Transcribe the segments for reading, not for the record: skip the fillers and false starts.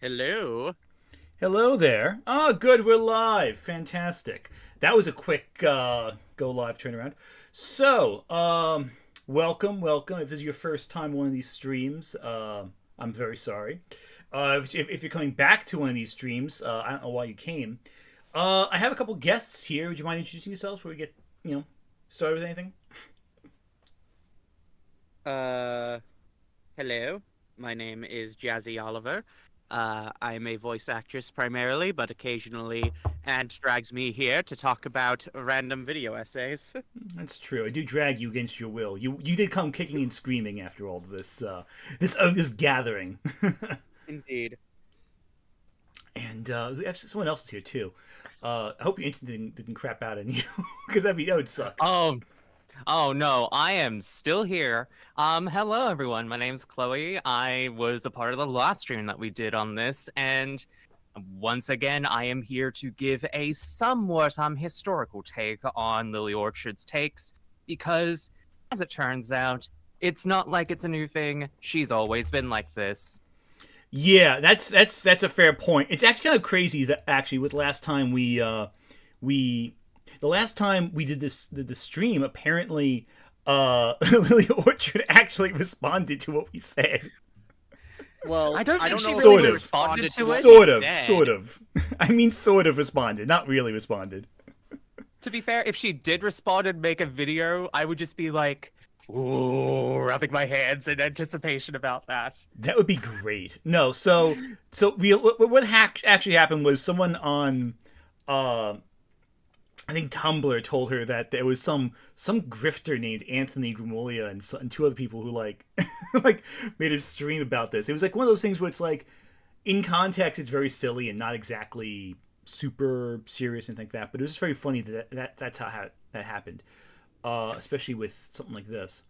Hello. Hello there. Oh, good, we're live. Fantastic. That was a quick go live turnaround. So, welcome. If this is your first time on one of these streams, I'm very sorry. If you're coming back to one of these streams, I don't know why you came. I have a couple guests here. Would you mind introducing yourselves before we get, started with anything? Uh, Hello. My name is Jazzy Oliver. I'm a voice actress primarily, but occasionally Ant drags me here to talk about random video essays. That's true. I do drag you against your will. You did come kicking and screaming after all of this gathering. Indeed. And we have someone else is here too. I hope your internet didn't crap out on you, because that would suck. Oh, oh no, I am still here. Hello everyone. My name's Chloe. I was a part of the last stream that we did on this, and once again, I am here to give a somewhat historical take on Lily Orchard's takes, because as it turns out, it's not like it's a new thing. She's always been like this. Yeah, that's a fair point. It's actually kind of crazy that actually with last time we the last time we did the stream, apparently Lily Orchard actually responded to what we said. Well, I don't think she know really Sort of. responded to it. Sort of. I mean, sort of responded, not really responded. To be fair, if she did respond and make a video, I would just be like, ooh, rubbing my hands in anticipation about that. That would be great. No, actually happened was someone on, I think Tumblr told her that there was some grifter named Anthony Grimuglia and two other people who like like made a stream about this. It was like one of those things where it's like, in context, it's very silly and not exactly super serious and like that. But it was just very funny that's how that happened, especially with something like this.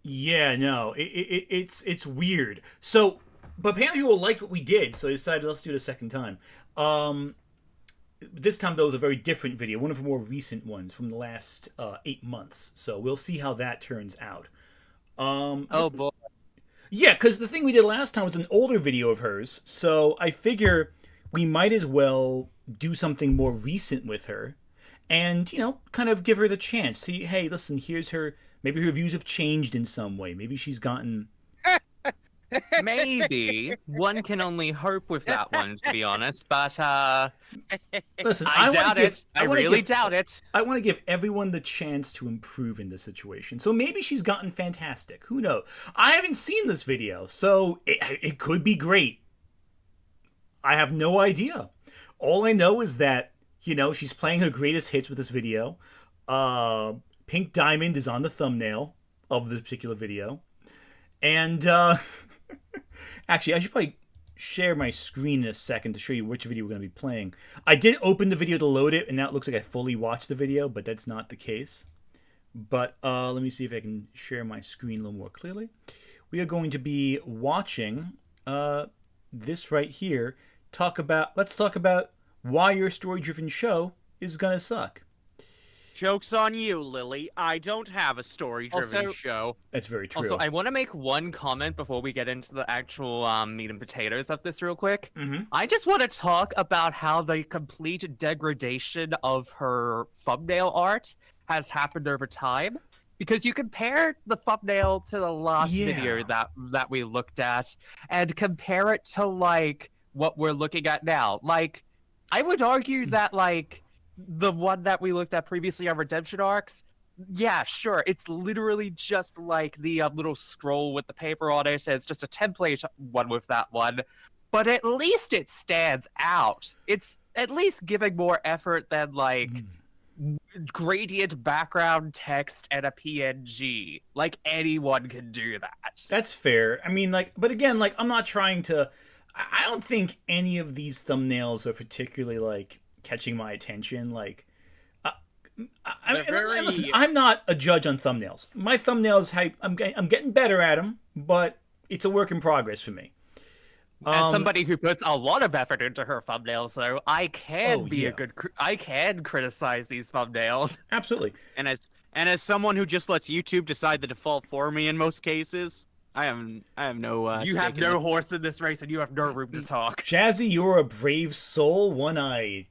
Yeah, no, it's weird. So, but apparently people liked what we did, so they decided let's do it a second time. This time though, was a very different video, one of the more recent ones from the last 8 months. So we'll see how that turns out. Oh boy. Yeah, because the thing we did last time was an older video of hers, so I figure we might as well do something more recent with her, and kind of give her the chance. See, hey, listen, here's her. Maybe her views have changed in some way. Maybe she's gotten. Maybe. One can only hope with that one, to be honest, but Listen, I doubt it. I really doubt it. I want to give everyone the chance to improve in this situation. So maybe she's gotten fantastic. Who knows? I haven't seen this video, so it could be great. I have no idea. All I know is that, she's playing her greatest hits with this video. Pink Diamond is on the thumbnail of this particular video. And, actually, I should probably share my screen in a second to show you which video we're going to be playing. I did open the video to load it, and now it looks like I fully watched the video, but that's not the case. But let me see if I can share my screen a little more clearly. We are going to be watching this right here. Let's talk about why your story-driven show is going to suck. Joke's on you, Lily. I don't have a story-driven show. That's very true. Also, I want to make one comment before we get into the actual meat and potatoes of this real quick. Mm-hmm. I just want to talk about how the complete degradation of her thumbnail art has happened over time. Because you compare the thumbnail to the last video that we looked at, and compare it to, like, what we're looking at now. Like, I would argue that, like, the one that we looked at previously on Redemption Arcs, yeah, sure, it's literally just like the little scroll with the paper on it, and it's just a template one with that one, but at least it stands out. It's at least giving more effort than, like, gradient background text and a PNG. Like, anyone can do that. That's fair. I mean, like, but again, like, I'm not trying to... I don't think any of these thumbnails are particularly, like, catching my attention. Like, listen, I'm not a judge on thumbnails. My thumbnails, I'm getting better at them, but it's a work in progress for me. As somebody who puts a lot of effort into her thumbnails, though, I can I can criticize these thumbnails. Absolutely. And as someone who just lets YouTube decide the default for me in most cases. I have no. You have stake in no this. horse in this race, and you have no room to talk. Jazzy, you're a brave soul. One-eyed.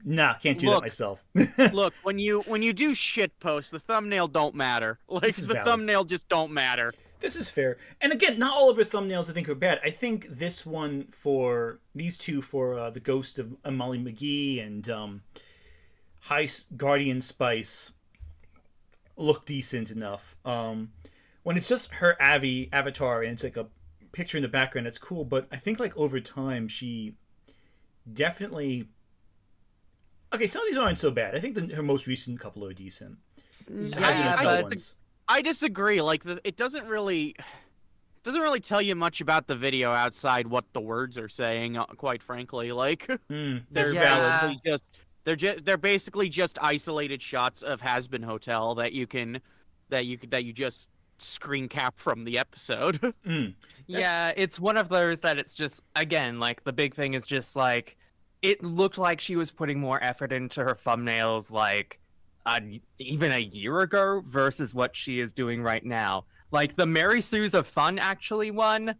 Nah, can't do that Look, myself. Look, when you do shit posts, the thumbnail don't matter. Like This is the valid. thumbnail just don't matter. This is fair. And again, not all of her thumbnails I think are bad. I think this one for these two for the Ghost of Molly McGee and High Guardian Spice look decent enough. When it's just her avatar and it's like a picture in the background, it's cool. But I think like over time she definitely. Okay, some of these aren't so bad. I think her most recent couple are decent. I disagree. Like it doesn't really tell you much about the video outside what the words are saying. Quite frankly, like That's valid. They're basically just isolated shots of Has-Been Hotel that you just screen cap from the episode. Yeah, it's one of those that it's just again like the big thing is just like. It looked like she was putting more effort into her thumbnails like even a year ago versus what she is doing right now. Like the Mary Sue's of Fun actually one,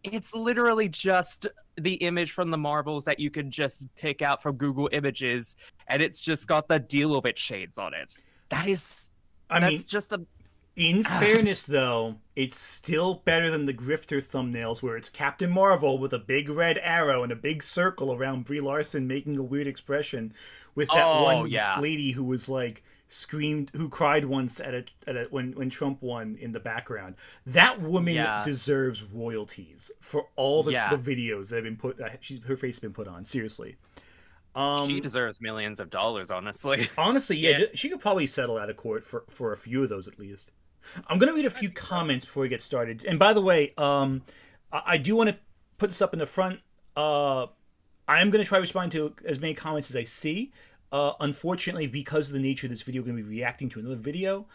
it's literally just the image from the Marvels that you could just pick out from Google Images, and it's just got the Deal with It shades on it. That's just the... In fairness, though, it's still better than the grifter thumbnails where it's Captain Marvel with a big red arrow and a big circle around Brie Larson making a weird expression with that lady who was like who cried once when Trump won in the background. That woman deserves royalties for all the videos that have been put. Her face has been put on. Seriously. She deserves millions of dollars, honestly. Honestly, yeah, she could probably settle out of court for a few of those at least. I'm going to read a few comments before we get started. And by the way, I do want to put this up in the front. I am going to try to respond to as many comments as I see. Unfortunately, because of the nature of this video, we're going to be reacting to another video.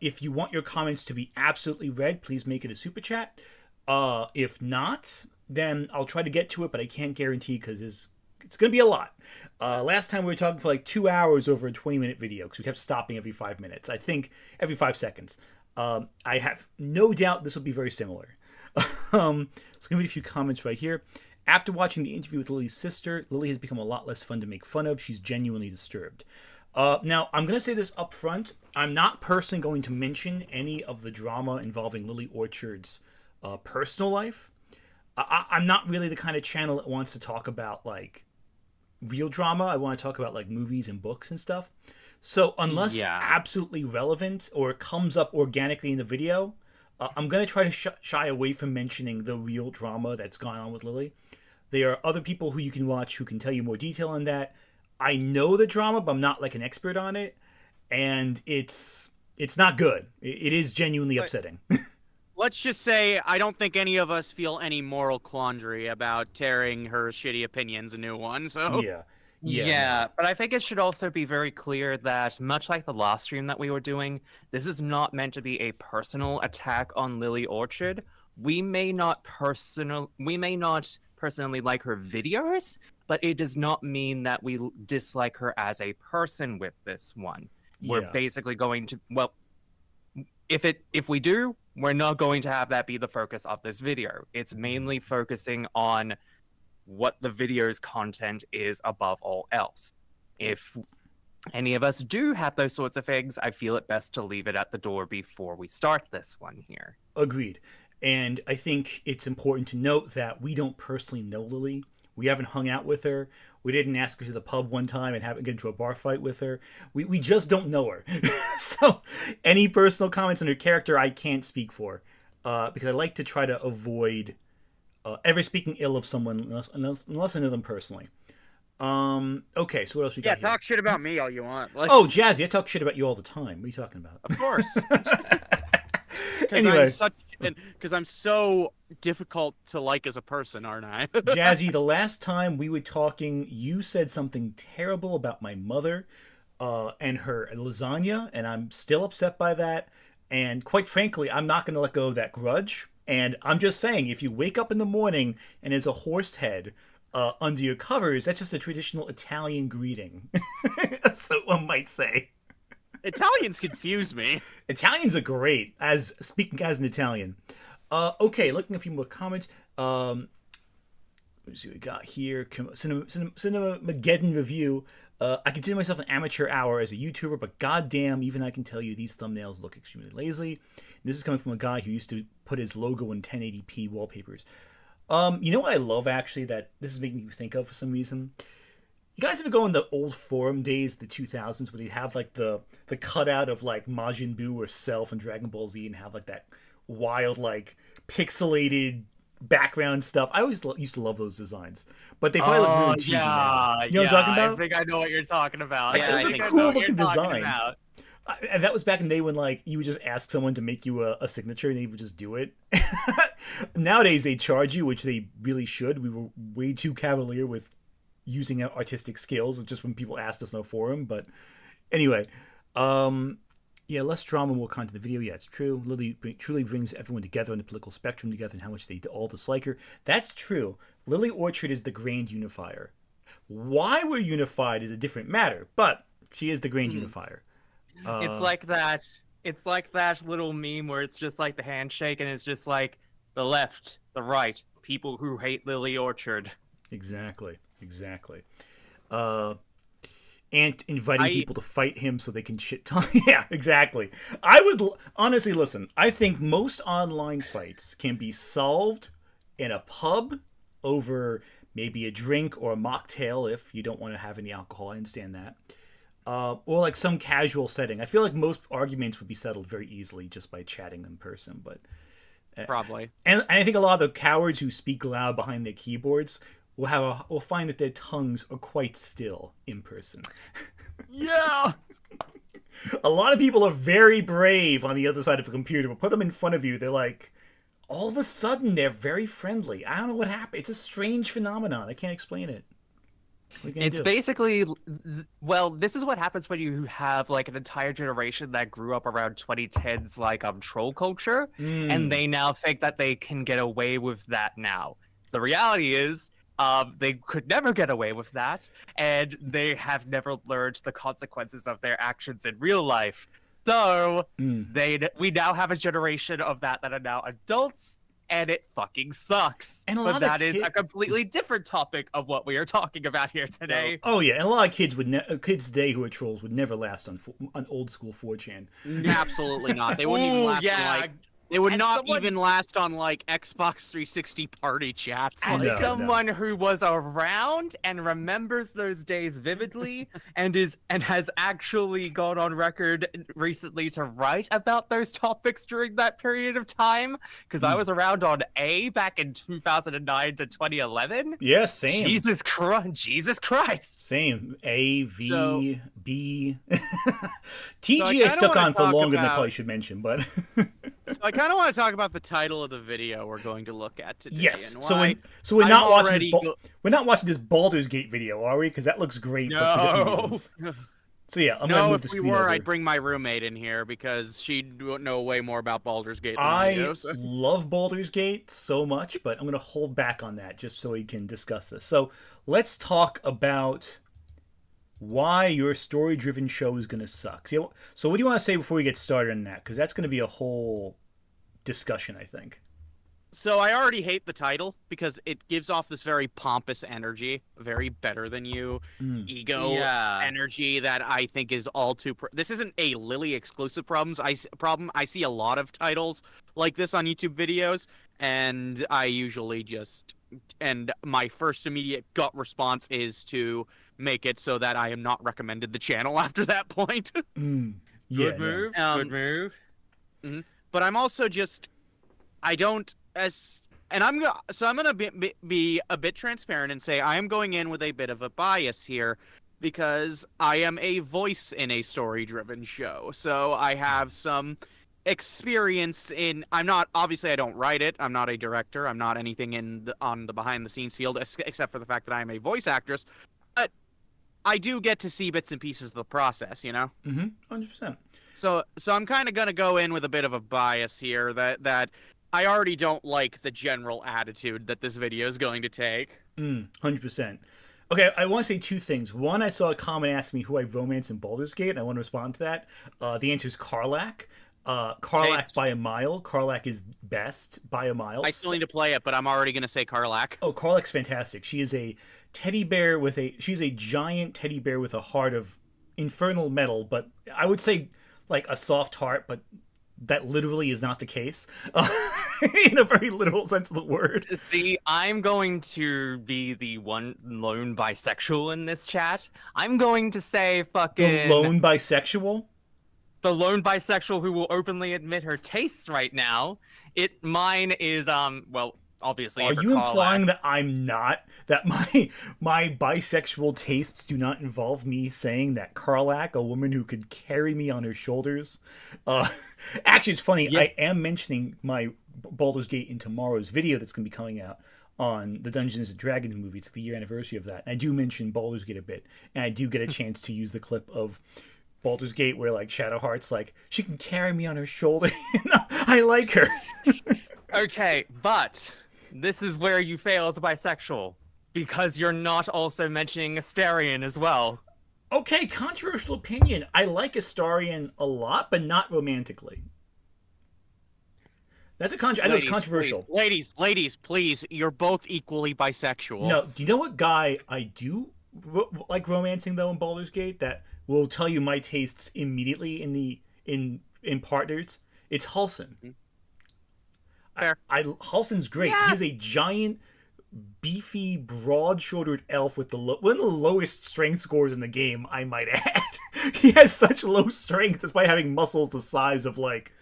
If you want your comments to be absolutely read, please make it a super chat. If not, then I'll try to get to it, but I can't guarantee because it's going to be a lot. Last time we were talking for like 2 hours over a 20-minute video because we kept stopping every 5 minutes. I think every 5 seconds. I have no doubt this will be very similar. So I'm going to read a few comments right here. After watching the interview with Lily's sister, Lily has become a lot less fun to make fun of. She's genuinely disturbed. Now, I'm going to say this up front. I'm not personally going to mention any of the drama involving Lily Orchard's personal life. I'm not really the kind of channel that wants to talk about, like, real drama. I want to talk about, like, movies and books and stuff. So unless absolutely relevant or comes up organically in the video, I'm going to try to shy away from mentioning the real drama that's gone on with Lily. There are other people who you can watch who can tell you more detail on that. I know the drama, but I'm not, like, an expert on it. And it's not good. It is genuinely upsetting. Let's just say I don't think any of us feel any moral quandary about tearing her shitty opinions a new one. So yeah, but I think it should also be very clear that much like the last stream that we were doing, this is not meant to be a personal attack on Lily Orchard. We may not personally like her videos, but it does not mean that we dislike her as a person with this one. We're basically going to if we do, we're not going to have that be the focus of this video. It's mainly focusing on what the video's content is above all else. If any of us do have those sorts of things, I feel it best to leave it at the door before we start this one here. Agreed. And I think it's important to note that we don't personally know Lily. We haven't hung out with her. We didn't ask her to the pub one time and haven't get into a bar fight with her. We just don't know her. So any personal comments on her character, I can't speak for. Because I like to try to avoid ever speaking ill of someone unless I know them personally. Okay, so what else we got here? Talk shit about me all you want. Like, oh, Jazzy, I talk shit about you all the time. What are you talking about? Of course. Anyway. Because I'm so difficult to like as a person, aren't I? Jazzy, the last time we were talking, you said something terrible about my mother and her lasagna, and I'm still upset by that. And quite frankly, I'm not going to let go of that grudge. And I'm just saying, if you wake up in the morning and there's a horse head under your covers, that's just a traditional Italian greeting. So one might say. Italians confuse me. Italians are great. As speaking as an Italian. Okay, looking at a few more comments. Let's see what we got here. Cinemageddon review. I consider myself an amateur hour as a YouTuber, but goddamn, even I can tell you these thumbnails look extremely lazy. And this is coming from a guy who used to put his logo in 1080p wallpapers. You know what I love, actually, that this is making me think of for some reason? You guys ever go in the old forum days, the 2000s, where they'd have, like, the cutout of, like, Majin Buu or Cell from Dragon Ball Z and have, like, that wild, like, pixelated background stuff? I always used to love those designs. But they probably look really cheesy now. You know what I'm talking about? I think I know what you're talking about. Yeah, those I are think cool-looking designs. And that was back in the day when, like, you would just ask someone to make you a signature and they would just do it. Nowadays, they charge you, which they really should. We were way too cavalier with using our artistic skills just when people asked us in a forum. But anyway, yeah, less drama, more content in the video. Yeah, it's true. Lily truly brings everyone together on the political spectrum together and how much they all dislike her. That's true. Lily Orchard is the grand unifier. Why we're unified is a different matter, but she is the grand unifier. It's like that. It's like that little meme where it's just like the handshake, and it's just like the left, the right, people who hate Lily Orchard. Exactly. And inviting people to fight him so they can shit talk. Yeah, exactly. I would honestly listen. I think most online fights can be solved in a pub over maybe a drink or a mocktail if you don't want to have any alcohol. I understand that. Or like some casual setting. I feel like most arguments would be settled very easily just by chatting in person. But Probably. And I think a lot of the cowards who speak loud behind their keyboards will find that their tongues are quite still in person. Yeah. A lot of people are very brave on the other side of a computer, but put them in front of you, they're like, all of a sudden, they're very friendly. I don't know what happened. It's a strange phenomenon. I can't explain it. It's basically, well, this is what happens when you have like an entire generation that grew up around 2010s like troll culture, and they now think that they can get away with that now. The reality is, they could never get away with that, and they have never learned the consequences of their actions in real life. So we now have a generation of that are now adults, and it fucking sucks. And but that is a completely different topic of what we are talking about here today. Oh yeah, and a lot of kids kids today who are trolls would never last on old school 4chan. Absolutely not. They wouldn't even last on, like, they would not even last on like Xbox 360 party chats. As someone who was around and remembers those days vividly, and has actually gone on record recently to write about those topics during that period of time, because I was around on A back in 2009 to 2011. Yeah, same. Jesus Christ. Same. A, V, B. TGA stuck on for longer than I probably should mention, but. So I kind of want to talk about the title of the video we're going to look at today. Yes. And So we're not watching this Baldur's Gate video, are we? Because that looks great, but for different reasons. So yeah, I'm gonna move the screen over. I'd bring my roommate in here because she'd know way more about Baldur's Gate than I do. So. love Baldur's Gate so much, but I'm gonna hold back on that just so we can discuss this. So let's talk about why your story-driven show is gonna suck. So what do you want to say before we get started on that? Because that's gonna be a whole discussion, I think. So I already hate the title because it gives off this very pompous energy, very better than you, ego energy that I think is all too. This isn't a Lily exclusive problem. I see a lot of titles like this on YouTube videos, and I usually my first immediate gut response is to make it so that I am not recommended the channel after that point. Good move. Good move. Mm-hmm. But I'm also I'm gonna be a bit transparent and say I am going in with a bit of a bias here because I am a voice in a story-driven show, so I have some experience in. I don't write it. I'm not a director. I'm not anything on the behind-the-scenes field except for the fact that I am a voice actress. But I do get to see bits and pieces of the process, you know. 100%. So I'm kind of gonna go in with a bit of a bias here that I already don't like the general attitude that this video is going to take. 100%. Okay, I want to say two things. One, I saw a comment ask me who I romance in Baldur's Gate, and I want to respond to that. The answer is Karlach. Karlach Taste. by a mile. Karlach is best by a mile. I still need to play it, but I'm already gonna say Karlach. Oh, Karlach's fantastic. She is a teddy bear with a. She's a giant teddy bear with a heart of infernal metal, but I would say like a soft heart, but that literally is not the case. In a very literal sense of the word. See, I'm going to be the one lone bisexual in this chat. I'm going to say The fucking lone bisexual. the lone bisexual who will openly admit her tastes right now. Mine is well, obviously. Are for you Karlach. implying that I'm not, that my bisexual tastes do not involve me saying that Karlach, a woman who could carry me on her shoulders? Actually, it's funny. Yeah. I am mentioning my Baldur's Gate in tomorrow's video that's going to be coming out on the Dungeons and Dragons movie. It's the year anniversary of that. And I do mention Baldur's Gate a bit, and I do get a chance to use the clip of Baldur's Gate where like Shadowheart's like, she can carry me on her shoulder. I like her. Okay, but this is where you fail as a bisexual because you're not also mentioning Astarion as well. Okay, controversial opinion. I like Astarion a lot, but not romantically. That's I know it's controversial. Please, ladies, please. You're both equally bisexual. No, do you know what guy I do like romancing though in Baldur's Gate that will tell you my tastes immediately in partners? It's Halsin. Fair. Halsin's great. Yeah. He's a giant, beefy, broad-shouldered elf with one of the lowest strength scores in the game, I might add. He has such low strength despite having muscles the size of like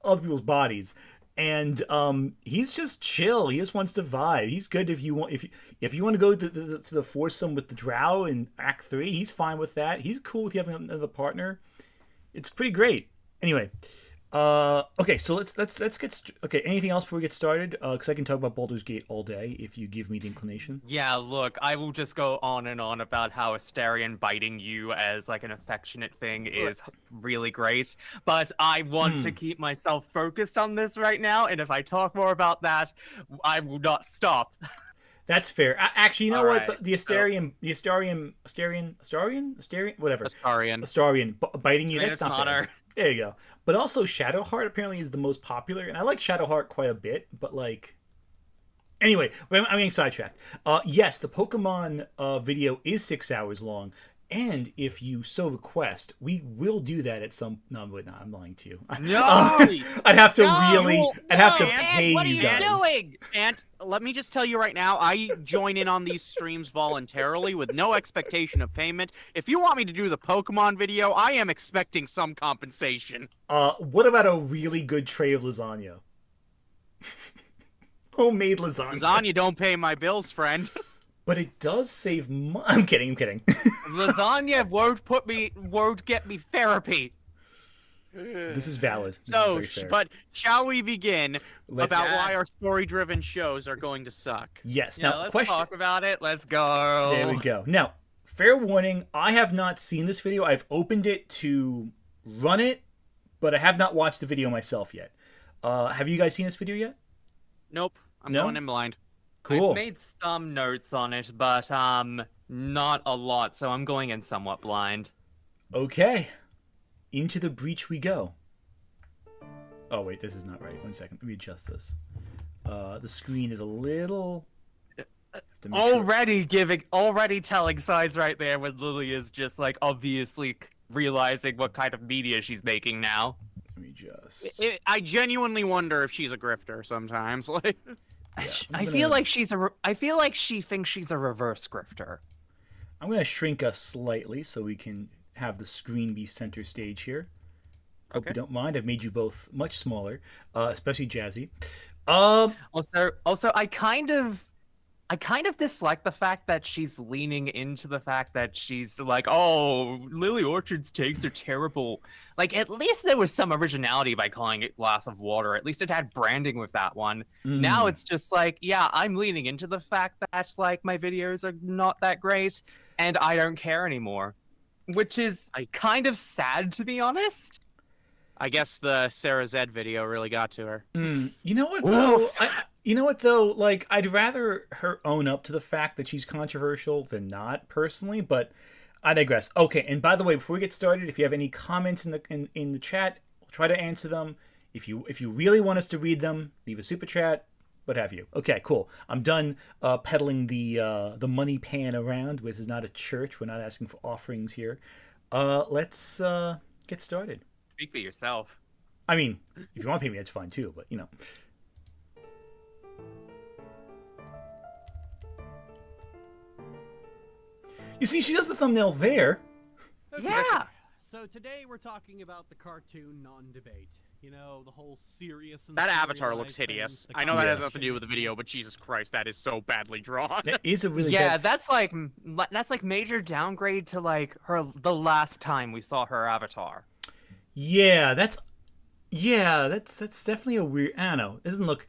other people's bodies. And he's just chill. He just wants to vibe. He's good if you want if you want to go to the foursome with the Drow in Act 3. He's fine with that. He's cool with you having another partner. It's pretty great. Anyway, okay, so let's get okay. Anything else before we get started? Because I can talk about Baldur's Gate all day if you give me the inclination. Yeah, look, I will just go on and on about how Astarion biting you as like an affectionate thing is really great, but I want to keep myself focused on this right now, and if I talk more about that, I will not stop. That's fair. Actually, you know All what? right, The Astarion, whatever. Astarion. Astarion biting you. That's not Honor. bad. There you go. But also, Shadowheart apparently is the most popular, and I like Shadowheart quite a bit. But like, anyway, I'm getting sidetracked. Yes, the Pokemon video is 6 hours long, and if you so request, we will do that at some. No, wait, no, I'm lying to you. No! I'd have to No, really. I'd have to man, pay what are you you guys. doing? And let me just tell you right now, I join in on these streams voluntarily with no expectation of payment. If you want me to do the Pokemon video, I am expecting some compensation. What about a really good tray of lasagna? Homemade lasagna. Lasagna don't pay my bills, friend. But it does save money. I'm kidding. Lasagna won't get me therapy. This is valid. This So, is very fair. but shall we begin Let's- about why our story-driven shows are going to suck? Yes. Yeah, Now, let's question. talk about it. Let's go. There we go. Now, fair warning. I have not seen this video. I've opened it to run it, but I have not watched the video myself yet. Have you guys seen this video yet? Nope, I'm No? going in blind. Cool. I've made some notes on it, but not a lot, so I'm going in somewhat blind. Okay. Into the breach we go. Oh wait, this is not right. 1 second. Let me adjust this. The screen is a little. Have to make sure- Already telling signs right there when Lily is just like obviously realizing what kind of media she's making now. Let me just. I genuinely wonder if she's a grifter sometimes. Like, I'm I gonna- feel like she thinks she's a reverse grifter. I'm going to shrink us slightly so we can have the screen be center stage here. Hope Okay. you don't mind. I've made you both much smaller, especially Jazzy. Also, I kind of dislike the fact that she's leaning into the fact that she's like, oh, Lily Orchard's takes are terrible. Like, at least there was some originality by calling it glass of water. At least it had branding with that one. Now it's just like, yeah, I'm leaning into the fact that, like, my videos are not that great, and I don't care anymore. Which is kind of sad, to be honest. I guess the Sarah Zed video really got to her. You know what though? You know what though? Like, I'd rather her own up to the fact that she's controversial than not, personally. But I digress. Okay, and by the way, before we get started, if you have any comments in the chat, we'll try to answer them. If you really want us to read them, leave a super chat, what have you. Okay, cool. I'm done peddling the money pan around. This is not a church. We're not asking for offerings here. Let's get started. Speak for yourself. I mean, if you want to pay me, that's fine too. But you know. You see, she does the thumbnail there. Okay. Yeah. So today we're talking about the cartoon non-debate. You know, the whole serious and That avatar looks serialized hideous. things, I know that has conversation. nothing to do with the video, but Jesus Christ, that is so badly drawn. That is a really Yeah, bad... that's like major downgrade to like the last time we saw her avatar. Yeah, that's definitely a weird. I don't know. It doesn't look.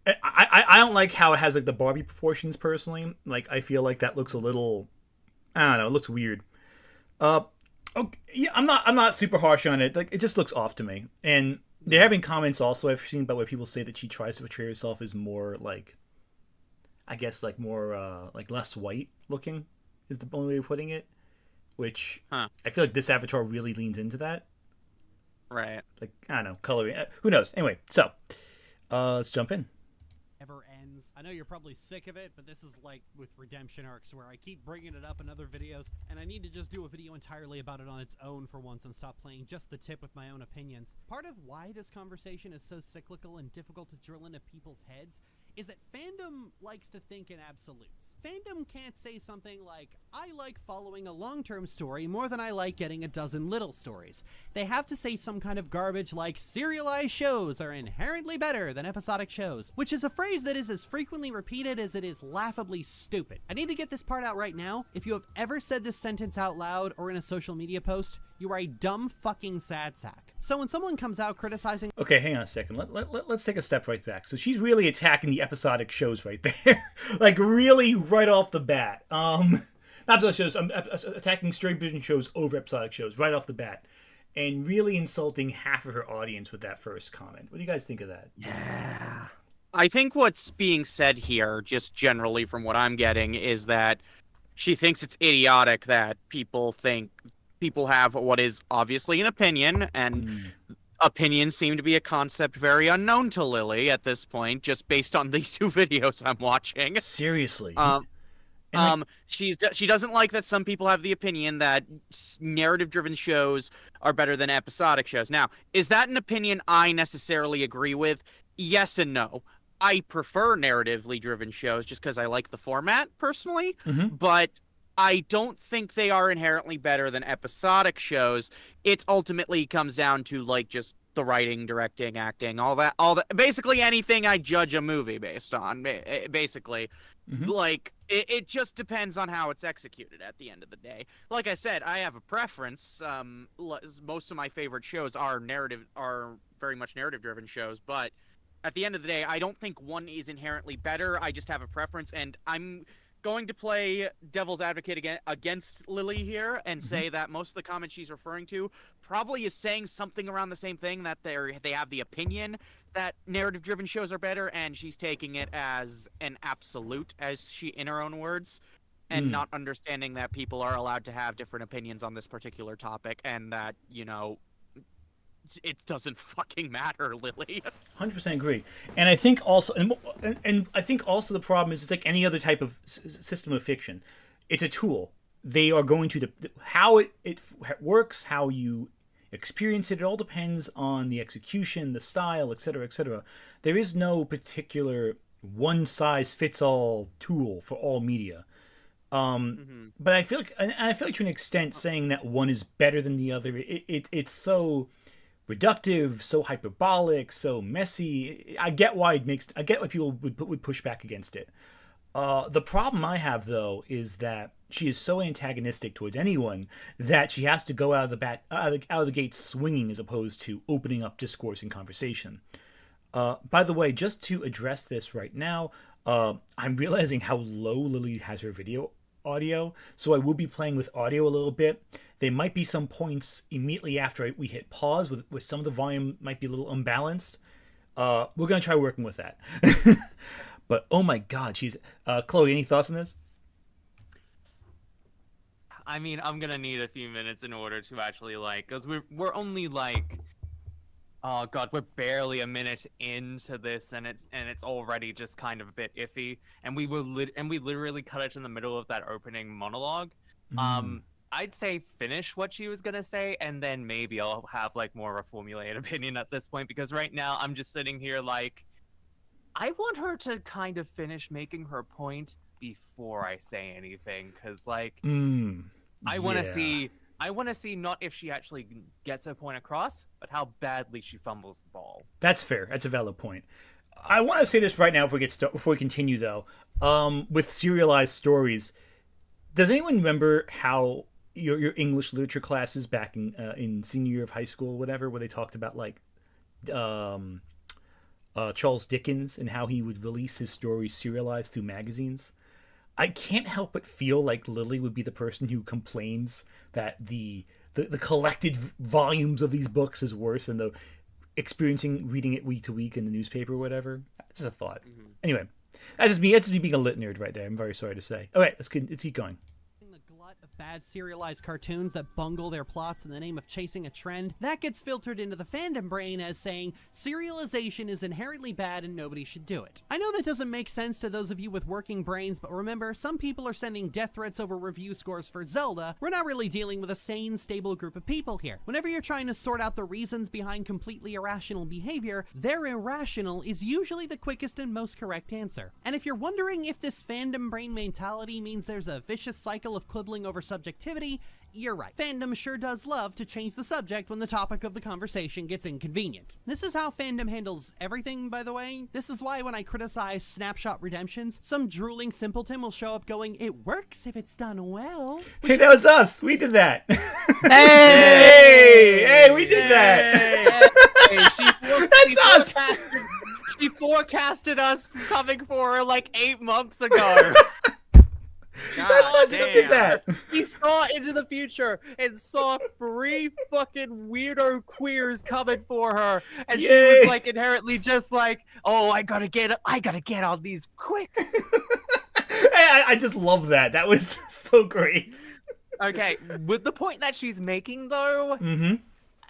I don't like how it has like the Barbie proportions personally. Like I feel like that looks a little. I don't know. It looks weird. Okay, yeah, I'm not super harsh on it. Like it just looks off to me. And there have been comments also I've seen about where people say that she tries to portray herself as more like, I guess like more like less white looking is the only way of putting it. Which I feel like this avatar really leans into that. Right. Like I don't know, coloring. Who knows? Anyway, so let's jump in. Never ends. I know you're probably sick of it, but this is like with redemption arcs where I keep bringing it up in other videos, and I need to just do a video entirely about it on its own for once and stop playing just the tip with my own opinions. Part of why this conversation is so cyclical and difficult to drill into people's heads is that fandom likes to think in absolutes. Fandom can't say something like, I like following a long-term story more than I like getting a dozen little stories. They have to say some kind of garbage like, serialized shows are inherently better than episodic shows, which is a phrase that is as frequently repeated as it is laughably stupid. I need to get this part out right now. If you have ever said this sentence out loud or in a social media post, you are a dumb fucking sad sack. So when someone comes out criticizing... Okay, hang on a second. Let's take a step right back. So she's really attacking the episodic shows right there. Like, really right off the bat. Not episodic shows. I'm attacking straight vision shows over episodic shows right off the bat. And really insulting half of her audience with that first comment. What do you guys think of that? Yeah. I think what's being said here, just generally from what I'm getting, is that she thinks it's idiotic that people have what is obviously an opinion, and opinions seem to be a concept very unknown to Lily at this point, just based on these two videos I'm watching. Seriously. She doesn't like that some people have the opinion that narrative-driven shows are better than episodic shows. Now, is that an opinion I necessarily agree with? Yes and no. I prefer narratively driven shows just because I like the format personally, but I don't think they are inherently better than episodic shows. It ultimately comes down to like just the writing, directing, acting, all that. Basically anything I judge a movie based on, basically. Like, it just depends on how it's executed at the end of the day. Like I said, I have a preference. Most of my favorite shows are very much narrative-driven shows, but at the end of the day, I don't think one is inherently better. I just have a preference, and I'm going to play devil's advocate against Lily here and say that most of the comments she's referring to probably is saying something around the same thing, that they have the opinion that narrative-driven shows are better, and she's taking it as an absolute, as she in her own words, and not understanding that people are allowed to have different opinions on this particular topic, and that, you know, it doesn't fucking matter, Lily. 100% agree. And I think also, and I think also the problem is it's like any other type of system of fiction. It's a tool. They are going to, how it works, how you experience it, it all depends on the execution, the style, etc., etc. There is no particular one-size-fits-all tool for all media. But I feel like to an extent saying that one is better than the other, it's so reductive, so hyperbolic, so messy. I get why people would push back against it. The problem I have though is that she is so antagonistic towards anyone that she has to go out of the gate swinging as opposed to opening up discourse and conversation. By the way, just to address this right now, I'm realizing how low Lily has her video audio, so I will be playing with audio a little bit. There might be some points immediately after we hit pause with some of the volume might be a little unbalanced. We're gonna try working with that. But oh my god, jeez. Chloe, any thoughts on this? I mean, I'm gonna need a few minutes in order to actually because we're only like, oh god, we're barely a minute into this, and it's already just kind of a bit iffy. And we literally cut it in the middle of that opening monologue. I'd say finish what she was gonna say, and then maybe I'll have like more of a formulated opinion at this point. Because right now I'm just sitting here like, I want her to kind of finish making her point before I say anything. Because like, I want to see not if she actually gets her point across, but how badly she fumbles the ball. That's fair. That's a valid point. I want to say this right now before we continue, though. With serialized stories, does anyone remember how your English literature classes back in senior year of high school or whatever, where they talked about like Charles Dickens and how he would release his stories serialized through magazines? I can't help but feel like Lily would be the person who complains that the collected volumes of these books is worse than the reading it week to week in the newspaper or whatever. That's just a thought. Anyway, that's just me being a lit nerd right there. I'm very sorry to say. All right, let's keep going. The glut of bad serialized cartoons that bungle their plots in the name of chasing a trend, that gets filtered into the fandom brain as saying serialization is inherently bad and nobody should do it. I know that doesn't make sense to those of you with working brains, but remember, some people are sending death threats over review scores for Zelda. We're not really dealing with a sane, stable group of people here. Whenever you're trying to sort out the reasons behind completely irrational behavior, their irrational is usually the quickest and most correct answer. And if you're wondering if this fandom brain mentality means there's a vicious cycle of quibbling over subjectivity, you're right. Fandom sure does love to change the subject when the topic of the conversation gets inconvenient. This is how fandom handles everything, by the way. This is why when I criticize snapshot redemptions, some drooling simpleton will show up going, "It works if it's done well." Hey, that was us. We did that. Hey, we did that. That's us. She forecasted us coming for her like 8 months ago. That's us who did that. He saw into the future and saw 3 fucking weirdo queers coming for her, and she was like inherently just like, "Oh, I gotta get on these quick." I just love that. That was so great. Okay, with the point that she's making though,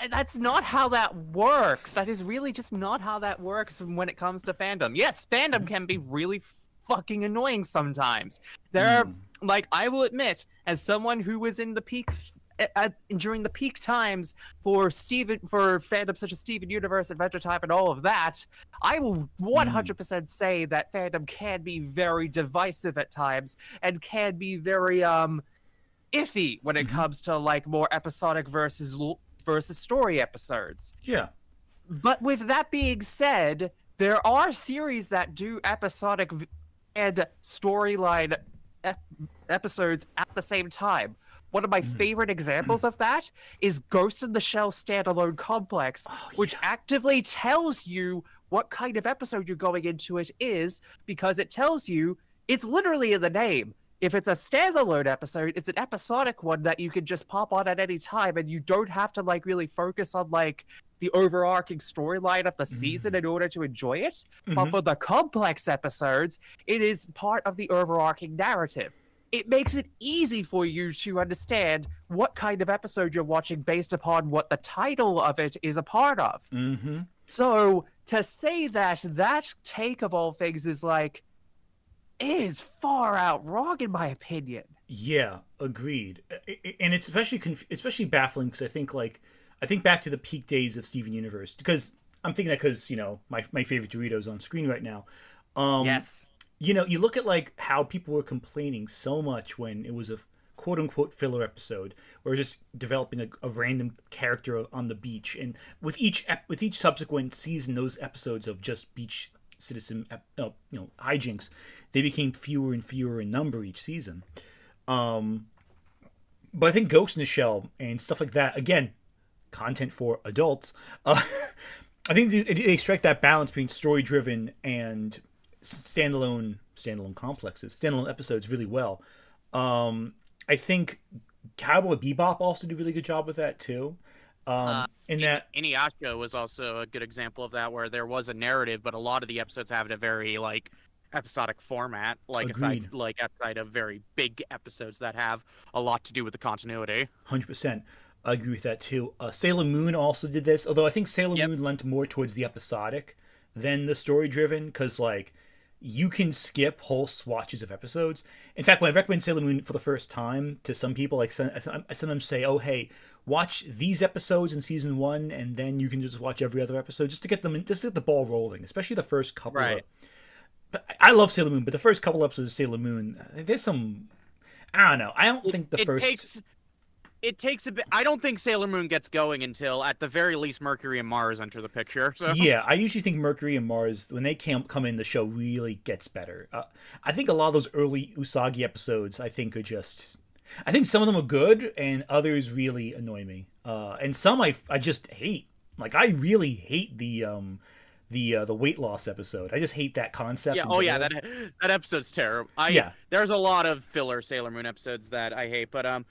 that's not how that works. That is really just not how that works when it comes to fandom. Yes, fandom can be really fucking annoying sometimes. There are, like, I will admit, as someone who was in the peak during the peak times for fandom such as Steven Universe, Adventure Time, and all of that, I will 100% say that fandom can be very divisive at times and can be very iffy when it comes to like more episodic versus story episodes. Yeah. But with that being said, there are series that do episodic and storyline episodes at the same time. One of my favorite examples of that is Ghost in the Shell standalone complex, which actively tells you what kind of episode you're going into it is, because it tells you, it's literally in the name. If it's a standalone episode, it's an episodic one that you can just pop on at any time, and you don't have to like really focus on like the overarching storyline of the season in order to enjoy it. But for the complex episodes, it is part of the overarching narrative. It makes it easy for you to understand what kind of episode you're watching based upon what the title of it is a part of. So to say that that take of all things is like, is far out wrong in my opinion. Yeah, agreed. And it's especially baffling because I think back to the peak days of Steven Universe, because I'm thinking that because, you know, my favorite Dorito's on screen right now. Yes. You know, you look at like how people were complaining so much when it was a quote unquote filler episode, where we're just developing a random character on the beach, and with each subsequent season, those episodes of just beach citizen hijinks, they became fewer and fewer in number each season. But I think Ghost in the Shell and stuff like that, again, content for adults, I think they strike that balance between story driven and standalone episodes really well. I think Cowboy Bebop also did a really good job with that too. In that, Inuyasha was also a good example of that, where there was a narrative, but a lot of the episodes have a very like episodic format, like Agreed. outside of very big episodes that have a lot to do with the continuity. 100%. I agree with that too. Sailor Moon also did this, although I think Sailor Yep. Moon lent more towards the episodic than the story driven, because like you can skip whole swatches of episodes. In fact, when I recommend Sailor Moon for the first time to some people, like I sometimes say, "Oh, hey, watch these episodes in season 1, and then you can just watch every other episode just to get them, just to get the ball rolling." Especially the first couple. Right. I love Sailor Moon, but the first couple episodes of Sailor Moon, there's some. I don't know. I don't think the first. It takes a bit. I don't think Sailor Moon gets going until, at the very least, Mercury and Mars enter the picture. So. Yeah, I usually think Mercury and Mars, when they come in, the show really gets better. I think a lot of those early Usagi episodes, I think, are just. I think some of them are good, and others really annoy me. And some I just hate. Like, I really hate the weight loss episode. I just hate that concept. Yeah. in Oh yeah. general. That episode's terrible. Yeah. There's a lot of filler Sailor Moon episodes that I hate, but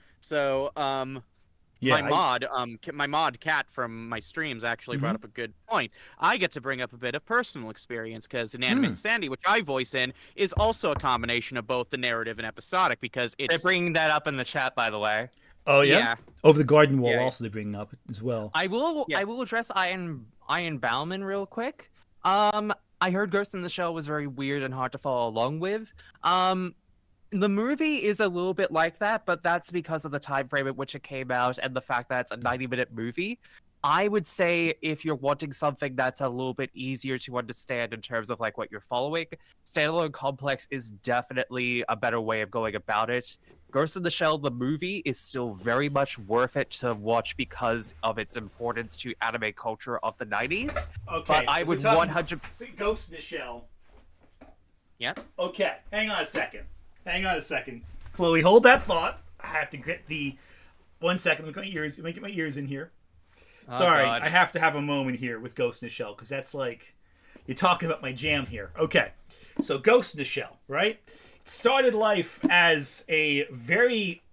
Yeah, my mod Kat from my streams actually brought up a good point. I get to bring up a bit of personal experience because Inanimate Sandy, which I voice in, is also a combination of both the narrative and episodic because They're it's bringing that up in the chat, by the way. Oh yeah? Yeah. Over the garden wall, Yeah. also they bring up as well. I will Yeah. address Iron Bauman real quick. I heard Ghost in the Shell was very weird and hard to follow along with. The movie is a little bit like that, but that's because of the time frame at which it came out and the fact that it's a 90-minute movie. I would say if you're wanting something that's a little bit easier to understand in terms of like what you're following, Standalone Complex is definitely a better way of going about it. Ghost in the Shell, the movie, is still very much worth it to watch because of its importance to anime culture of the 90s. Okay, But I would 100. Ghost in the Shell. Yeah. Okay, hang on a second. Chloe, hold that thought. I have to get the 1 second. Let me get my ears in here. Sorry, God. I have to have a moment here with Ghost in the Shell because that's like you're talking about my jam here. Okay, so Ghost in the Shell, right? It started life as a very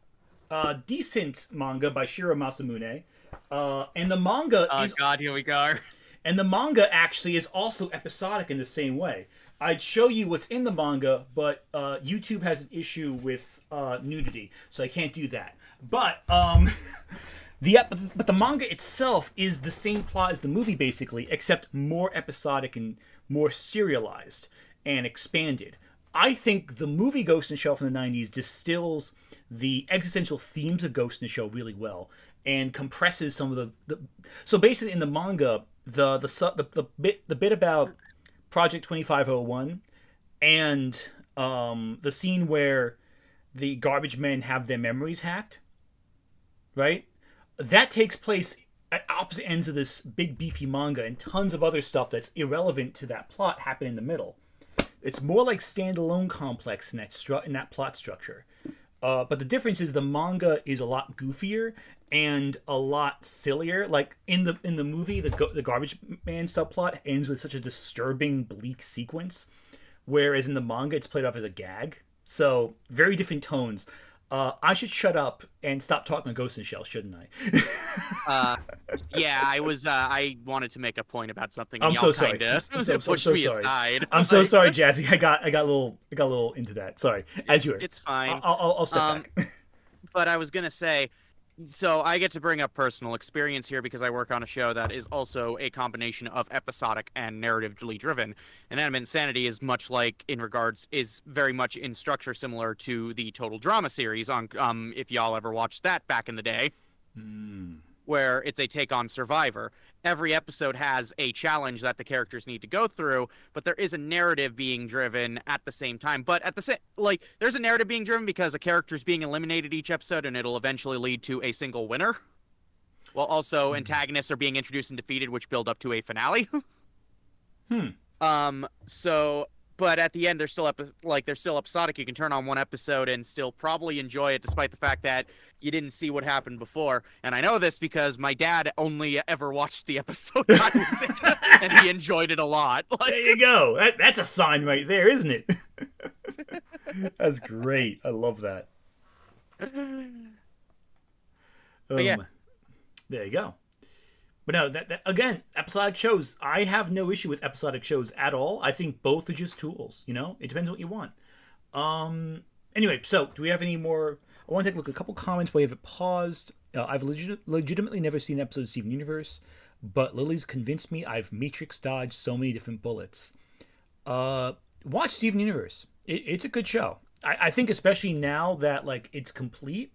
decent manga by Shiro Masamune, and the manga Oh is God, here we go. and the manga actually is also episodic in the same way. I'd show you what's in the manga, but YouTube has an issue with nudity, so I can't do that. But the manga itself is the same plot as the movie, basically, except more episodic and more serialized and expanded. I think the movie Ghost in the Shell from the 90s distills the existential themes of Ghost in the Shell really well and compresses some of the so basically in the manga the bit about Project 2501 and the scene where the garbage men have their memories hacked, right? That takes place at opposite ends of this big beefy manga, and tons of other stuff that's irrelevant to that plot happen in the middle. It's more like Standalone Complex in that plot structure. But the difference is the manga is a lot goofier and a lot sillier. Like in the movie, the garbage man subplot ends with such a disturbing, bleak sequence, whereas in the manga it's played off as a gag. So very different tones. I should shut up and stop talking about Ghost in the Shell, shouldn't I? Yeah, I wanted to make a point about something. I'm and so y'all sorry. Kinda I'm so pushed me sorry. aside. I'm so sorry, Jazzy. I got a little into that. Sorry. As you were. It's fine. I'll step back. But I was gonna say, so I get to bring up personal experience here because I work on a show that is also a combination of episodic and narratively driven. And Anime Insanity is very much in structure similar to the Total Drama series on if y'all ever watched that back in the day. Where it's a take on Survivor. Every episode has a challenge that the characters need to go through, but there is a narrative being driven at the same time. But at the same, there's a narrative being driven because a character's being eliminated each episode, and it'll eventually lead to a single winner. While also antagonists are being introduced and defeated, which build up to a finale. But at the end, they're still episodic. You can turn on one episode and still probably enjoy it, despite the fact that you didn't see what happened before. And I know this because my dad only ever watched the episode I was in, and he enjoyed it a lot. There you go. That's a sign right there, isn't it? That's great. I love that. Yeah. There you go. But no, that again, episodic shows. I have no issue with episodic shows at all. I think both are just tools. You know, it depends what you want. Anyway, so do we have any more? I want to take a look at a couple comments while you have it paused. I've legitimately never seen an episode of Steven Universe, but Lily's convinced me I've matrix dodged so many different bullets. Watch Steven Universe. It's a good show. I think especially now that like it's complete.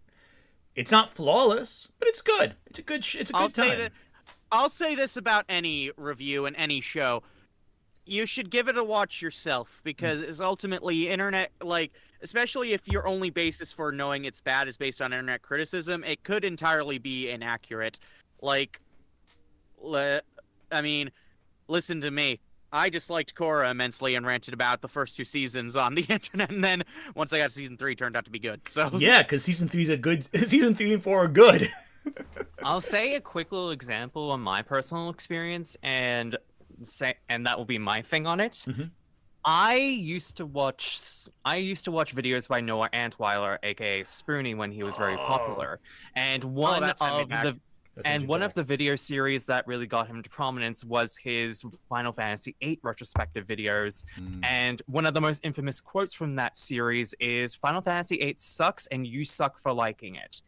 It's not flawless, but it's good. It's a good time. I'll say this about any review and any show. You should give it a watch yourself, because it's ultimately internet, like, especially if your only basis for knowing it's bad is based on internet criticism, it could entirely be inaccurate. Like, I mean, listen to me. I disliked Korra immensely and ranted about the first 2 seasons on the internet, and then once I got to season 3, it turned out to be good. So yeah, because season 3 is a good. Season 3 and 4 are good. I'll say a quick little example on my personal experience, and that will be my thing on it. Mm-hmm. I used to watch videos by Noah Antweiler, aka Spoonie, when he was very popular, and one of the video series that really got him to prominence was his Final Fantasy VIII retrospective videos. And one of the most infamous quotes from that series is, "Final Fantasy VIII sucks, and you suck for liking it."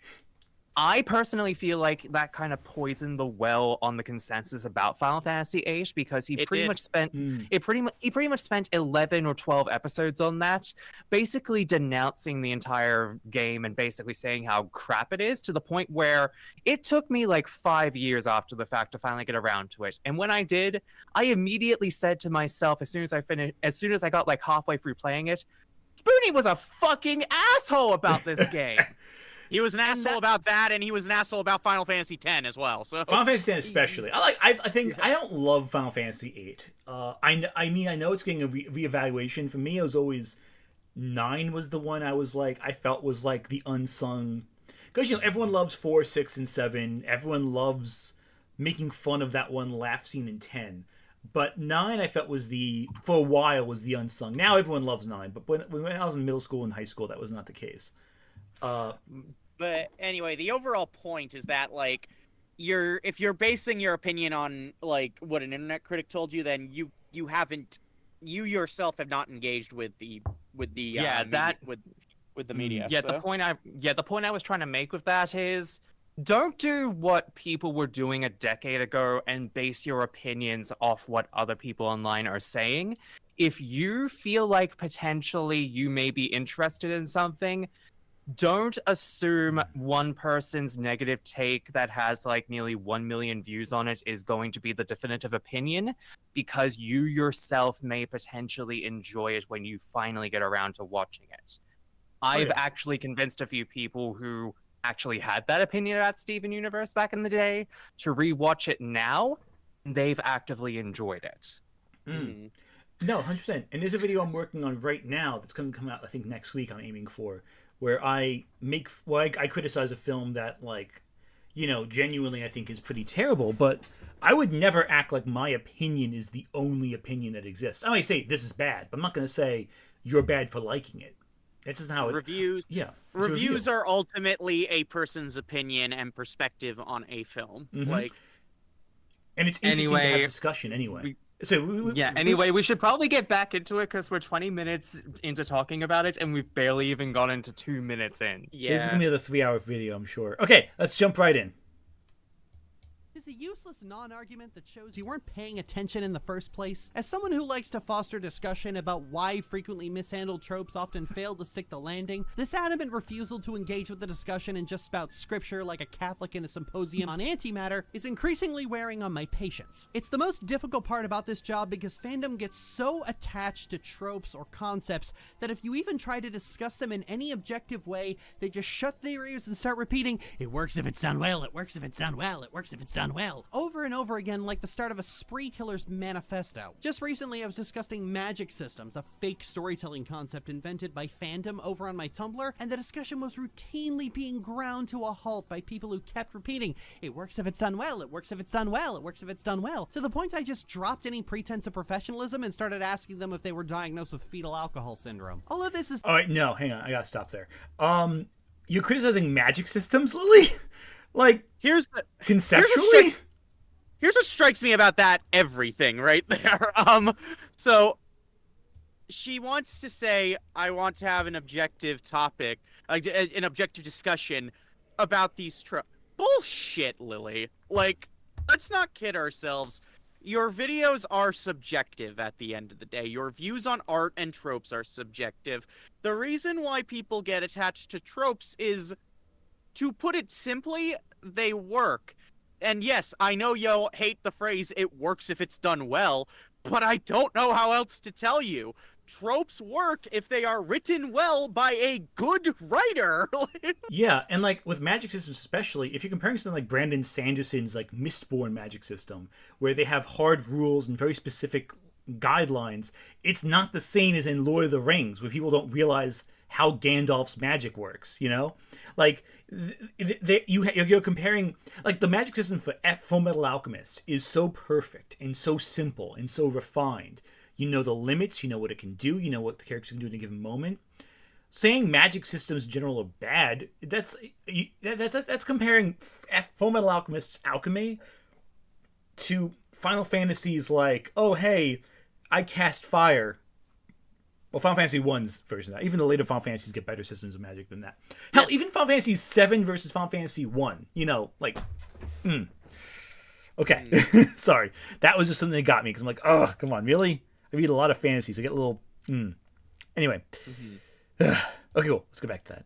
I personally feel like that kind of poisoned the well on the consensus about Final Fantasy VIII, because he pretty much spent 11 or 12 episodes on that, basically denouncing the entire game and basically saying how crap it is, to the point where it took me like 5 years after the fact to finally get around to it. And when I did, I immediately said to myself, as soon as I got like halfway through playing it, Spoonie was a fucking asshole about this game. He was an asshole about that, and he was an asshole about Final Fantasy X as well. So Final Fantasy X especially. I think I don't love Final Fantasy VIII. I mean I know it's getting a reevaluation. For me, it was always 9 was the one I felt was like the unsung, because everyone loves 4, 6, and 7. Everyone loves making fun of that one laugh scene in 10. But 9 I felt for a while was the unsung. Now everyone loves 9, but when I was in middle school and high school, that was not the case. But anyway, the overall point is that, like, if you're basing your opinion on like what an internet critic told you, then you yourself have not engaged with the media. The point I was trying to make with that is, don't do what people were doing a decade ago and base your opinions off what other people online are saying. If you feel like potentially you may be interested in something, don't assume one person's negative take that has like nearly 1 million views on it is going to be the definitive opinion, because you yourself may potentially enjoy it when you finally get around to watching it. I've actually convinced a few people who actually had that opinion about Steven Universe back in the day to rewatch it now, and they've actively enjoyed it. No, 100%. And there's a video I'm working on right now that's going to come out, I think, next week. I'm aiming for, where I criticize a film that, like, genuinely I think is pretty terrible, but I would never act like my opinion is the only opinion that exists. I might say this is bad, but I'm not going to say you're bad for liking it. That's just how it... Reviews. Yeah. Reviews are ultimately a person's opinion and perspective on a film. Mm-hmm. Like, and it's interesting to have discussion anyway. We should probably get back into it, because we're 20 minutes into talking about it, and we've barely even got into 2 minutes in. Yeah. This is going to be another 3-hour video, I'm sure. Okay, let's jump right in. Is a useless non-argument that shows you weren't paying attention in the first place. As someone who likes to foster discussion about why frequently mishandled tropes often fail to stick the landing, this adamant refusal to engage with the discussion and just spout scripture like a Catholic in a symposium on antimatter is increasingly wearing on my patience. It's the most difficult part about this job, because fandom gets so attached to tropes or concepts that if you even try to discuss them in any objective way, they just shut their ears and start repeating, "It works if it's done well, it works if it's done well, it works if it's done well," over and over again, like the start of a spree killer's manifesto. Just recently I was discussing magic systems, a fake storytelling concept invented by fandom, over on my Tumblr, and the discussion was routinely being ground to a halt by people who kept repeating, "It works if it's done well, it works if it's done well, it works if it's done well," to the point I just dropped any pretense of professionalism and started asking them if they were diagnosed with fetal alcohol syndrome. All of this is... All right, no, hang on, I gotta stop there. You're criticizing magic systems, Lily? Like, here's the conceptually? here's what strikes me about that everything right there. So she wants to say, I want to have an objective topic, an objective discussion about these bullshit, Lily. Like, let's not kid ourselves. Your videos are subjective at the end of the day. Your views on art and tropes are subjective. The reason why people get attached to tropes is, to put it simply, they work. And yes, I know you'll hate the phrase, it works if it's done well, but I don't know how else to tell you. Tropes work if they are written well by a good writer. Yeah, and like with magic systems especially, if you're comparing something like Brandon Sanderson's like Mistborn magic system, where they have hard rules and very specific guidelines, it's not the same as in Lord of the Rings, where people don't realize how Gandalf's magic works, you know? Like, you're comparing, like, the magic system for Fullmetal Alchemist is so perfect and so simple and so refined. You know the limits, you know what it can do, you know what the characters can do in a given moment. Saying magic systems in general are bad, that's comparing Fullmetal Alchemist's alchemy to Final Fantasy's like, oh hey, I cast fire. Well, Final Fantasy 1's version of that. Even the later Final Fantasies get better systems of magic than that. Hell, even Final Fantasy 7 versus Final Fantasy 1. You know, like, Okay, sorry. That was just something that got me, because I'm like, oh, come on, really? I read a lot of fantasies. I get a little, Anyway. Okay, cool. Let's go back to that.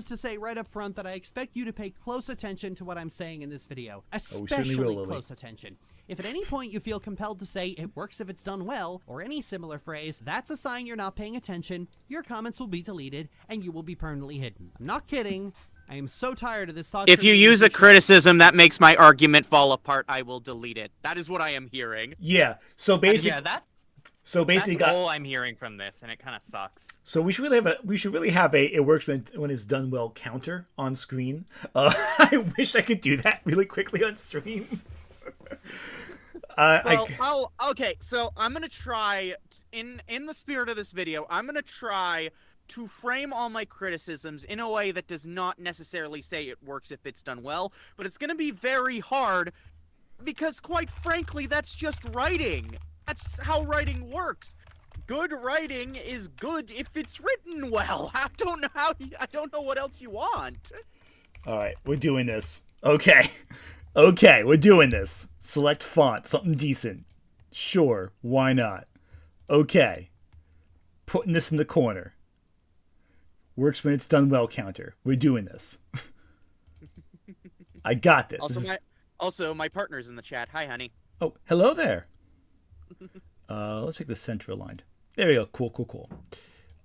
To say right up front that I expect you to pay close attention to what I'm saying in this video. certainly Especially will, close attention. If at any point you feel compelled to say, it works if it's done well, or any similar phrase, that's a sign you're not paying attention, your comments will be deleted, and you will be permanently hidden. I'm not kidding. I am so tired of this thought. If you use a criticism that makes my argument fall apart, I will delete it. That is what I am hearing. Yeah, so basically... Yeah, that's that's all I'm hearing from this, and it kind of sucks. So we should really have a it works when it's done well counter on screen. I wish I could do that really quickly on stream. Okay, so I'm gonna try, in the spirit of this video, I'm gonna try to frame all my criticisms in a way that does not necessarily say it works if it's done well, but it's gonna be very hard, because quite frankly, that's just writing. That's how writing works. Good writing is good if it's written well. I don't know what else you want. All right, we're doing this. Okay, we're doing this. Select font, something decent. Sure, why not? Okay, putting this in the corner. Works when it's done well counter. We're doing this. I got this. Also, my partner's in the chat. Hi, honey. Oh, hello there. Let's take the center aligned. There we go. Cool.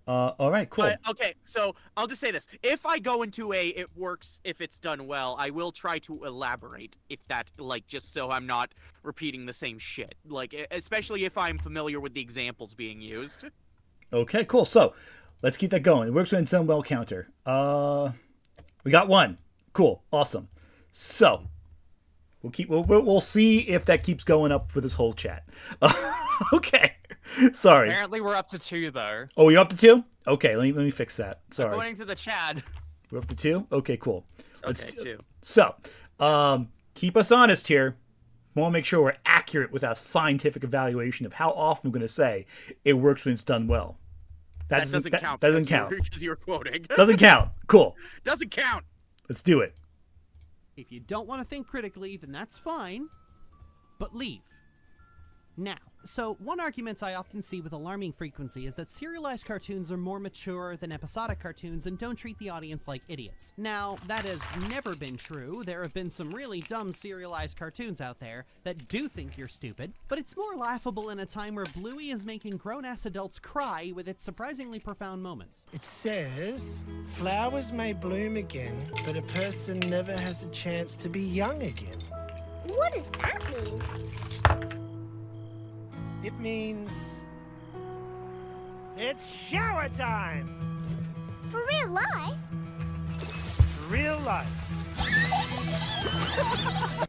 All right, cool. But, okay, so I'll just say this. If I go into it works if it's done well, I will try to elaborate if that, like, just so I'm not repeating the same shit. Like, especially if I'm familiar with the examples being used. Okay, cool. So, let's keep that going. It works when it's done well counter. We got one. Cool. Awesome. So, we'll see if that keeps going up for this whole chat. Okay. Sorry. Apparently we're up to 2, though. Oh, you're up to 2? Okay, let me fix that. Sorry. According to the chat. We're up to 2? Okay, cool. Okay, 2. So, keep us honest here. I want to make sure we're accurate with our scientific evaluation of how often we're going to say it works when it's done well. That doesn't count. Doesn't count. Because you're quoting. Doesn't count. Cool. Doesn't count. Let's do it. If you don't want to think critically, then that's fine, but leave. Now, so one argument I often see with alarming frequency is that serialized cartoons are more mature than episodic cartoons and don't treat the audience like idiots. Now, that has never been true. There have been some really dumb serialized cartoons out there that do think you're stupid, but it's more laughable in a time where Bluey is making grown-ass adults cry with its surprisingly profound moments. It says, flowers may bloom again, but a person never has a chance to be young again. What does that mean? It means it's shower time. For real life? Real life.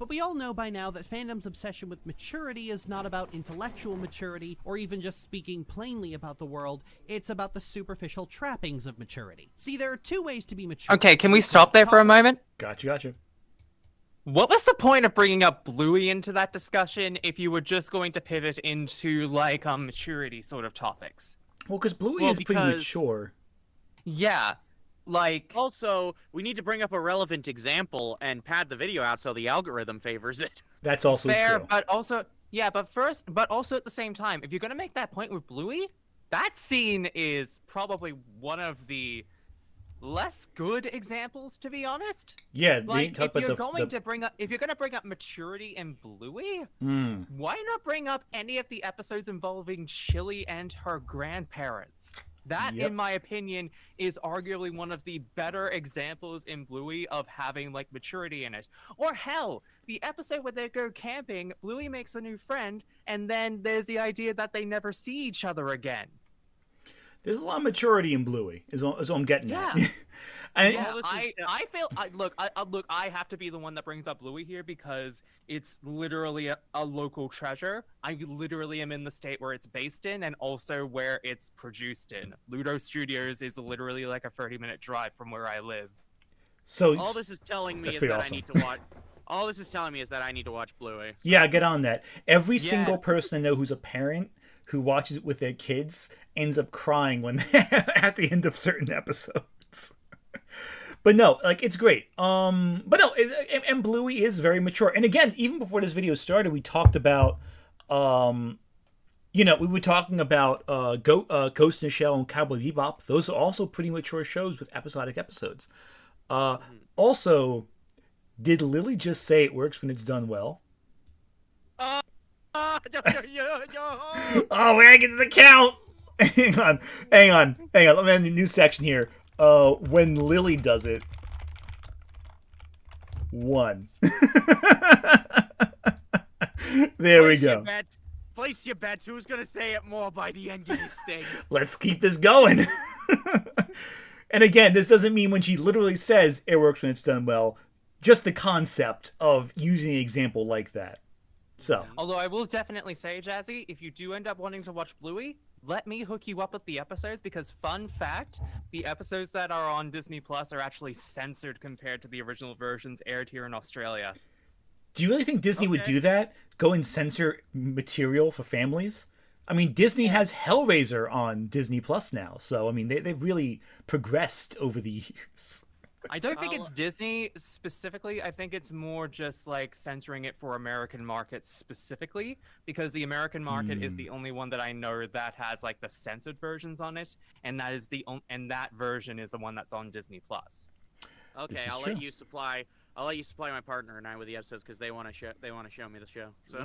But we all know by now that fandom's obsession with maturity is not about intellectual maturity or even just speaking plainly about the world. It's about the superficial trappings of maturity. See, there are 2 ways to be mature. Okay, can we stop there for a moment? Gotcha. What was the point of bringing up Bluey into that discussion if you were just going to pivot into like maturity sort of topics? Well, because Bluey Well, is pretty because- mature. Yeah, like Also, we need to bring up a relevant example and pad the video out so the algorithm favors it. That's also fair, true. but also but also at the same time, if you're gonna make that point with Bluey, that scene is probably one of the less good examples, to be honest. Yeah, they Like, talk if about you're the, going to bring up, if you're gonna bring up maturity in Bluey, Mm. why not bring up any of the episodes involving Chili and her grandparents? That, Yep. in my opinion, is arguably one of the better examples in Bluey of having like maturity in it. Or hell, the episode where they go camping, Bluey makes a new friend, and then there's the idea that they never see each other again. There's a lot of maturity in Bluey, is what I'm getting at. Yeah. And- Yeah, this is I feel look, I have to be the one that brings up Bluey here because it's literally a local treasure. I literally am in the state where it's based in and also where it's produced in. Ludo Studios is literally like a 30-minute drive from where I live. So All this is telling me That's is pretty that awesome. I need to watch. All this is telling me is that I need to watch Bluey. yeah, get on that. Every single Yes. person I know who's a parent who watches it with their kids ends up crying when at the end of certain episodes. But no, like it's great. But no, and Bluey is very mature. And again, even before this video started, we talked about, we were talking about Ghost in the Shell and Cowboy Bebop. Those are also pretty mature shows with episodic episodes. Also, did Lily just say it works when it's done well? Oh, we're gonna get to the count. hang on. Let me end the new section here. When Lily does it, 1. There we go. Place your bets. Who's gonna say it more by the end of this thing? Let's keep this going. And again, this doesn't mean when she literally says it works when it's done well. Just the concept of using an example like that. So, Although I will definitely say, Jazzy, if you do end up wanting to watch Bluey, let me hook you up with the episodes because, fun fact, the episodes that are on Disney Plus are actually censored compared to the original versions aired here in Australia. do you really think Disney would Okay. do that? Go and censor material for families? I mean, Disney has Hellraiser on Disney Plus now, so I mean, they've really progressed over the years. I don't think I'll- it's Disney specifically. I think it's more just like censoring it for American markets specifically, because the American market is the only one that I know that has like the censored versions on it, and that is and that version is the one that's on Disney Plus. Okay, This is I'll true. let you supply. I'll let you supply my partner and I with the episodes because they want to show. They want to show me the show. So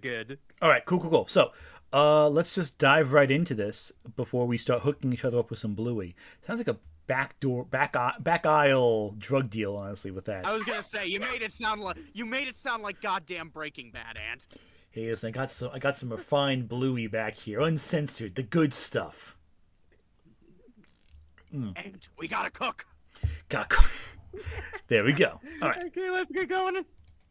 Good. All right, cool. So, let's just dive right into this before we start hooking each other up with some Bluey. Sounds like a back aisle drug deal, honestly, with that. I was gonna say you made it sound like goddamn Breaking Bad, Ant. Hey, listen, I got some refined Bluey back here, uncensored, the good stuff. And we gotta cook. There we go. All right. Okay, let's get going.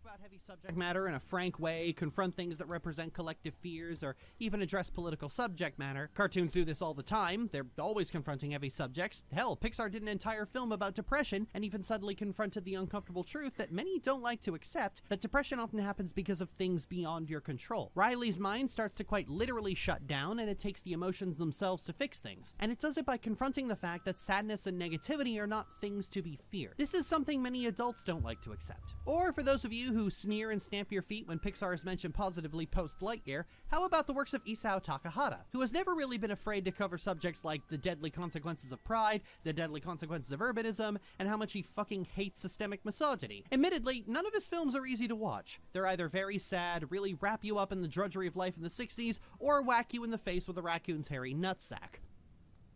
About heavy subject matter in a frank way, confront things that represent collective fears, or even address political subject matter. Cartoons do this all the time. They're always confronting heavy subjects. Hell, Pixar did an entire film about depression and even suddenly confronted the uncomfortable truth that many don't like to accept, that depression often happens because of things beyond your control. Riley's mind starts to quite literally shut down, and it takes the emotions themselves to fix things. And it does it by confronting the fact that sadness and negativity are not things to be feared. This is something many adults don't like to accept. Or for those of you who sneer and stamp your feet when Pixar is mentioned positively post-Lightyear, how about the works of Isao Takahata, who has never really been afraid to cover subjects like the deadly consequences of pride, the deadly consequences of urbanism, and how much he fucking hates systemic misogyny. Admittedly, none of his films are easy to watch. They're either very sad, really wrap you up in the drudgery of life in the 60s, or whack you in the face with a raccoon's hairy nutsack.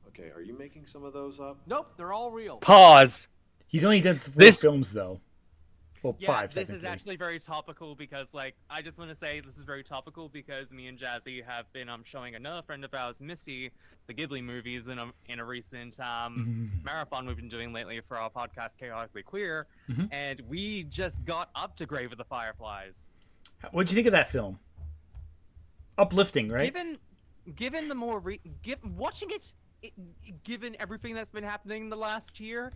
Okay, are you making some of those up? Nope, they're all real. Pause. He's only done 4 This- films, though. Well, Yeah, 5, this is technically. actually very topical because, like, I just want to say this is very topical because me and Jazzy have been showing another friend of ours, Missy, the Ghibli movies in a recent marathon we've been doing lately for our podcast, Chaotically Queer, and we just got up to Grave of the Fireflies. What'd you think of that film? Uplifting, right? Given the more watching it, given everything that's been happening in the last year,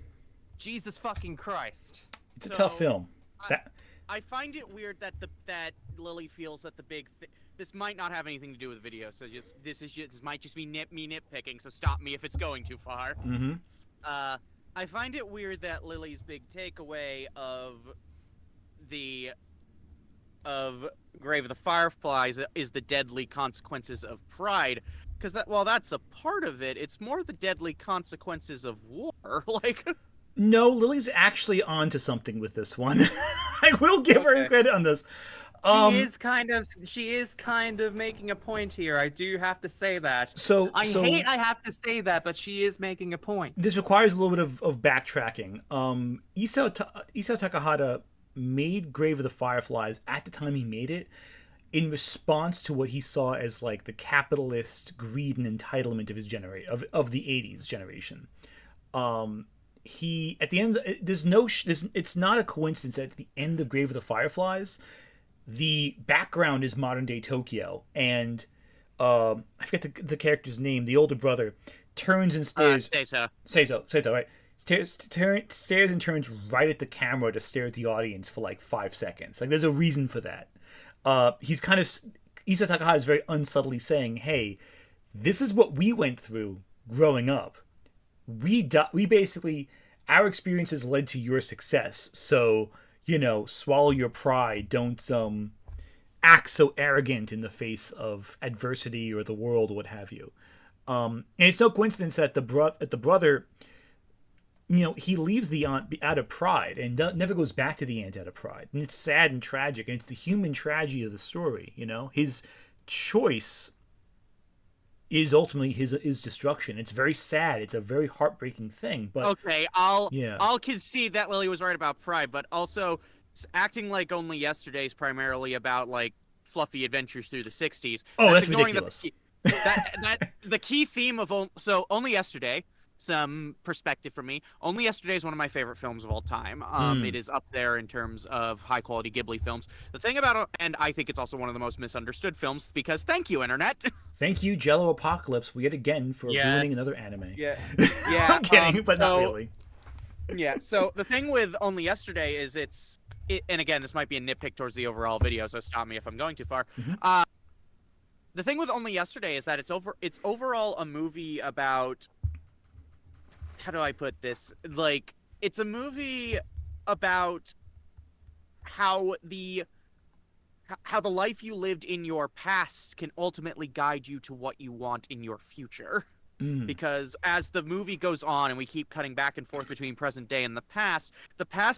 Jesus fucking Christ. It's a tough film. I find it weird that that Lily feels that the big this might not have anything to do with video, so this might just be me nitpicking. So stop me if it's going too far. Mm-hmm. I find it weird that Lily's big takeaway of Grave of the Fireflies is the deadly consequences of pride, because while that's a part of it, it's more the deadly consequences of war. Like. No, Lily's actually onto something with this one. I will give her credit on this. She is kind of making a point here. I do have to say that. I have to say that, but she is making a point. This requires a little bit of backtracking. Isao Takahata made Grave of the Fireflies at the time he made it in response to what he saw as like the capitalist greed and entitlement of his of the 80s generation. He at the end it's not a coincidence that at the end of Grave of the Fireflies the background is modern day Tokyo, and I forget the character's name. The older brother turns and stares. Seiso, right? Stares and turns right at the camera to stare at the audience for like 5 seconds. Like there's a reason for that. He's kind of Isao Takahata is very unsubtly saying, "Hey, this is what we went through growing up. We basically, our experiences led to your success. So, swallow your pride. Don't act so arrogant in the face of adversity or the world or what have you." And it's no coincidence that the brother, he leaves the aunt out of pride and never goes back to the aunt out of pride. And it's sad and tragic, and it's the human tragedy of the story. His choice is ultimately his destruction. It's very sad. It's a very heartbreaking thing. But okay, I'll concede that Lily was right about pride, but also acting like Only Yesterday is primarily about like fluffy adventures through the 60s. Oh, that's ridiculous. The key theme of Only Yesterday. Some perspective from me. Only Yesterday is one of my favorite films of all time. It is up there in terms of high quality Ghibli films. The thing about it, and I think it's also one of the most misunderstood films because thank you, internet. Thank you, Jello Apocalypse, yet again for ruining another anime. Yeah. I'm kidding, but not really. Yeah. So the thing with Only Yesterday is and again, this might be a nitpick towards the overall video, so stop me if I'm going too far. Mm-hmm. The thing with Only Yesterday is that it's overall a movie about. How do I put this? Like, it's a movie about how the life you lived in your past can ultimately guide you to what you want in your future. Because as the movie goes on and we keep cutting back and forth between present day and the past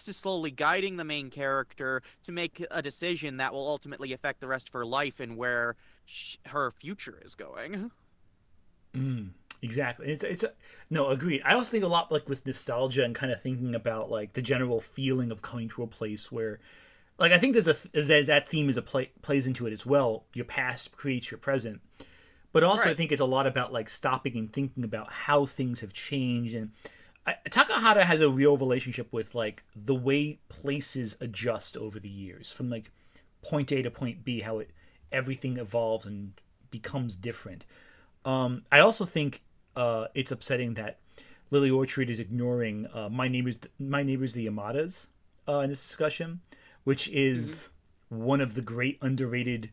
is slowly guiding the main character to make a decision that will ultimately affect the rest of her life and where her future is going. Exactly. No, agreed. I also think a lot like with nostalgia and kind of thinking about like the general feeling of coming to a place where, like, I think that theme plays into it as well. Your past creates your present, but also right. I think it's a lot about like stopping and thinking about how things have changed. And Takahata has a real relationship with like the way places adjust over the years from like point A to point B, how everything evolves and becomes different. I also think it's upsetting that Lily Orchard is ignoring My Neighbors the Yamadas in this discussion, which is one of the great underrated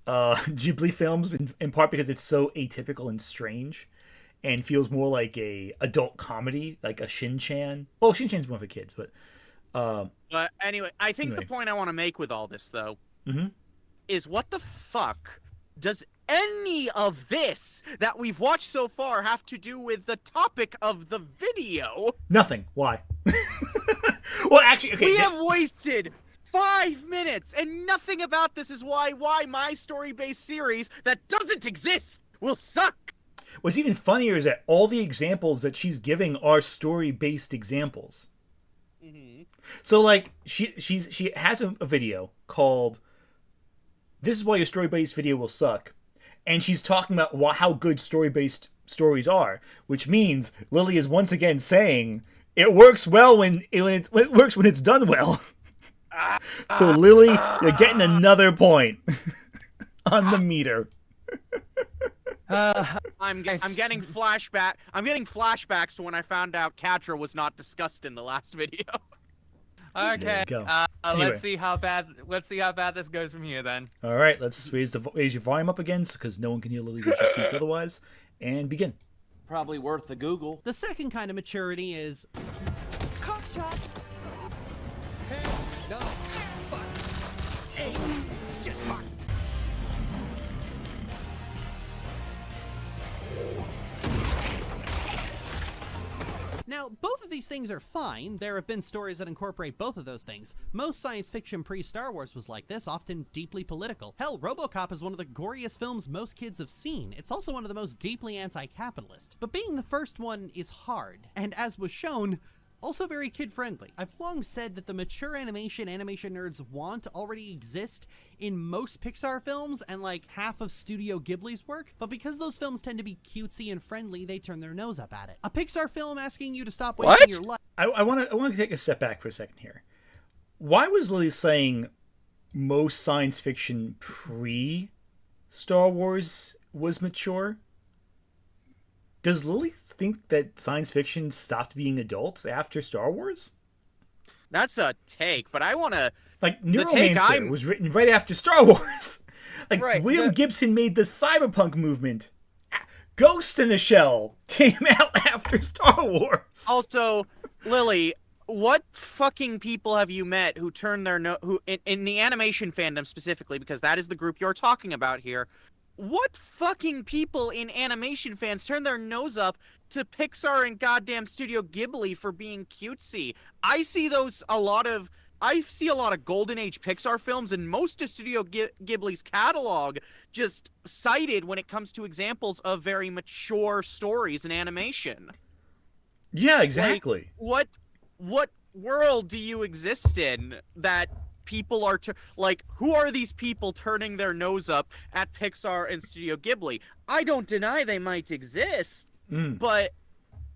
Ghibli films, in part because it's so atypical and strange and feels more like a adult comedy, like a Shin-chan. Well, Shin-chan's more for kids, but anyway, I think the point I want to make with all this, though, is what the fuck does any of this that we've watched so far have to do with the topic of the video? Nothing. Why? Well, actually, okay. We have wasted 5 minutes, and nothing about this is why my story-based series that doesn't exist will suck. What's even funnier is that all the examples that she's giving are story-based examples. So, like, she has a video called "This is why your story-based video will suck," and she's talking about how good story-based stories are, which means Lily is once again saying it works well when it works when it's done well. So Lily, you're getting another point on the meter. I'm getting flashbacks to when I found out Catra was not discussed in the last video. Okay. There you go. Let's Anyway. see how bad. Let's see how bad this goes from here then. All right, let's raise your volume up again because no one can hear Lily when she speaks otherwise, and begin. Probably worth the Google. The second kind of maturity is Cockshot. 10, 9, 5, 8, shit, fuck. Now, both of these things are fine. There have been stories that incorporate both of those things. Most science fiction pre-Star Wars was like this, often deeply political. Hell, RoboCop is one of the goriest films most kids have seen. It's also one of the most deeply anti-capitalist. But being the first one is hard, and as was shown, also very kid-friendly. I've long said that the mature animation nerds want already exist in most Pixar films and like half of Studio Ghibli's work, but because those films tend to be cutesy and friendly, they turn their nose up at it. A Pixar film asking you to stop wasting your life. I want to take a step back for a second here. Why was Lily saying most science fiction pre-Star Wars was mature? Does Lily think that science fiction stopped being adult after Star Wars? That's a take, but I want to... Like, Neuromancer was written right after Star Wars. Like, Right, William Gibson made the cyberpunk movement. Ghost in the Shell came out after Star Wars. Also, Lily, what fucking people have you met who turn their who in the animation fandom specifically, because that is the group you're talking about here, what fucking people in animation fans turn their nose up to Pixar and goddamn Studio Ghibli for being cutesy? I see a lot of Golden Age Pixar films, and most of Studio Ghibli's catalog just cited when it comes to examples of very mature stories in animation. Yeah, exactly. Like, what world do you exist in that people are who are these people turning their nose up at Pixar and Studio Ghibli? I don't deny they might exist, but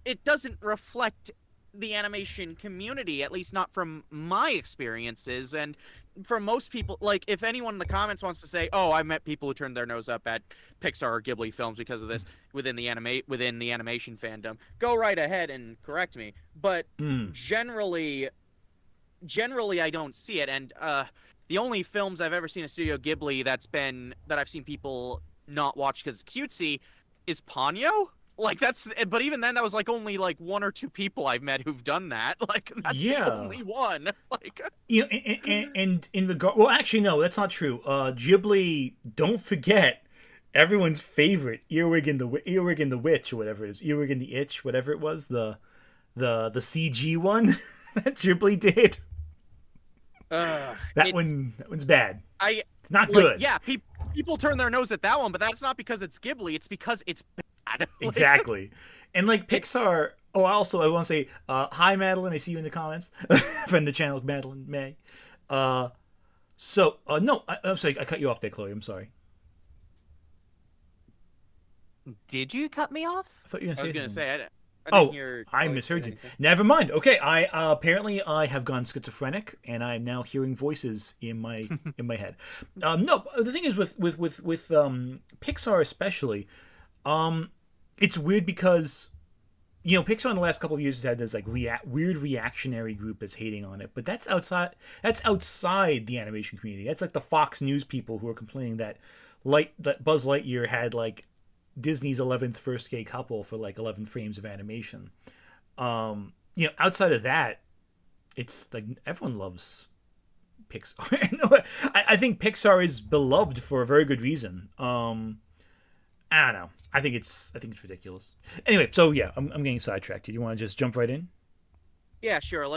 it doesn't reflect the animation community, at least not from my experiences. And for most people, like, if anyone in the comments wants to say, oh, I met people who turned their nose up at Pixar or Ghibli films because of this within the animation fandom, go right ahead and correct me. But generally I don't see it. And the only films I've ever seen of Studio Ghibli that I've seen people not watch because it's cutesy is Ponyo. Like, but even then, that was like only like one or two people I've met who've done that. Like, that's the only one. Like, you know, and in regard, well, actually, no, that's not true. Ghibli, don't forget everyone's favorite Earwig and the Witch, or whatever it is, Earwig and the Itch, whatever it was, the CG one that Ghibli did. That one's bad. It's not good. Yeah, people turn their nose at that one, but that's not because it's Ghibli. It's because it's bad. Exactly. And like Pixar. Oh, also I want to say hi, Madeline. I see you in the comments. Friend of the channel, Madeline May. No, I'm sorry. I cut you off there, Chloe. I'm sorry. Did you cut me off? I thought you were I was going to say. Oh, didn't hear I misheard you. Never mind. Okay, I apparently I have gone schizophrenic, and I'm now hearing voices in my head. No, the thing is with Pixar especially, it's weird because Pixar in the last couple of years has had this like weird reactionary group that's hating on it, but that's outside the animation community. That's like the Fox News people who are complaining that Buzz Lightyear had like Disney's 11th first gay couple for like 11 frames of animation. Outside of that, it's like everyone loves Pixar. I think Pixar is beloved for a very good reason. I don't know. I think it's ridiculous. Anyway, so yeah, I'm getting sidetracked. Do you want to just jump right in? Yeah, sure.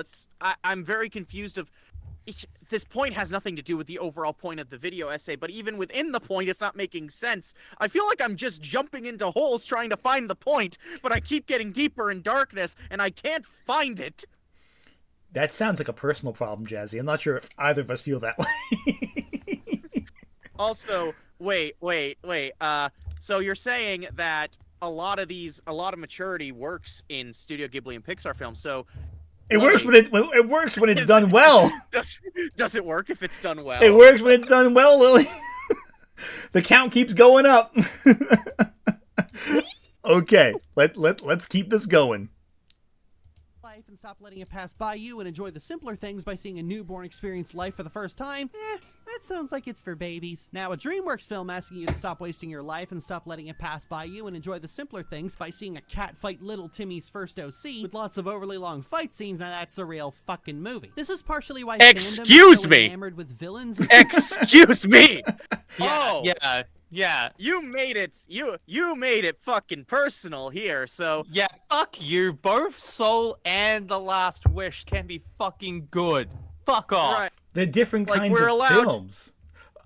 I'm very confused of. This point has nothing to do with the overall point of the video essay, but even within the point, it's not making sense. I feel like I'm just jumping into holes trying to find the point, but I keep getting deeper in darkness, and I can't find it. That sounds like a personal problem, Jazzy. I'm not sure if either of us feel that way. Also, wait. So you're saying that a lot of maturity works in Studio Ghibli and Pixar films, so... It works when it's done well. Does it work if it's done well? It works when it's done well, Lily. The count keeps going up. Okay, let's keep this going. Life and stop letting it pass by you and enjoy the simpler things by seeing a newborn experience life for the first time, that sounds like it's for babies. Now, a DreamWorks film asking you to stop wasting your life and stop letting it pass by you and enjoy the simpler things by seeing a cat fight little Timmy's first OC with lots of overly long fight scenes, now that's a real fucking movie. This is partially why fandom is so enamored with villains. Excuse me! Oh! Yeah. You made it fucking personal here, so... Yeah, fuck you. Both Soul and The Last Wish can be fucking good. Fuck off. Right. They're different Like, kinds we're of allowed- films.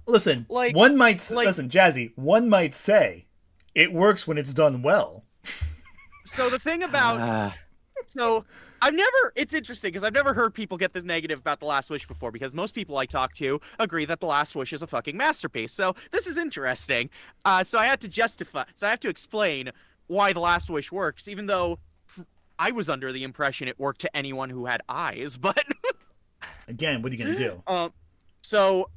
Listen, Like- listen, Jazzy, one might say it works when it's done well. So the thing about... So, it's interesting, because I've never heard people get this negative about The Last Wish before, because most people I talk to agree that The Last Wish is a fucking masterpiece. So, this is interesting. So I have to explain why The Last Wish works, even though I was under the impression it worked to anyone who had eyes, but... Again, what are you gonna do? So,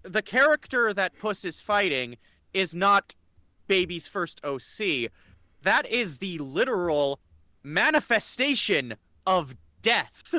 the character that Puss is fighting is not Baby's first OC. That is the literal manifestation of death.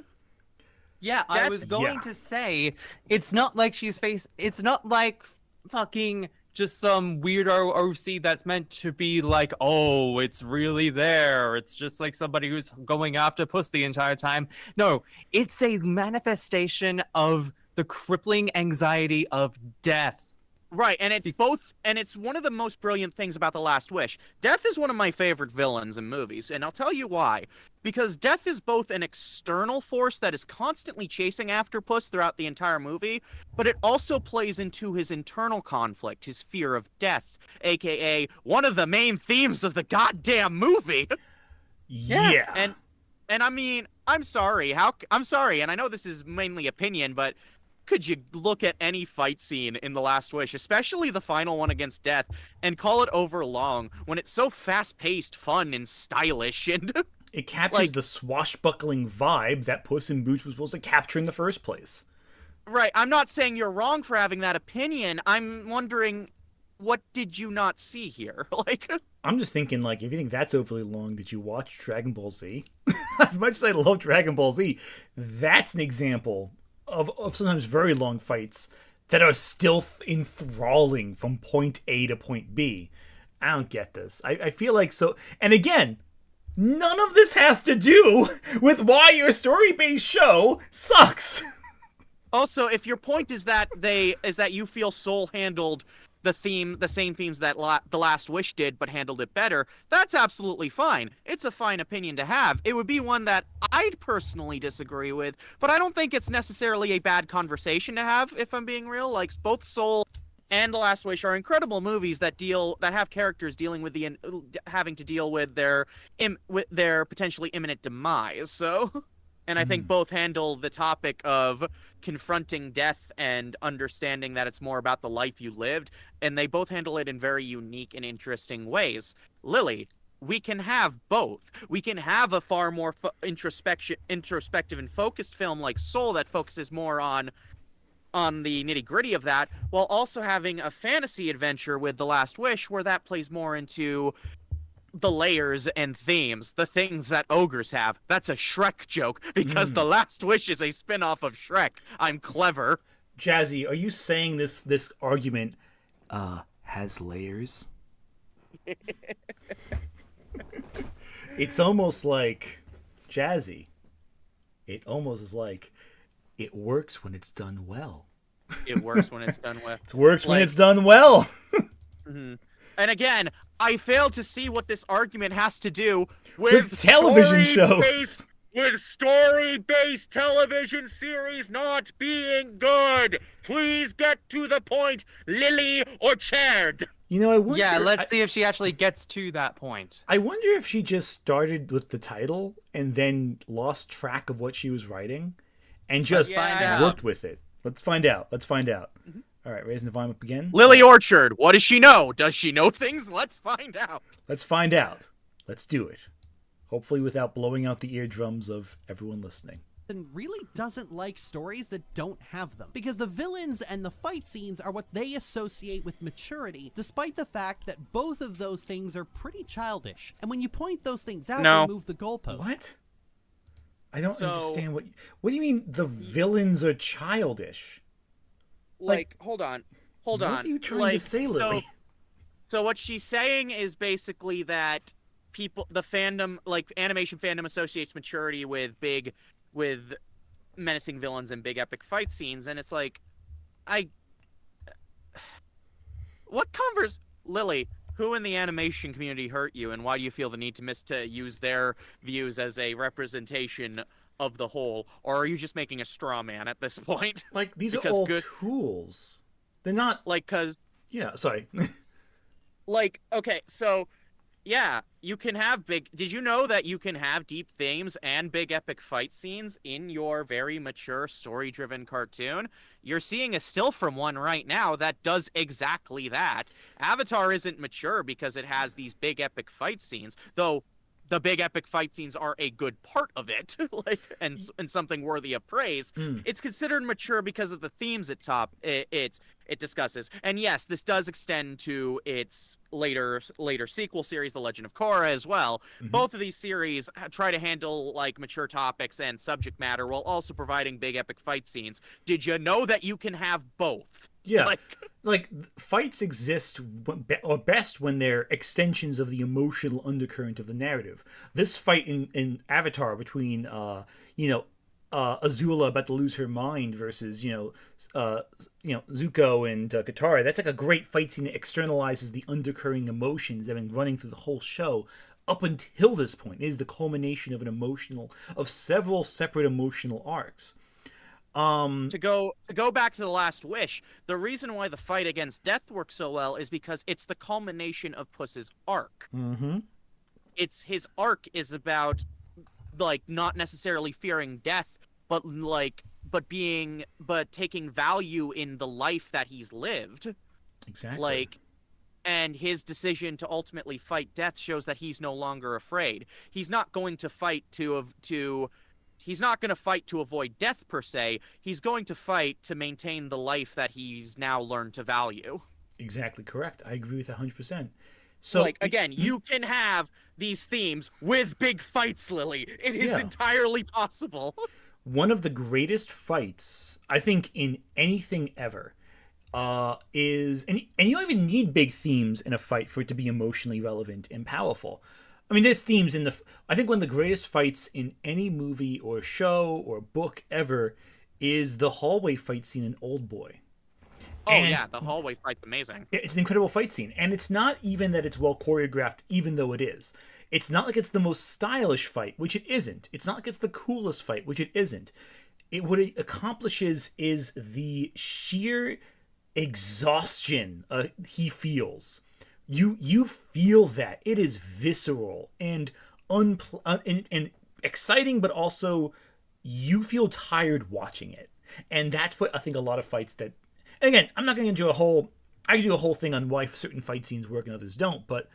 Yeah, I was going to say, it's not like it's not like fucking just some weirdo OC that's meant to be like, oh, it's really there. It's just like somebody who's going after Puss the entire time. No, it's a manifestation of the crippling anxiety of death. Right, and it's one of the most brilliant things about The Last Wish. Death is one of my favorite villains in movies, and I'll tell you why. Because Death is both an external force that is constantly chasing after Puss throughout the entire movie, but it also plays into his internal conflict, his fear of death, aka one of the main themes of the goddamn movie. Yeah. And I mean, I'm sorry, and I know this is mainly opinion, but could you look at any fight scene in The Last Wish, especially the final one against Death, and call it overlong when it's so fast-paced, fun, and stylish, and... It captures the swashbuckling vibe that Puss in Boots was supposed to capture in the first place. Right, I'm not saying you're wrong for having that opinion. I'm wondering, what did you not see here? I'm just thinking, if you think that's overly long, did you watch Dragon Ball Z? As much as I love Dragon Ball Z, that's an example of sometimes very long fights that are still enthralling from point A to point B. I don't get this. I feel like so... And again, none of this has to do with why your story-based show sucks. Also, if your point is that you feel Soul handled the same themes that The Last Wish did, but handled it better, that's absolutely fine. It's a fine opinion to have. It would be one that I'd personally disagree with, but I don't think it's necessarily a bad conversation to have, if I'm being real. Both Soul and The Last Wish are incredible movies that have characters dealing with having to deal with their potentially imminent demise. So... And I think both handle the topic of confronting death and understanding that it's more about the life you lived, and they both handle it in very unique and interesting ways. Lily, we can have both. We can have a far more introspective and focused film like Soul that focuses more on the nitty-gritty of that, while also having a fantasy adventure with The Last Wish where that plays more into the layers and themes, the things that ogres have. That's a Shrek joke, because The Last Wish is a spin-off of Shrek. I'm clever. Jazzy, are you saying this argument has layers? It's almost like, Jazzy, it almost is like, it works when it's done well. It works when it's done well. It works when it's done well. And again, I fail to see what this argument has to do with television shows. With story-based television series not being good. Please get to the point, Lily Orchard. I wonder... Yeah, let's see if she actually gets to that point. I wonder if she just started with the title and then lost track of what she was writing and just worked with it. Let's find out. Mm-hmm. All right, raising the volume up again. Lily Orchard, what does she know? Does she know things? Let's find out. Let's do it. Hopefully without blowing out the eardrums of everyone listening. And really doesn't like stories that don't have them. Because the villains and the fight scenes are what they associate with maturity, despite the fact that both of those things are pretty childish. And when you point those things out, they move the goalposts. What? I don't So- understand what do you mean the villains are childish? Like, hold on. Hold what on. are you trying to Like, say, Lily? So what she's saying is basically that the fandom, like animation fandom, associates maturity with menacing villains and big epic fight scenes, and it's like, Lily, who in the animation community hurt you, and why do you feel the need to use their views as a representation of the whole, or are you just making a straw man at this point? Like, these are Because all tools. They're not... Like, cause Yeah, sorry. like, okay, so yeah, you can have did you know that you can have deep themes and big epic fight scenes in your very mature story-driven cartoon? You're seeing a still from one right now that does exactly that. Avatar isn't mature because it has these big epic fight scenes, though the big epic fight scenes are a good part of it, like, and something worthy of praise. It's considered mature because of the themes it discusses. And yes, this does extend to its later sequel series, The Legend of Korra, as well. Both of these series try to handle like mature topics and subject matter while also providing big epic fight scenes. Did you know that you can have both? Yeah, like fights exist or best when they're extensions of the emotional undercurrent of the narrative. This fight in Avatar between Azula about to lose her mind versus Zuko and Katara, that's like a great fight scene that externalizes the undercurrent emotions that have been running through the whole show up until this point. It is the culmination of several separate emotional arcs. To go back to The Last Wish, the reason why the fight against death works so well is because it's the culmination of Puss's arc. It's his arc is about like not necessarily fearing death, but taking value in the life that he's lived. Exactly. And his decision to ultimately fight death shows that he's no longer afraid. He's not going to fight He's not going to fight to avoid death, per se. He's going to fight to maintain the life that he's now learned to value. Exactly correct. I agree with 100%. So, again, you can have these themes with big fights, Lily. It is entirely possible. One of the greatest fights, I think, in anything ever is... And you don't even need big themes in a fight for it to be emotionally relevant and powerful. I mean, there's themes in I think one of the greatest fights in any movie or show or book ever is the hallway fight scene in Oldboy. Yeah, the hallway fight's amazing. It's an incredible fight scene. And it's not even that it's well choreographed, even though it is. It's not like it's the most stylish fight, which it isn't. It's not like it's the coolest fight, which it isn't. What it accomplishes is the sheer exhaustion he feels. You feel that. It is visceral and and exciting, but also you feel tired watching it. And that's what I think a lot of fights that... And again, I'm not going to do I can do a whole thing on why certain fight scenes work and others don't, but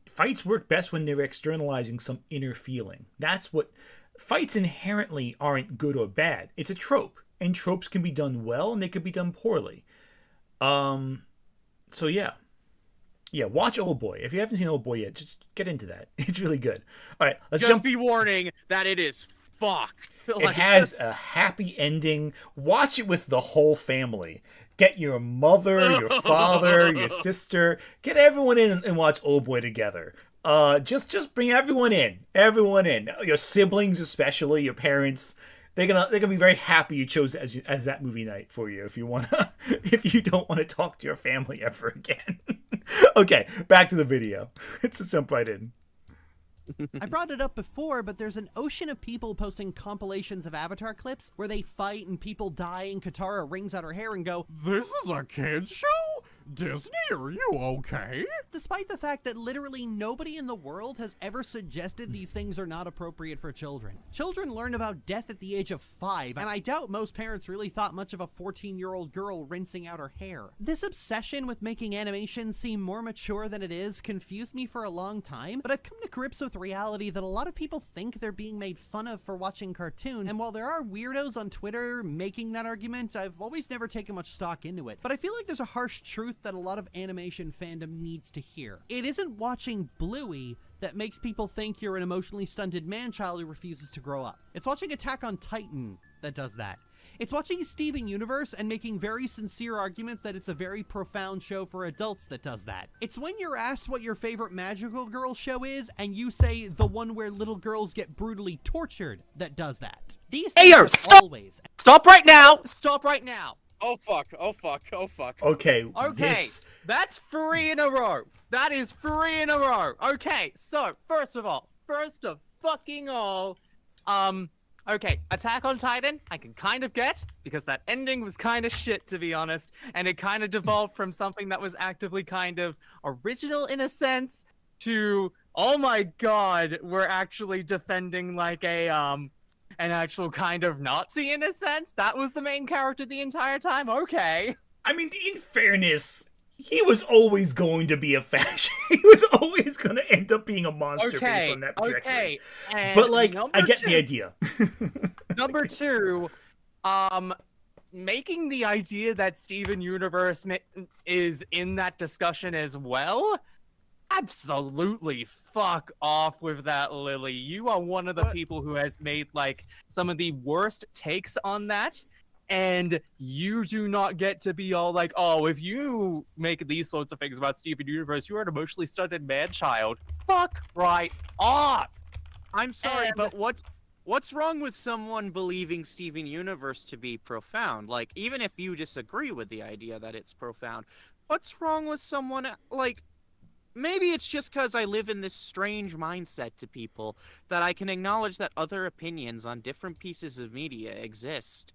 fights work best when they're externalizing some inner feeling. That's what... Fights inherently aren't good or bad. It's a trope. And tropes can be done well and they can be done poorly. So yeah. Yeah, watch Oldboy. If you haven't seen Oldboy yet, just get into that. It's really good. All right, let's just jump. Be warning that it is fucked. It has a happy ending. Watch it with the whole family. Get your mother, your father, your sister. Get everyone in and watch Oldboy together. Just bring everyone in. Everyone in. Your siblings, especially your parents. They're gonna be very happy you chose it as that movie night for you if you don't want to talk to your family ever again. Okay, back to the video. Let's just jump right in. I brought it up before, but there's an ocean of people posting compilations of Avatar clips where they fight and people die and Katara wrings out her hair and go, "This is a kid's show? Disney, are you okay?" Despite the fact that literally nobody in the world has ever suggested these things are not appropriate for children. Children learn about death at the age of 5, and I doubt most parents really thought much of a 14-year-old girl rinsing out her hair. This obsession with making animation seem more mature than it is confused me for a long time, but I've come to grips with reality that a lot of people think they're being made fun of for watching cartoons, and while there are weirdos on Twitter making that argument, I've always never taken much stock into it. But I feel like there's a harsh truth that a lot of animation fandom needs to hear. It isn't watching Bluey that makes people think you're an emotionally stunted man-child who refuses to grow up. It's watching Attack on Titan that does that. It's watching Steven Universe and making very sincere arguments that it's a very profound show for adults that does that. It's when you're asked what your favorite magical girl show is, and you say the one where little girls get brutally tortured that does that. These things have stop! always... Stop right now! Stop right now! Oh fuck, oh fuck, oh fuck. Okay, Okay, that's 3 in a row. That is 3 in a row. Okay, so, first of fucking all, okay, Attack on Titan, I can kind of get, because that ending was kind of shit, to be honest, and it kind of devolved from something that was actively kind of original in a sense, to, oh my god, we're actually defending like a, an actual kind of Nazi in a sense? That was the main character the entire time? Okay. I mean, in fairness, he was always going to be a fascist. He was always going to end up being a monster based on that trajectory. Okay. But, like, I get the idea. Number 2, making the idea that Steven Universe is in that discussion as well? Absolutely fuck off with that, Lily. You are one of the people who has made, like, some of the worst takes on that, and you do not get to be all like, oh, if you make these sorts of things about Steven Universe, you are an emotionally stunted man-child. Fuck right off! I'm sorry, but what's wrong with someone believing Steven Universe to be profound? Like, even if you disagree with the idea that it's profound, what's wrong with someone, like... Maybe it's just because I live in this strange mindset to people that I can acknowledge that other opinions on different pieces of media exist.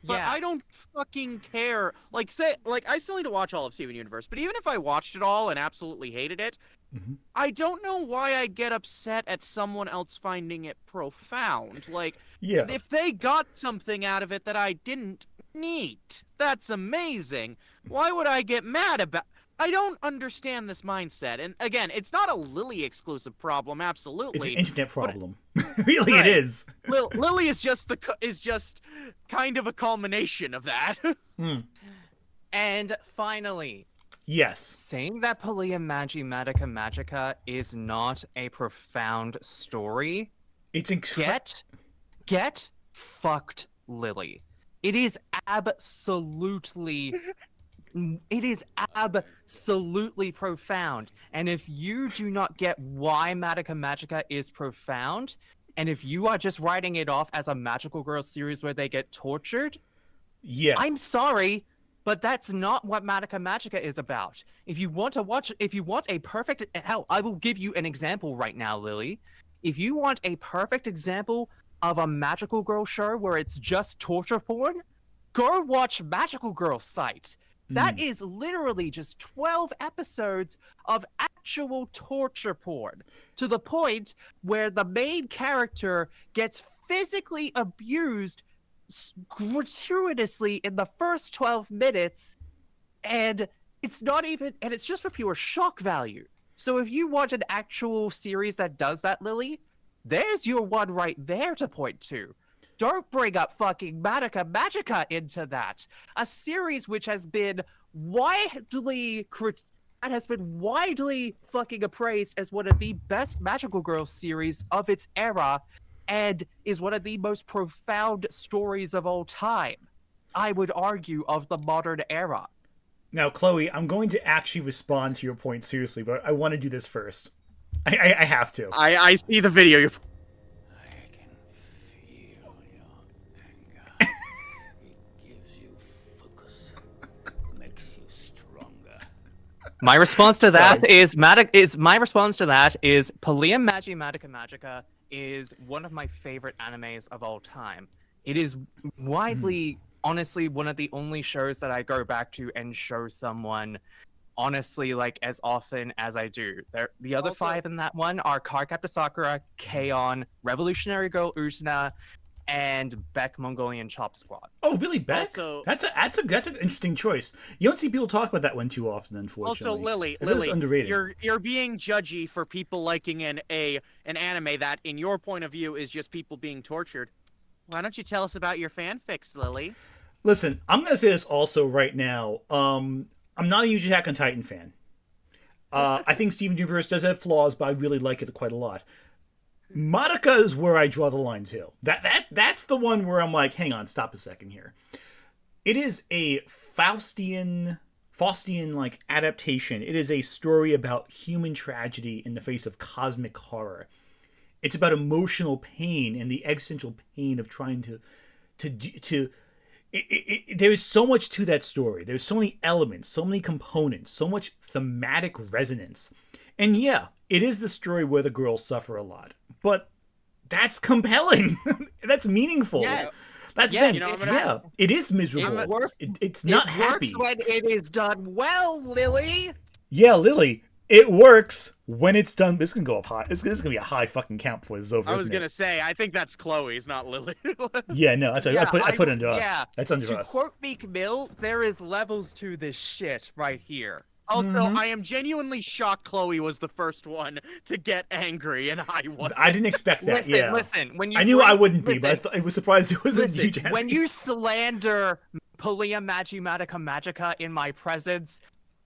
But Yeah. I don't fucking care. Like, I still need to watch all of Steven Universe, but even if I watched it all and absolutely hated it, I don't know why I get upset at someone else finding it profound. Like, if they got something out of it that I didn't, neat. That's amazing. Why would I get mad about... I don't understand this mindset, and again, it's not a Lily exclusive problem. Absolutely, it's an internet problem. Really, right. It is. Lily is just kind of a culmination of that. And finally, yes, saying that Palia Magi Madoka Magica is not a profound story. It's get fucked, Lily. It is absolutely profound. And if you do not get why Madoka Magica is profound, and if you are just writing it off as a magical girl series where they get tortured, I'm sorry, but that's not what Madoka Magica is about. If you want a perfect... Hell, I will give you an example right now, Lily. If you want a perfect example of a magical girl show where it's just torture porn, go watch Magical Girl Site. That is literally just 12 episodes of actual torture porn, to the point where the main character gets physically abused gratuitously in the first 12 minutes, and it's just for pure shock value. So if you want an actual series that does that, Lily, there's your one right there to point to. Don't bring up fucking Madoka Magica into that. A series which has been widely fucking appraised as one of the best magical girl series of its era, and is one of the most profound stories of all time. I would argue of the modern era. Now, Chloe, I'm going to actually respond to your point seriously, but I want to do this first. I have to. I see the video. My response to that is Palia Magi Madoka Magica is one of my favorite animes of all time. It is widely, honestly, one of the only shows that I go back to and show someone, honestly, like, as often as I do. The other 5 in that one are Cardcaptor Sakura, K-On!, Revolutionary Girl Utena, and Beck Mongolian Chop Squad. Oh, really, Beck? Also, that's an interesting choice. You don't see people talk about that one too often, unfortunately. Also, Lily, underrated. You're being judgy for people liking an anime that, in your point of view, is just people being tortured. Why don't you tell us about your fanfics, Lily? Listen, I'm gonna say this also right now. I'm not a huge Attack on Titan fan. I think Steven Universe does have flaws, but I really like it quite a lot. Madoka is where I draw the line too. That's the one where I'm like, hang on, stop a second here. It is a Faustian like adaptation. It is a story about human tragedy in the face of cosmic horror. It's about emotional pain and the existential pain of trying to there is so much to that story. There's so many elements, so many components, so much thematic resonance. And yeah, it is the story where the girls suffer a lot. But that's compelling. That's meaningful. Yeah. That's Yeah, then. you know, It is miserable. It works. It's not it happy. works when it is done well, Lily. Yeah, Lily. It works when it's done. This can go up high. This is gonna be a high fucking count before this is over. I was isn't gonna it? say, I think that's Chloe's, not Lily. Yeah, no, that's right. Yeah, I put it under us. yeah. That's under To us. quote Meek Mill, there is levels to this shit right here. Also, Mhm. I am genuinely shocked Chloe was the first one to get angry, and I wasn't. I didn't expect that. Listen, yeah, listen. When you I knew bring- I wouldn't be, listen, but I was surprised it wasn't listen, you, Jesse. when you slander Polia Magimatica Magica in my presence,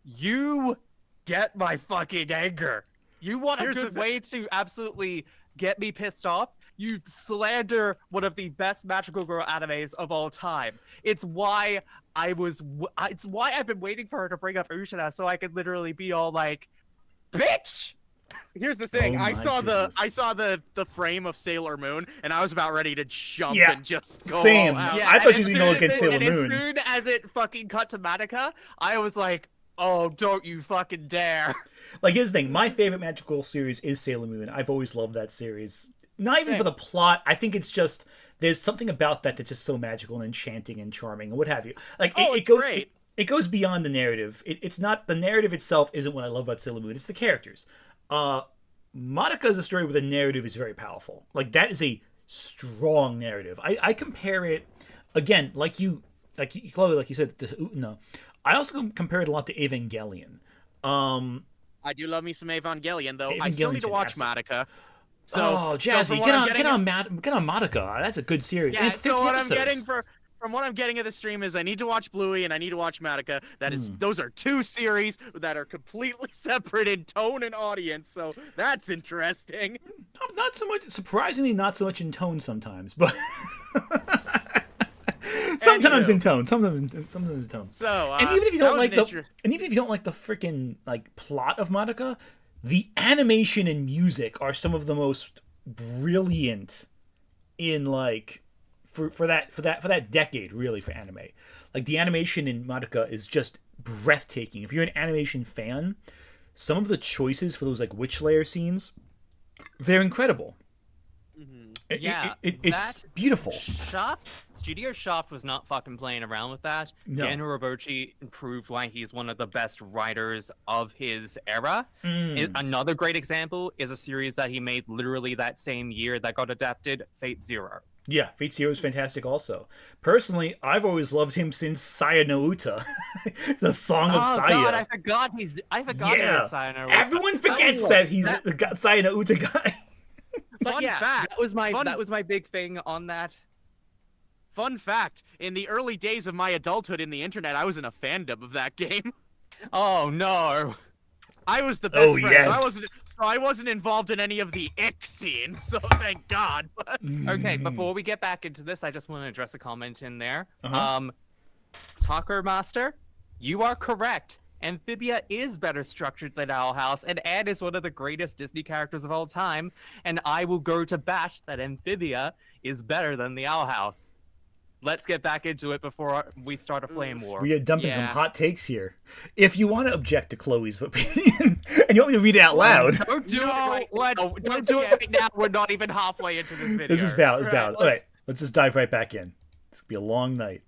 you get my fucking anger. You want a Here's the good thi- way to absolutely get me pissed off? You slander one of the best magical girl animes of all time. It's why it's why I've been waiting for her to bring up Ushina so I could literally be all like, bitch! Here's the thing. Oh I my saw goodness. the frame of Sailor Moon, and I was about ready to jump Yeah, and just go same. all out. I thought and you were as gonna soon look at as Sailor and Moon. As soon as it fucking cut to Madoka, I was like, oh, don't you fucking dare. Like, here's the thing. My favorite magical series is Sailor Moon. I've always loved that series. Not even Same. for the plot. I think it's just there's something about that that's just so magical and enchanting and charming and what have you. Like, it it's goes. great. It goes beyond the narrative. It's not the narrative itself. Isn't what I love about Sailor Moon. It's the characters. Madoka is a story where the narrative is very powerful. Like, that is a strong narrative. I compare it again, Chloe, like you said, to Utena. I also compare it a lot to Evangelion. I do love me some Evangelion, though. I still Evangelion's need to watch fantastic. Madoka. Jazzy, from what get I'm on getting Madoka. That's a good series. Yeah, And it's 50 so what episodes. I'm getting from what I'm getting of the stream is I need to watch Bluey and I need to watch Madoka. Those are two series that are completely separate in tone and audience, so that's interesting. Not so much, surprisingly, not so much in tone sometimes, but sometimes in tone. Sometimes in tone. So, And even if you that don't was like an and even if you don't like the freaking like plot of Madoka, the animation and music are some of the most brilliant in like for that decade, really, for anime. Like, the animation in Madoka is just breathtaking. If you're an animation fan, some of the choices for those like witch layer scenes, they're incredible. It's beautiful. Studio Shaft was not fucking playing around with that. No. Dan Horobuchi proved why he's one of the best writers of his era. Another great example is a series that he made literally that same year that got adapted, Fate Zero. Yeah, Fate Zero is fantastic also. Personally, I've always loved him since Saya no Uta, the Song of Saya. God, I forgot about Saya no Uta. Everyone forgets that he's the Saya no Uta guy. But Fun yeah, fact. that was my big thing on that. Fun fact, in the early days of my adulthood in the internet, I was in a fandom of that game. Oh no. I was the best friend, yes. so I wasn't involved in any of the ick scenes, so thank God. Okay, before we get back into this, I just want to address a comment in there. Uh-huh. Talker Master, you are correct. Amphibia is better structured than Owl House, and Anne is one of the greatest Disney characters of all time, and I will go to bat that Amphibia is better than the Owl House. Let's get back into it before we start a flame war. We are dumping some hot takes here. If you want to object to Chloe's opinion, and you want me to read it out loud, Don't do it right now. Don't do it right now. We're not even halfway into this video. this is valid. It's valid. All right, let's just dive right back in. It's gonna be a long night.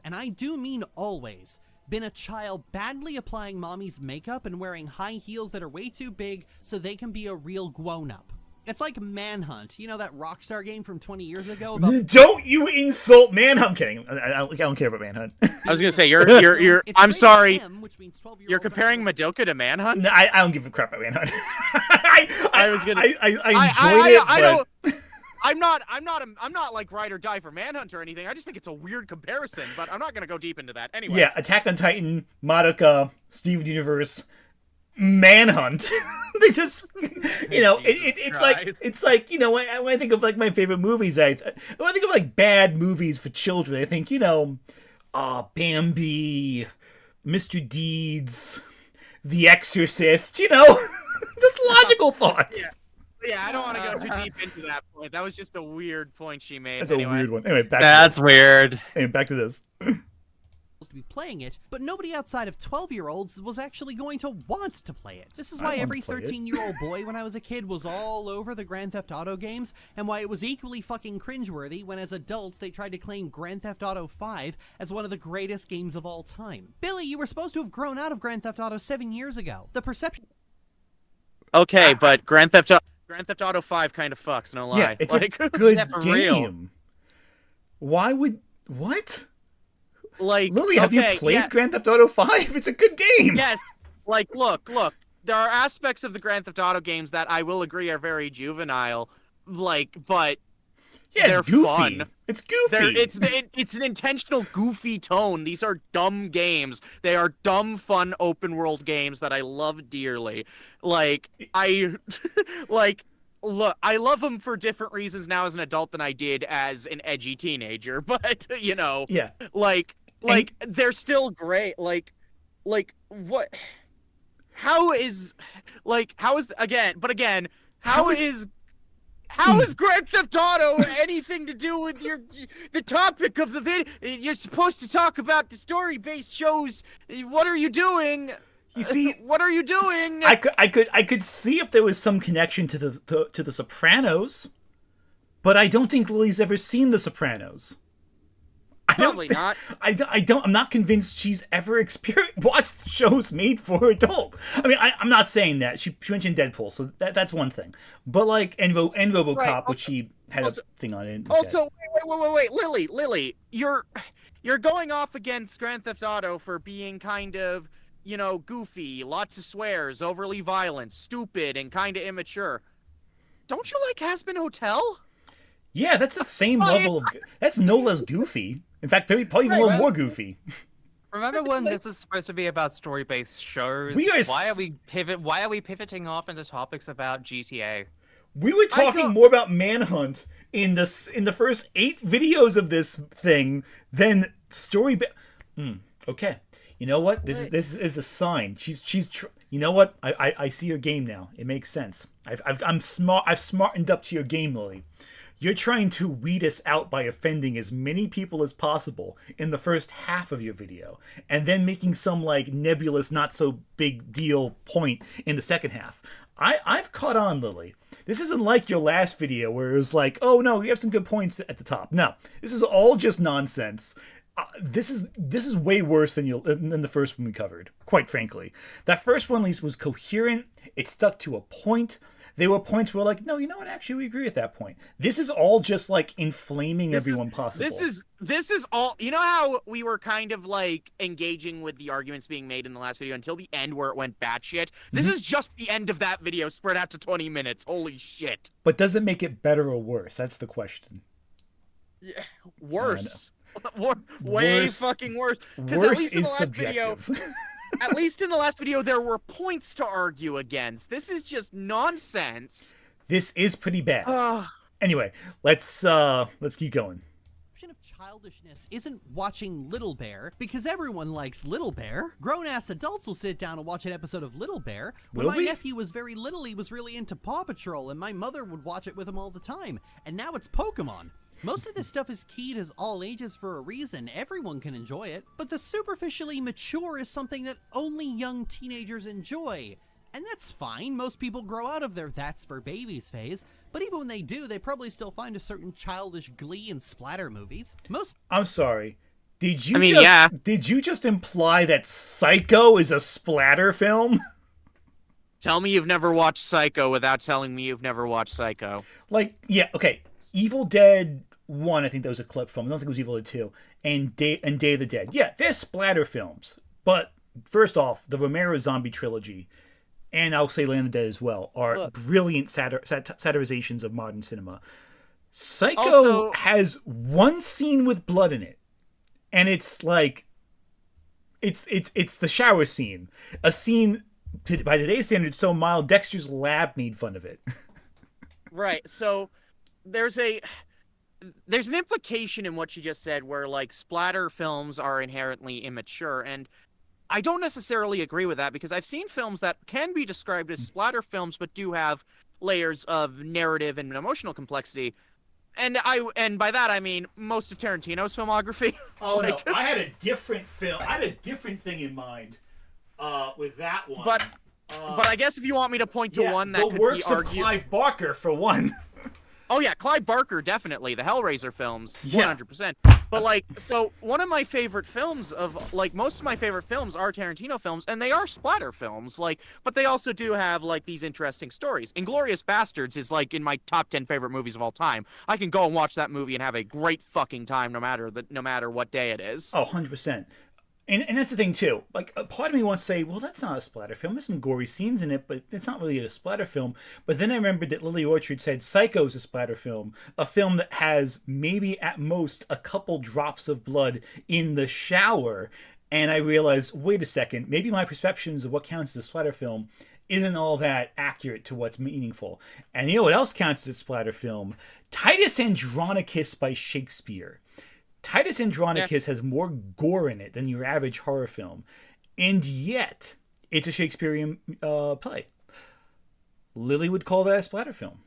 And I do mean always, been a child badly applying mommy's makeup and wearing high heels that are way too big so they can be a real grown-up. It's like Manhunt, you know, that Rockstar game from 20 years ago about... Don't you insult Manhunt. I'm kidding. I don't care about Manhunt. I was gonna say you're. It's I'm rated sorry. M, which means 12-year-olds You're comparing actually- Madoka to Manhunt. No, I don't give a crap about Manhunt. I was gonna- I enjoyed it, I but... don't. I'm not like ride or die for Manhunt or anything. I just think it's a weird comparison, but I'm not gonna go deep into that. Anyway. Yeah, Attack on Titan, Madoka, Steven Universe. Manhunt. They just, you know, Jesus Christ. it's like, you know, when I think of like my favorite movies, when I think of like bad movies for children, I think, you know, Bambi, Mr. Deeds, The Exorcist, you know, just logical thoughts. Yeah, I don't want to go too deep into that point. That was just a weird point she made. That's anyway. a weird one. Anyway, That's weird. Anyway, back to this. To be playing it, but nobody outside of 12-year-olds was actually going to want to play it. This is why every 13-year-old boy when I was a kid was all over the Grand Theft Auto games, and why it was equally fucking cringeworthy when as adults they tried to claim Grand Theft Auto 5 as one of the greatest games of all time. Billy, you were supposed to have grown out of Grand Theft Auto 7 years ago. The perception... Okay, but Grand Theft Auto 5 kind of fucks, no lie. Yeah, it's like, a good yeah, for real. game. Why would... What? Like, Lily, have you played Grand Theft Auto 5? It's a good game. Yes. Like, look. There are aspects of the Grand Theft Auto games that I will agree are very juvenile. Like, but yeah, they're it's goofy. fun. It's goofy. It's an intentional goofy tone. These are dumb games. They are dumb, fun, open world games that I love dearly. Like, look, I love them for different reasons now as an adult than I did as an edgy teenager. But you know, yeah, like they're still great. Like what? How is Grand Theft Auto anything to do with the topic of the video? You're supposed to talk about the story-based shows. What are you doing? You see, what are you doing? I could see if there was some connection to the Sopranos, but I don't think Lily's ever seen the Sopranos. Probably not. I'm not convinced she's ever watched shows made for adult. I mean, I'm not saying that. She mentioned Deadpool, so that's one thing. But like, and RoboCop, right, which she had a thing on it. Also, wait, Lily, you're going off against Grand Theft Auto for being kind of, you know, goofy, lots of swears, overly violent, stupid, and kind of immature. Don't you like Hazbin Hotel? Yeah, that's the same level of... That's no less goofy. In fact, probably even a little more goofy. Remember when this is supposed to be about story-based shows? Why are we pivoting off into topics about GTA? We were talking more about Manhunt in the first 8 videos of this thing than story... okay. You know what? This is a sign. You know what? I see your game now. It makes sense. I've smartened up to your game, Lily. You're trying to weed us out by offending as many people as possible in the first half of your video, and then making some like nebulous, not so big deal point in the second half. I've caught on, Lily. This isn't like your last video where it was like, oh no, you have some good points at the top. No, this is all just nonsense. This is way worse than the first one we covered, quite frankly. That first one at least was coherent. It stuck to a point. There were points where like, no, you know what? Actually, we agree at that point. This is all just like inflaming everyone possible. This is all. You know how we were kind of like engaging with the arguments being made in the last video until the end where it went batshit. This is just the end of that video spread out to 20 minutes. Holy shit! But does it make it better or worse? That's the question. Yeah, worse. Way fucking worse. Worse is subjective. At least in the last video, there were points to argue against. This is just nonsense. This is pretty bad. Anyway, let's keep going. Of childishness isn't watching Little Bear, because everyone likes Little Bear. Grown-ass adults will sit down and watch an episode of Little Bear. When my nephew was very little, he was really into Paw Patrol, and my mother would watch it with him all the time. And now it's Pokemon. Most of this stuff is keyed as all ages for a reason. Everyone can enjoy it. But the superficially mature is something that only young teenagers enjoy. And that's fine. Most people grow out of their that's for babies phase. But even when they do, they probably still find a certain childish glee in splatter movies. I'm sorry. Did you just imply that Psycho is a splatter film? Tell me you've never watched Psycho without telling me you've never watched Psycho. Like, yeah, okay. Evil Dead 1, I think that was a clip from. I don't think it was Evil Dead 2. And Day of the Dead. Yeah, they're splatter films. But first off, the Romero zombie trilogy, and I'll say Land of the Dead as well, are brilliant satirizations of modern cinema. Psycho has one scene with blood in it. And it's like it's the shower scene. A scene by today's standards, so mild. Dexter's Lab made fun of it. Right. So there's an implication in what you just said where like splatter films are inherently immature, and I don't necessarily agree with that because I've seen films that can be described as splatter films but do have layers of narrative and emotional complexity. And by that I mean most of Tarantino's filmography. Oh no, I had a different film. I had a different thing in mind with that one. But I guess if you want me to point to one that the could works be of argued... Clive Barker for one. Oh yeah, Clive Barker, definitely. The Hellraiser films, 100%. But like, so one of my favorite films most of my favorite films are Tarantino films, and they are splatter films, like, but they also do have like these interesting stories. Inglourious Bastards is like in my top 10 favorite movies of all time. I can go and watch that movie and have a great fucking time no matter what day it is. Oh, 100%. And that's the thing, too. Like, a part of me wants to say, well, that's not a splatter film. There's some gory scenes in it, but it's not really a splatter film. But then I remembered that Lily Orchard said Psycho's a splatter film. A film that has maybe at most a couple drops of blood in the shower. And I realized, wait a second, maybe my perceptions of what counts as a splatter film isn't all that accurate to what's meaningful. And you know what else counts as a splatter film? Titus Andronicus by Shakespeare. Titus Andronicus has more gore in it than your average horror film, and yet it's a Shakespearean play. Lily would call that a splatter film.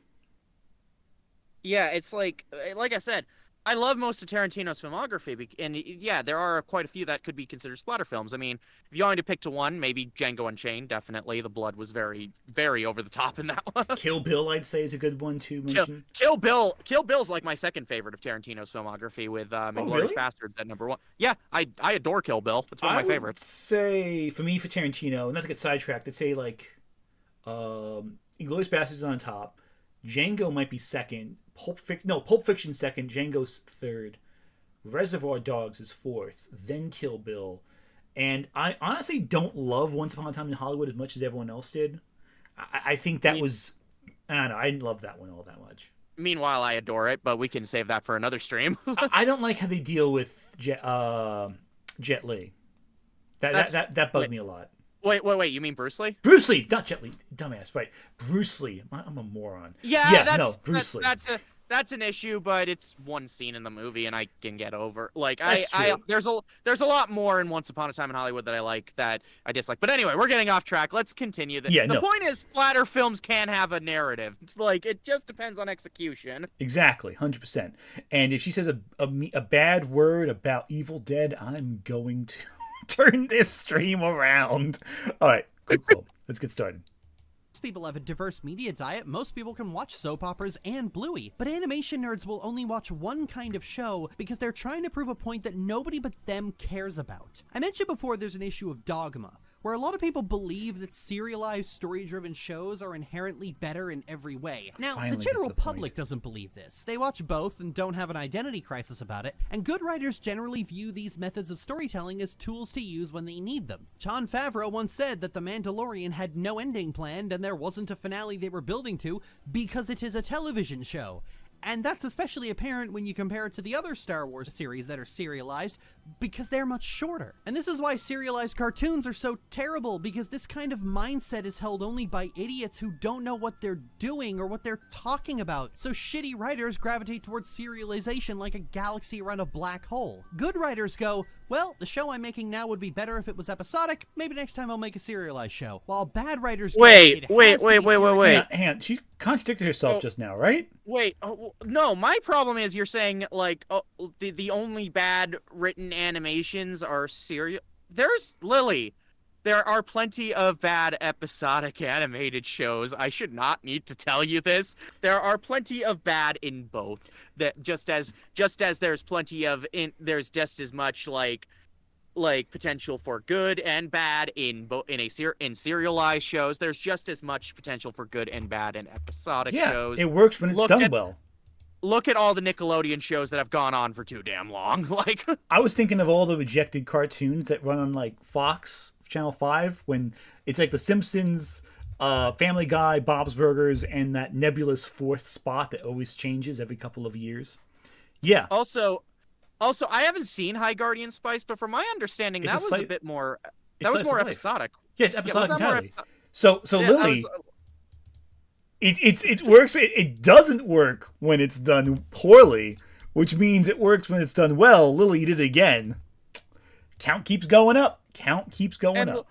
Yeah, it's like I said, I love most of Tarantino's filmography, and yeah, there are quite a few that could be considered splatter films. I mean, if you wanted to pick to one, maybe Django Unchained, definitely. The blood was very, very over the top in that one. Kill Bill, I'd say, is a good one to mention. Kill Bill's like my second favorite of Tarantino's filmography, with Inglourious Bastards at number one. Yeah, I adore Kill Bill. It's one of my favorites. I would say, for me, for Tarantino, not to get sidetracked, I'd say like Inglourious Bastards is on top. Django might be second. Pulp Fiction second. Django's third. Reservoir Dogs is fourth. Then Kill Bill. And I honestly don't love Once Upon a Time in Hollywood as much as everyone else did. I think that was... I don't know. I didn't love that one all that much. Meanwhile, I adore it, but we can save that for another stream. I don't like how they deal with Jet Li. That bugged me a lot. Wait, you mean Bruce Lee? Bruce Lee, not Jet Li. Dumbass, right. Bruce Lee. I'm a moron. Bruce Lee. That's an issue, but it's one scene in the movie, and I can get over. Like, there's a lot more in Once Upon a Time in Hollywood that I like that I dislike. But anyway, we're getting off track. Let's continue this. The point is, splatter films can have a narrative. It's like, it just depends on execution. Exactly, 100%. And if she says a bad word about Evil Dead, I'm going to turn this stream around. All right, cool. Let's get started. Most people have a diverse media diet. Most people can watch soap operas and Bluey. But animation nerds will only watch one kind of show because they're trying to prove a point that nobody but them cares about. I mentioned before there's an issue of dogma, where a lot of people believe that serialized, story-driven shows are inherently better in every way. Now, the general public doesn't believe this. They watch both and don't have an identity crisis about it, and good writers generally view these methods of storytelling as tools to use when they need them. Jon Favreau once said that The Mandalorian had no ending planned and there wasn't a finale they were building to because it is a television show. And that's especially apparent when you compare it to the other Star Wars series that are serialized, because they're much shorter. And this is why serialized cartoons are so terrible, because this kind of mindset is held only by idiots who don't know what they're doing or what they're talking about. So shitty writers gravitate towards serialization like a galaxy around a black hole. Good writers go, well, the show I'm making now would be better if it was episodic. Maybe next time I'll make a serialized show. While bad writers wait. Hang on. She contradicted herself just now, right? Wait, no, my problem is you're saying, like, the only bad written animations are serial. There's Lily. There are plenty of bad episodic animated shows. I should not need to tell you this. There are plenty of bad in both. That just as there's plenty of there's just as much like potential for good and bad in serialized shows. There's just as much potential for good and bad in episodic shows. It works when it's done well. Look at all the Nickelodeon shows that have gone on for too damn long. Like, I was thinking of all the rejected cartoons that run on like Fox Channel 5 when it's like The Simpsons, Family Guy, Bob's Burgers, and that nebulous fourth spot that always changes every couple of years. Yeah. Also, I haven't seen High Guardian Spice, but from my understanding, that was a bit more. That was more episodic. Yeah, it's episodic entirely. So Yeah, Lily, it works. It doesn't work when it's done poorly, which means it works when it's done well. Lily did it again. Count keeps going up. Count keeps going up.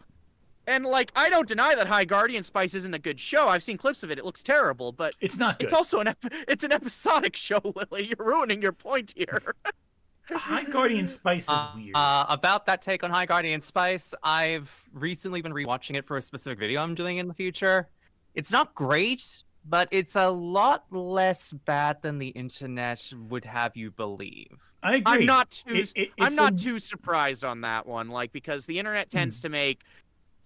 And like, I don't deny that High Guardian Spice isn't a good show. I've seen clips of it. It looks terrible, but It's not good. it's also it's an episodic show, Lily. You're ruining your point here. High Guardian Spice is weird. About that take on High Guardian Spice, I've recently been rewatching it for a specific video I'm doing in the future. It's not great, but it's a lot less bad than the internet would have you believe. I agree. I'm not too. I'm not a- too surprised on that one. Like, because the internet tends to make.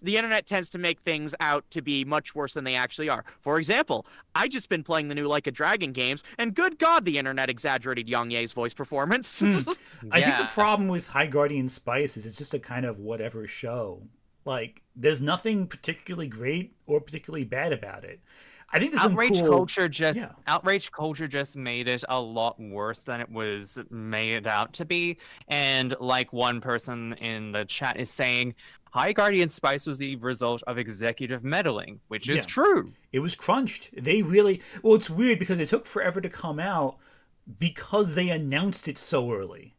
The internet tends to make things out to be much worse than they actually are. For example, I just been playing the new Like a Dragon games, and good God, the internet exaggerated Yang Ye's voice performance. I think the problem with High Guardian Spice is it's just a kind of whatever show. Like, there's nothing particularly great or particularly bad about it. I think there's outrage some cool... culture just made it a lot worse than it was made out to be. And like one person in the chat is saying, High Guardian Spice was the result of executive meddling, which is true. It was crunched. They really... Well, it's weird because it took forever to come out because they announced it so early.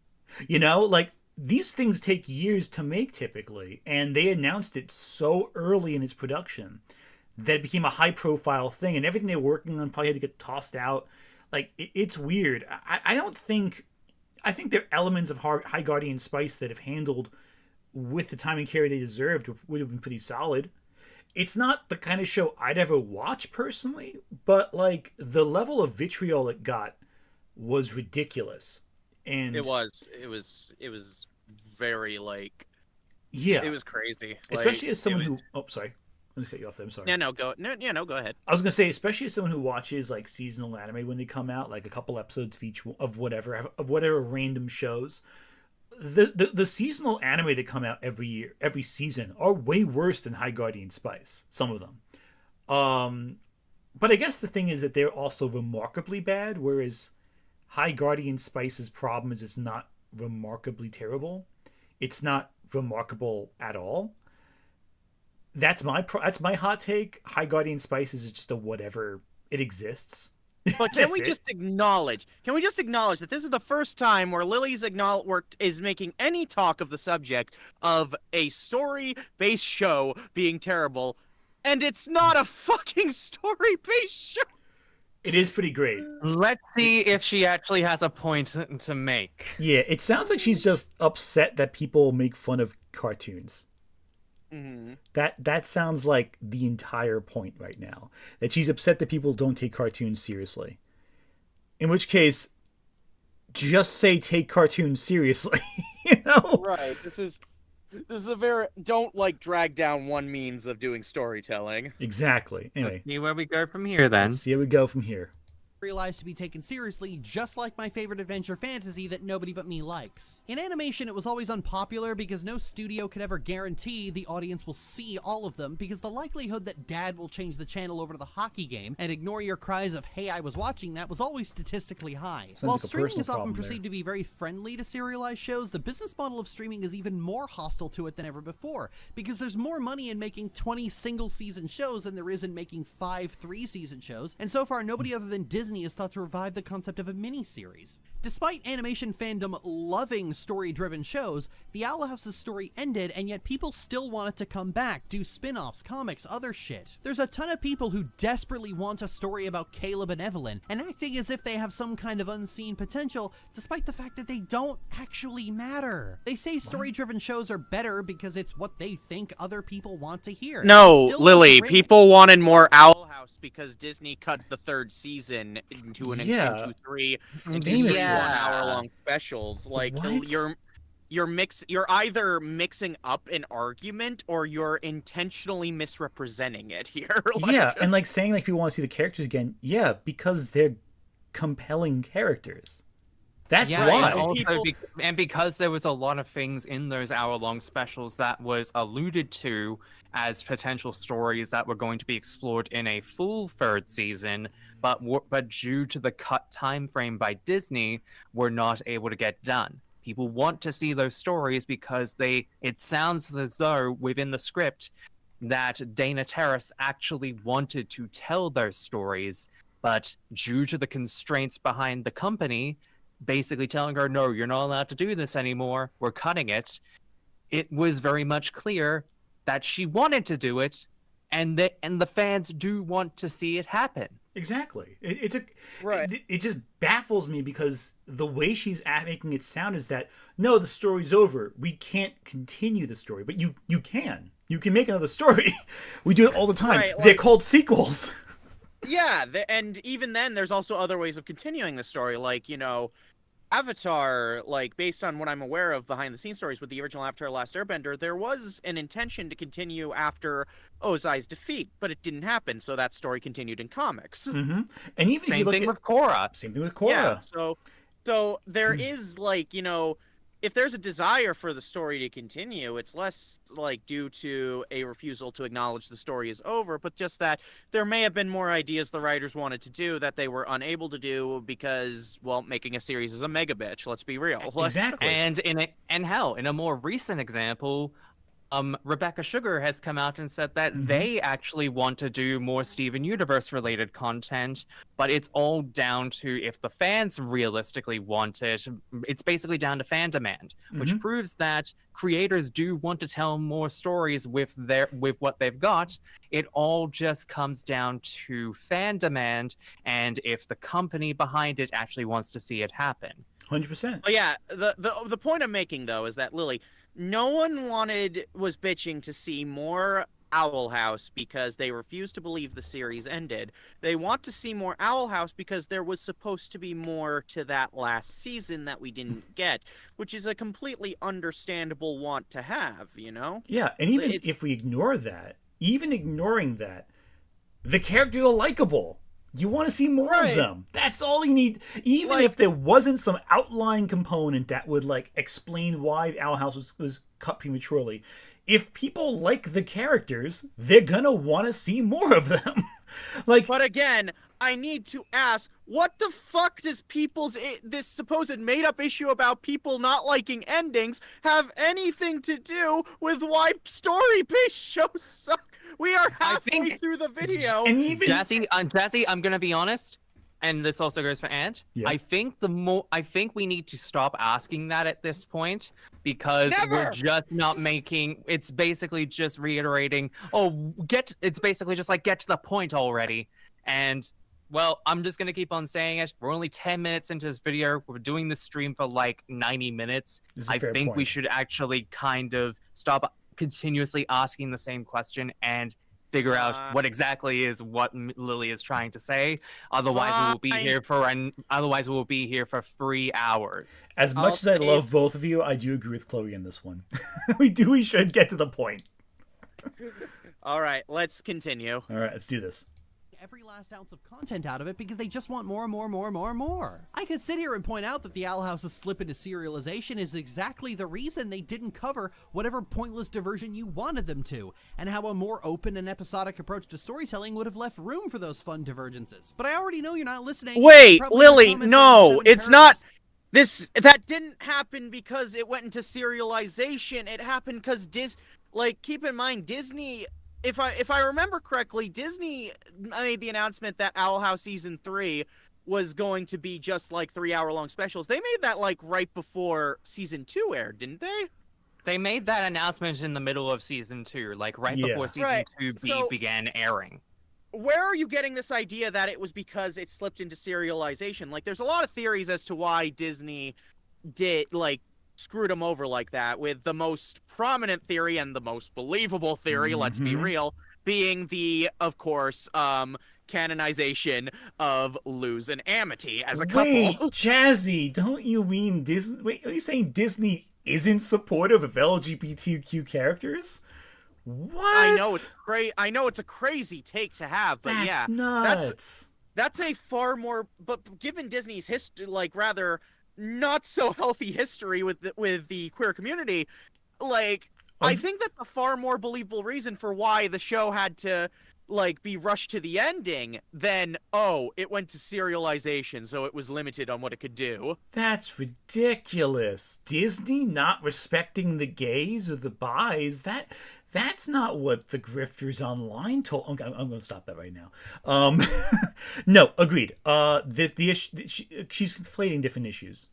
You know, like, these things take years to make typically, and they announced it so early in its production that it became a high-profile thing, and everything they were working on probably had to get tossed out. Like, it's weird. I don't think... I think there are elements of High Guardian Spice that, if handled with the time and care they deserved, would have been pretty solid. It's not the kind of show I'd ever watch, personally, but, like, the level of vitriol it got was ridiculous. And It was very, like... Yeah. It was crazy. Especially like, as someone who... Oh, sorry. Let me cut you off there. I'm sorry. Go ahead. I was gonna say, especially as someone who watches like seasonal anime when they come out, like a couple episodes of each of whatever random shows. The seasonal anime that come out every year, every season, are way worse than High Guardian Spice. Some of them. But I guess the thing is that they're also remarkably bad, whereas High Guardian Spice's problem is it's not remarkably terrible. It's not remarkable at all. That's my hot take. High Guardian Spice is just a whatever. It exists. But can we just acknowledge that this is the first time where Lily's is making any talk of the subject of a story-based show being terrible, and it's not a fucking story-based show. It is pretty great. Let's see if she actually has a point to make. Yeah, it sounds like she's just upset that people make fun of cartoons. Mm-hmm. That sounds like the entire point right now. That she's upset that people don't take cartoons seriously. In which case, just say take cartoons seriously. You know? Right. This is a very don't like drag down one means of doing storytelling. Exactly. Anyway, Let's see where we go from here then. let's see how we go from here. Realized to be taken seriously, just like my favorite adventure fantasy that nobody but me likes. In animation, it was always unpopular because no studio could ever guarantee the audience will see all of them, because the likelihood that dad will change the channel over to the hockey game and ignore your cries of, hey, I was watching that, was always statistically high. Sounds While like a streaming personal is often problem perceived to be very friendly to serialized shows, the business model of streaming is even more hostile to it than ever before, because there's more money in making 20 single-season shows than there is in making 5 3-season shows, and so far nobody other than Disney has thought to revive the concept of a miniseries. Despite animation fandom loving story-driven shows, the Owl House's story ended, and yet people still want it to come back, do spin-offs, comics, other shit. There's a ton of people who desperately want a story about Caleb and Evelyn, and acting as if they have some kind of unseen potential, despite the fact that they don't actually matter. They say story-driven shows are better because it's what they think other people want to hear. No, Still Lily, great. people wanted more Owl House because Disney cut the 3rd season into Yeah. 3 Famously. 1-hour-long specials. Like, What? you're either mixing up an argument or you're intentionally misrepresenting it here. Like, Yeah, and like saying like people want to see the characters again. Yeah, because they're compelling characters. That's Yeah, why. and, also People- and because there was a lot of things in those hour-long specials that was alluded to as potential stories that were going to be explored in a full 3rd season, but due to the cut time frame by Disney, were not able to get done. People want to see those stories because it sounds as though within the script, that Dana Terrace actually wanted to tell those stories, but due to the constraints behind the company, basically telling her, no, you're not allowed to do this anymore, we're cutting it, it was very much clear that she wanted to do it, and the fans do want to see it happen. Exactly. Right. It just baffles me because the way she's making it sound is that, no, the story's over. We can't continue the story. But you can. You can make another story. We do it all the time. Right, They're called sequels. Yeah, and even then, there's also other ways of continuing the story, like, Avatar, like, based on what I'm aware of behind-the-scenes stories with the original Avatar Last Airbender, there was an intention to continue after Ozai's defeat, but it didn't happen, so that story continued in comics. Mm-hmm. And even Same thing with Korra. Same thing with Korra. Yeah, so there is, like, if there's a desire for the story to continue, it's less like due to a refusal to acknowledge the story is over, but just that there may have been more ideas the writers wanted to do that they were unable to do because, well, making a series is a mega bitch. Let's be real. Exactly. And in a more recent example, Rebecca Sugar has come out and said that they actually want to do more Steven Universe related content, but it's all down to if the fans realistically want it. It's basically down to fan demand, which proves that creators do want to tell more stories with what they've got. It all just comes down to fan demand and if the company behind it actually wants to see it happen. 100%. But yeah, the point I'm making though is that, Lily, no one was bitching to see more Owl House because they refused to believe the series ended. They want to see more Owl House because there was supposed to be more to that last season that we didn't get, which is a completely understandable want to have, Yeah, and even if we ignore that, even ignoring that, the characters are likable. You want to see more of them. That's all you need. Even if there wasn't some outline component that would explain why Owl House was cut prematurely, if people like the characters, they're gonna want to see more of them. But again, I need to ask, what the fuck does this supposed made-up issue about people not liking endings have anything to do with why story-based shows suck? We are halfway through the video. And even Jazzy, I'm gonna be honest, and this also goes for Ant. Yeah. I think we need to stop asking that at this point because we're just not making. It's basically just reiterating. It's basically just get to the point already. And well, I'm just gonna keep on saying it. We're only 10 minutes into this video. We're doing this stream for 90 minutes. I think we should actually kind of stop continuously asking the same question and figure out what exactly is what Lily is trying to say. Otherwise, we will be here for 3 hours. As much as I love both of you, I do agree with Chloe in this one. We should get to the point. All right, let's continue. All right, let's do this. Every last ounce of content out of it because they just want more and more and more and more and more. I could sit here and point out that the Owl House's slip into serialization is exactly the reason they didn't cover whatever pointless diversion you wanted them to, and how a more open and episodic approach to storytelling would have left room for those fun divergences. But I already know you're not listening. Wait, Lily, no, it's not. That didn't happen because it went into serialization. It happened because keep in mind, Disney. If I remember correctly, Disney made the announcement that Owl House Season 3 was going to be just 3-hour-long specials. They made that right before Season 2 aired, didn't they? They made that announcement in the middle of Season 2, before Season 2 began airing. Where are you getting this idea that it was because it slipped into serialization? There's a lot of theories as to why Disney did, screwed them over like that, with the most prominent theory and the most believable theory, let's be real, being the, of course, canonization of Luz and Amity as a couple. Wait, Jazzy, don't you mean Disney? Wait, are you saying Disney isn't supportive of LGBTQ characters? What? I know it's great. I know it's a crazy take to have, but that's nuts. That's a far more. But given Disney's history, rather not so healthy history with the queer community, I think that's a far more believable reason for why the show had to be rushed to the ending than it went to serialization, so it was limited on what it could do. That's ridiculous. Disney not respecting the gays or the bis, That's not what the grifters online told. Okay, I'm going to stop that right now. No, agreed. She's conflating different issues.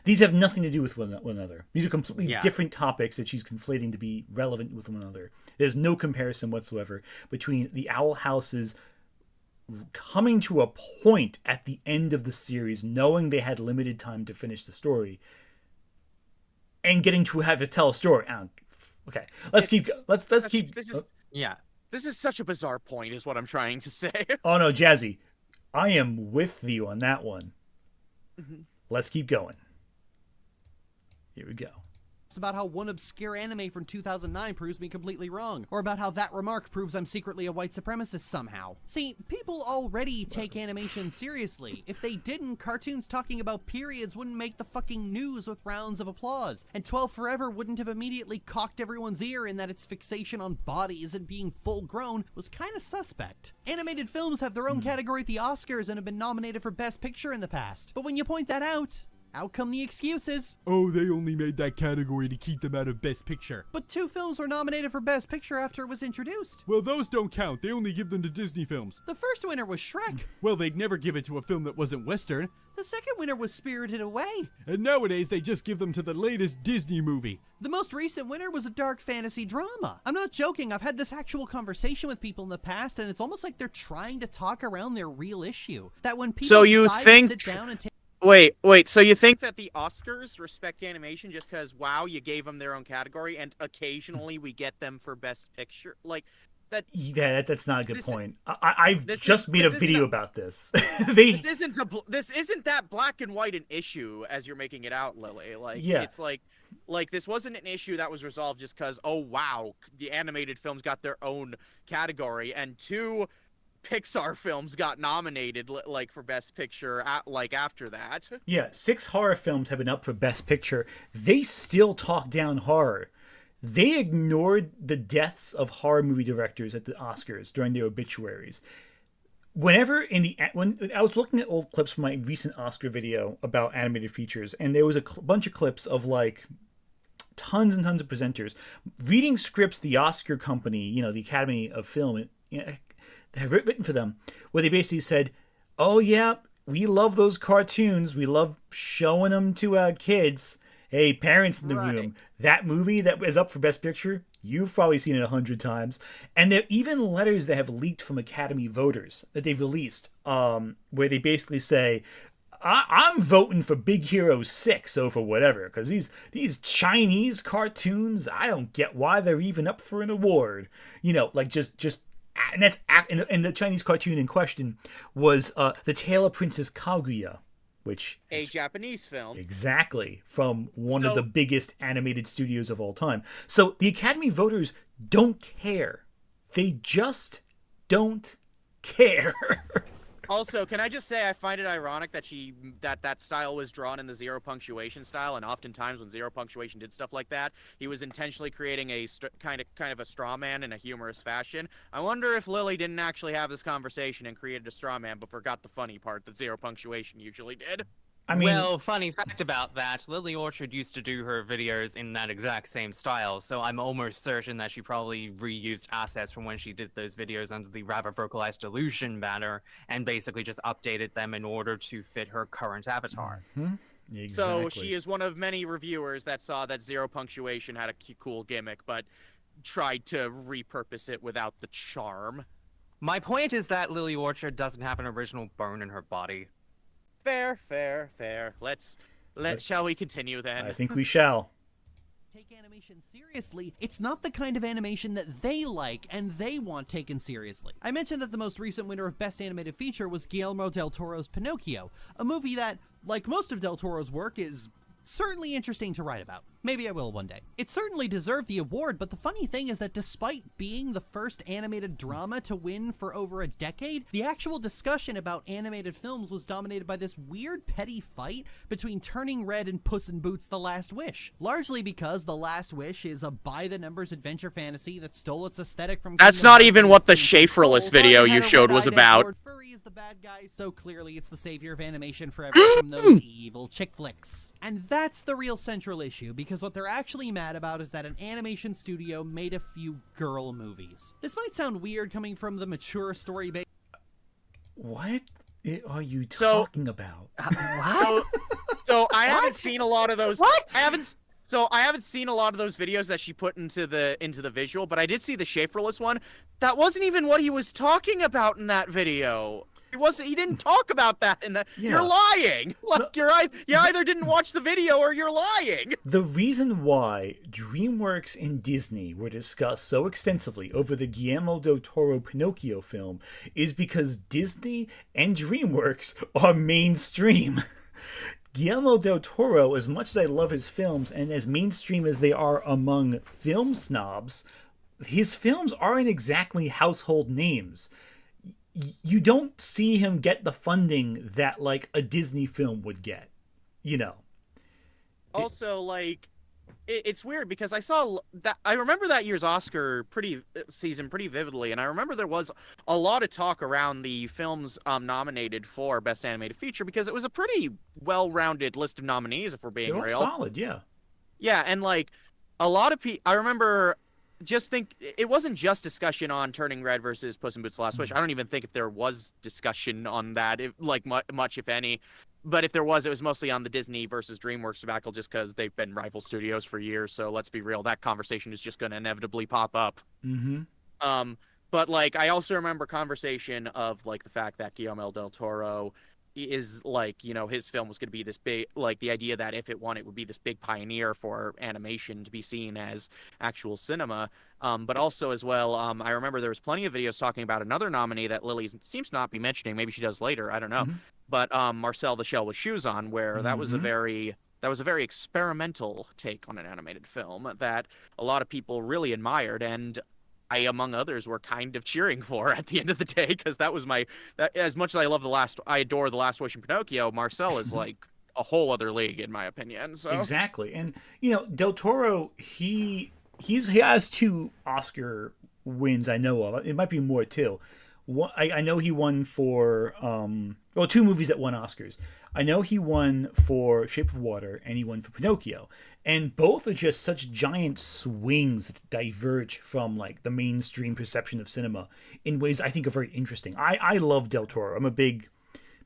These have nothing to do with one another. These are completely different topics that she's conflating to be relevant with one another. There's no comparison whatsoever between the Owl House's coming to a point at the end of the series, knowing they had limited time to finish the story, and getting to have to tell a story. Okay, let's keep. This is such a bizarre point, is what I'm trying to say. Oh no, Jazzy, I am with you on that one. Mm-hmm. Let's keep going. Here we go. It's about how one obscure anime from 2009 proves me completely wrong, or about how that remark proves I'm secretly a white supremacist somehow. See, people already take animation seriously. If they didn't, cartoons talking about periods wouldn't make the fucking news with rounds of applause, and 12 Forever wouldn't have immediately cocked everyone's ear in that its fixation on bodies and being full grown was kinda suspect. Animated films have their own category at the Oscars and have been nominated for Best Picture in the past, but when you point that out come the excuses. Oh, they only made that category to keep them out of Best Picture. But 2 films were nominated for Best Picture after it was introduced. Well, those don't count. They only give them to Disney films. The first winner was Shrek. Well, they'd never give it to a film that wasn't Western. The second winner was Spirited Away. And nowadays, they just give them to the latest Disney movie. The most recent winner was a dark fantasy drama. I'm not joking, I've had this actual conversation with people in the past, and it's almost like they're trying to talk around their real issue. That when people decide to sit down and take... Wait, so you think that the Oscars respect animation just because, wow, you gave them their own category, and occasionally we get them for Best Picture? Like, that... Yeah, that's not a good point. I've just made a video about this. This isn't that black and white an issue, as you're making it out, Lily. Like, it's like this wasn't an issue that was resolved just because, oh, wow, the animated films got their own category, and 2... Pixar films got nominated like for Best Picture like after that. Yeah, 6 horror films have been up for Best Picture. They still talk down horror. They ignored the deaths of horror movie directors at the Oscars during their obituaries. When I was looking at old clips from my recent Oscar video about animated features, and there was a bunch of clips of like tons and tons of presenters reading scripts the Oscar company, the Academy of Film, have written for them, where they basically said, oh yeah, we love those cartoons, we love showing them to kids. Hey, parents in the room, that movie that is up for Best Picture, you've probably seen it 100 times. And there are even letters that have leaked from Academy voters that they've released, where they basically say, I'm voting for Big Hero 6 over whatever, because these Chinese cartoons, I don't get why they're even up for an award. And the Chinese cartoon in question was The Tale of Princess Kaguya, which is a Japanese film. Exactly, from one of the biggest animated studios of all time. So the Academy voters don't care. They just don't care. Also, can I just say I find it ironic that that style was drawn in the zero punctuation style, and oftentimes when zero punctuation did stuff like that, he was intentionally creating a kind of a straw man in a humorous fashion. I wonder if Lily didn't actually have this conversation and created a straw man, but forgot the funny part that zero punctuation usually did. Well, funny fact about that, Lily Orchard used to do her videos in that exact same style, so I'm almost certain that she probably reused assets from when she did those videos under the rather vocalized illusion banner, and basically just updated them in order to fit her current avatar. Mm-hmm. Exactly. So she is one of many reviewers that saw that zero punctuation had a cool gimmick, but tried to repurpose it without the charm. My point is that Lily Orchard doesn't have an original bone in her body. Fair. Shall we continue then? I think we shall. Take animation seriously, it's not the kind of animation that they like and they want taken seriously. I mentioned that the most recent winner of Best Animated Feature was Guillermo del Toro's Pinocchio, a movie that, like most of del Toro's work, is certainly interesting to write about. Maybe I will one day. It certainly deserved the award, but the funny thing is that despite being the first animated drama to win for over a decade, the actual discussion about animated films was dominated by this weird petty fight between Turning Red and Puss in Boots: The Last Wish. Largely because The Last Wish is a by-the-numbers adventure fantasy that stole its aesthetic from... That's not even what the Schaeferless video you showed was about. Furry is the bad guy, so clearly it's the savior of animation forever from those evil chick flicks. And that's the real central issue, because because what they're actually mad about is that an animation studio made a few girl movies. This might sound weird coming from the mature story based. What are you talking about? What? So I haven't seen a lot of those. What? I haven't seen a lot of those videos that she put into the visual, but I did see the Schaeferless one. That wasn't even what he was talking about in that video. He didn't talk about that in that. Yeah. You're lying. Like you either didn't watch the video or you're lying. The reason why DreamWorks and Disney were discussed so extensively over the Guillermo del Toro Pinocchio film is because Disney and DreamWorks are mainstream. Guillermo del Toro, as much as I love his films and as mainstream as they are among film snobs, his films aren't exactly household names. You don't see him get the funding that like a Disney film would get, you know. Also, like, it's weird because I remember that year's Oscar season pretty vividly, and I remember there was a lot of talk around the films nominated for Best Animated Feature because it was a pretty well-rounded list of nominees, if we're being They're all real. solid, yeah. Yeah, and like a lot of people, I remember. It wasn't just discussion on Turning Red versus Puss in Boots: The Last Wish. I don't even think if there was discussion on that, much if any. But if there was, it was mostly on the Disney versus DreamWorks debacle, just because they've been rival studios for years. So let's be real, that conversation is just going to inevitably pop up. Mm-hmm. But like, I also remember conversation of like the fact that Guillermo del Toro is like, you know, his film was going to be this big, like the idea that if it won, it would be this big pioneer for animation to be seen as actual cinema. But also as well, I remember there was plenty of videos talking about another nominee that Lily seems to not be mentioning. Maybe she does later. I don't know. Mm-hmm. But Marcel the Shell with Shoes On, where that was a very experimental take on an animated film that a lot of people really admired, and I, among others, were kind of cheering for at the end of the day, because that was as much as I adore The Last Wish and Pinocchio, Marcel is like a whole other league in my opinion. So Exactly. And you know, Del Toro, he has 2 Oscar wins I know of. It might be more too. I know he won for 2 movies that won Oscars. I know he won for Shape of Water and he won for Pinocchio. And both are just such giant swings that diverge from like the mainstream perception of cinema in ways I think are very interesting. I love Del Toro. I'm a big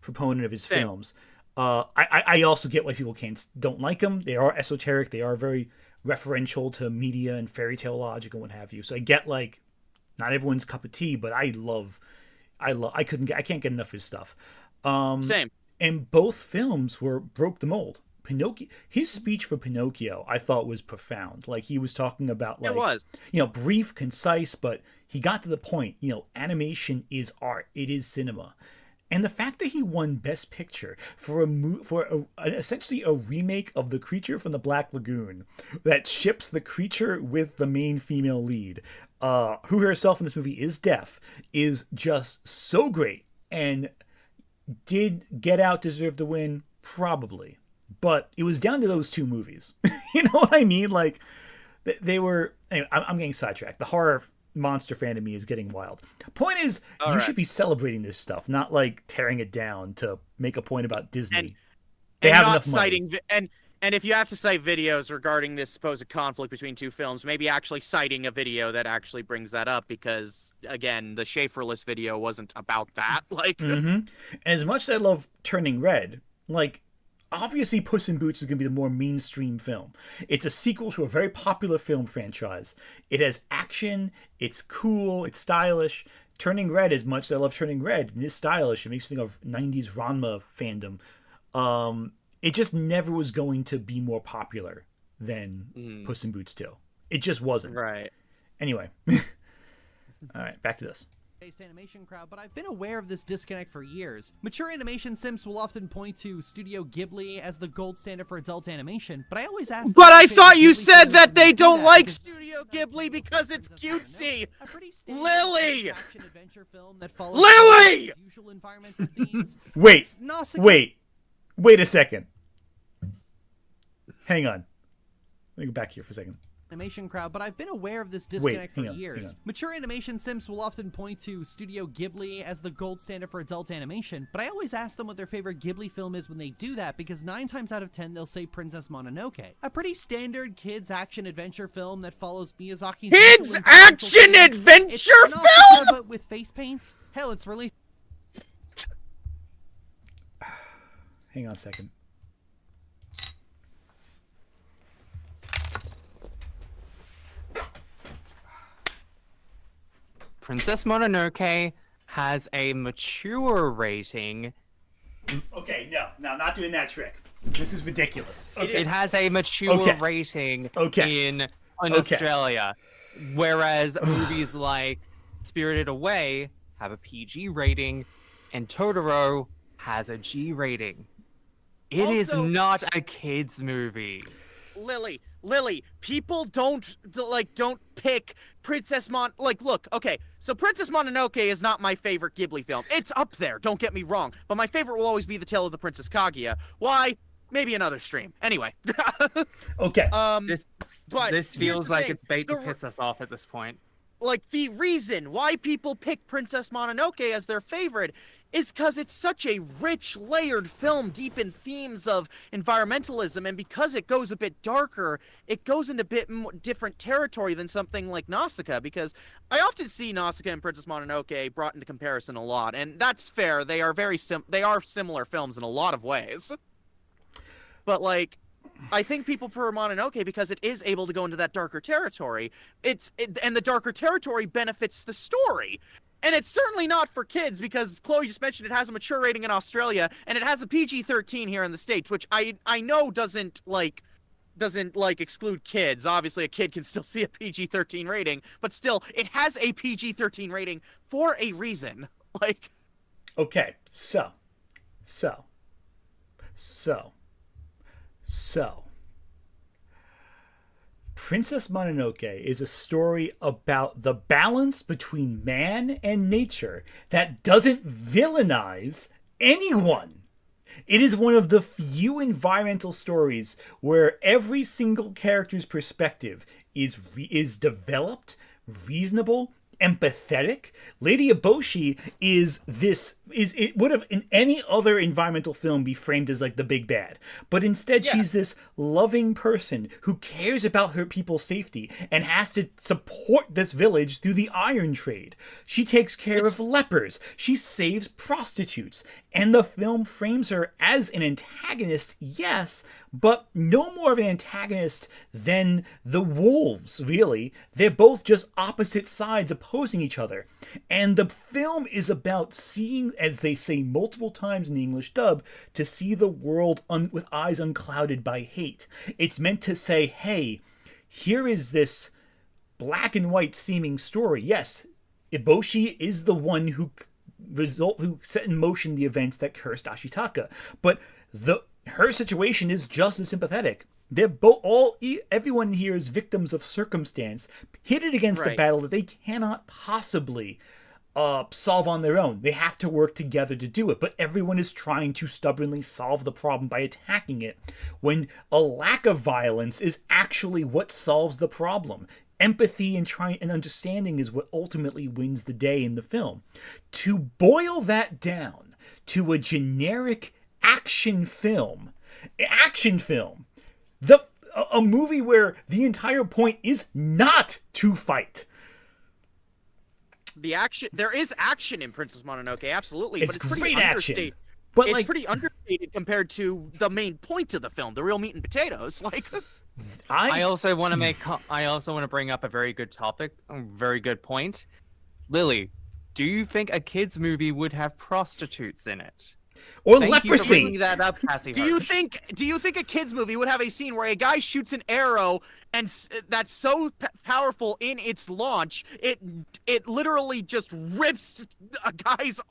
proponent of his films. I also get why people don't like them. They are esoteric. They are very referential to media and fairy tale logic and what have you. So I get like not everyone's cup of tea, but I can't get enough of his stuff. Same. And both films broke the mold. Pinocchio, his speech for Pinocchio, I thought was profound. Like he was talking about like, it was, you know, brief, concise, but he got to the point. You know, animation is art. It is cinema. And the fact that he won Best Picture for essentially a remake of The Creature from the Black Lagoon that ships the creature with the main female lead, who herself in this movie is deaf, is just so great. And did Get Out deserve the win? Probably. But it was down to those 2 movies. You know what I mean? Like, they were... Anyway, I'm getting sidetracked. The horror monster fan of me is getting wild. Point is, you should be celebrating this stuff, not like tearing it down to make a point about Disney. They have enough money. And if you have to cite videos regarding this supposed conflict between 2 films, maybe actually citing a video that actually brings that up, because again, the Schaeferless video wasn't about that. Like, And as much as I love Turning Red, like, obviously Puss in Boots is going to be the more mainstream film. It's a sequel to a very popular film franchise. It has action, it's cool, it's stylish. Turning Red, as much as I love Turning Red, it is stylish. It makes me think of 90s Ranma fandom. It just never was going to be more popular than Puss in Boots 2. It just wasn't. Right. Anyway. All right, back to this. Animation crowd, but I've been aware of this disconnect for years. Mature animation sims will often point to Studio Ghibli as the gold standard for adult animation, but I always ask. But I thought you said that they don't like Studio Ghibli because it's cutesy. Lily! Lily! Wait a second. Hang on. Let me go back here for a second. animation crowd, but I've been aware of this disconnect hang for on. years. Mature animation simps will often point to Studio Ghibli as the gold standard for adult animation, but I always ask them what their favorite Ghibli film is when they do that, because 9 times out of 10 they'll say Princess Mononoke. A pretty standard kids action adventure film that follows Miyazaki's Kids action adventure film, but with face paints. Hell, it's released. Hang on a second. Princess Mononoke has a mature rating. Okay, no, I'm not doing that trick. This is ridiculous. Okay. It has a mature rating in Australia, whereas movies like Spirited Away have a PG rating, and Totoro has a G rating. It is not a kids movie. Lily, people don't pick Princess look, okay, so Princess Mononoke is not my favorite Ghibli film. It's up there, don't get me wrong, but my favorite will always be The Tale of the Princess Kaguya. Why? Maybe another stream. Anyway. Okay. This feels like it's bait to piss us off at this point. Like, the reason why people pick Princess Mononoke as their favorite is because it's such a rich, layered film deep in themes of environmentalism, and because it goes a bit darker, it goes into a bit more different territory than something like Nausicaa, because I often see Nausicaa and Princess Mononoke brought into comparison a lot, and that's fair. They are they are similar films in a lot of ways. But, like, I think people prefer Mononoke because it is able to go into that darker territory. And the darker territory benefits the story. And it's certainly not for kids because Chloe just mentioned it has a mature rating in Australia and it has a PG-13 here in the States, which I know doesn't exclude kids. Obviously, a kid can still see a PG-13 rating, but still, it has a PG-13 rating for a reason. Like, okay, so Princess Mononoke is a story about the balance between man and nature that doesn't villainize anyone. It is one of the few environmental stories where every single character's perspective is developed, reasonable, empathetic. Lady Eboshi it would have in any other environmental film be framed as like the big bad, but instead she's this loving person who cares about her people's safety and has to support this village through the iron trade. She takes care of lepers, she saves prostitutes, and the film frames her as an antagonist, yes, but no more of an antagonist than the wolves, really. They're both just opposite sides opposing each other. And the film is about seeing, as they say multiple times in the English dub, to see the world with eyes unclouded by hate. It's meant to say, hey, here is this black and white seeming story. Yes, Eboshi is the one who set in motion the events that cursed Ashitaka, but her situation is just as sympathetic. They're everyone here is victims of circumstance, pitted against a battle that they cannot possibly solve on their own. They have to work together to do it, but everyone is trying to stubbornly solve the problem by attacking it, when a lack of violence is actually what solves the problem. Empathy and understanding is what ultimately wins the day in the film. To boil that down to a generic action film, a movie where the entire point is not to fight. There is action in Princess Mononoke, absolutely, it's but it's pretty great understated. Action. But it's pretty understated compared to the main point of the film, the real meat and potatoes. Like, I also want to bring up a very good topic, a very good point. Lily, do you think a kids movie would have prostitutes in it? Or Thank leprosy. You for bringing that up, Cassie. Do you think a kids movie would have a scene where a guy shoots an arrow and that's so powerful in its launch, it literally just rips a guy's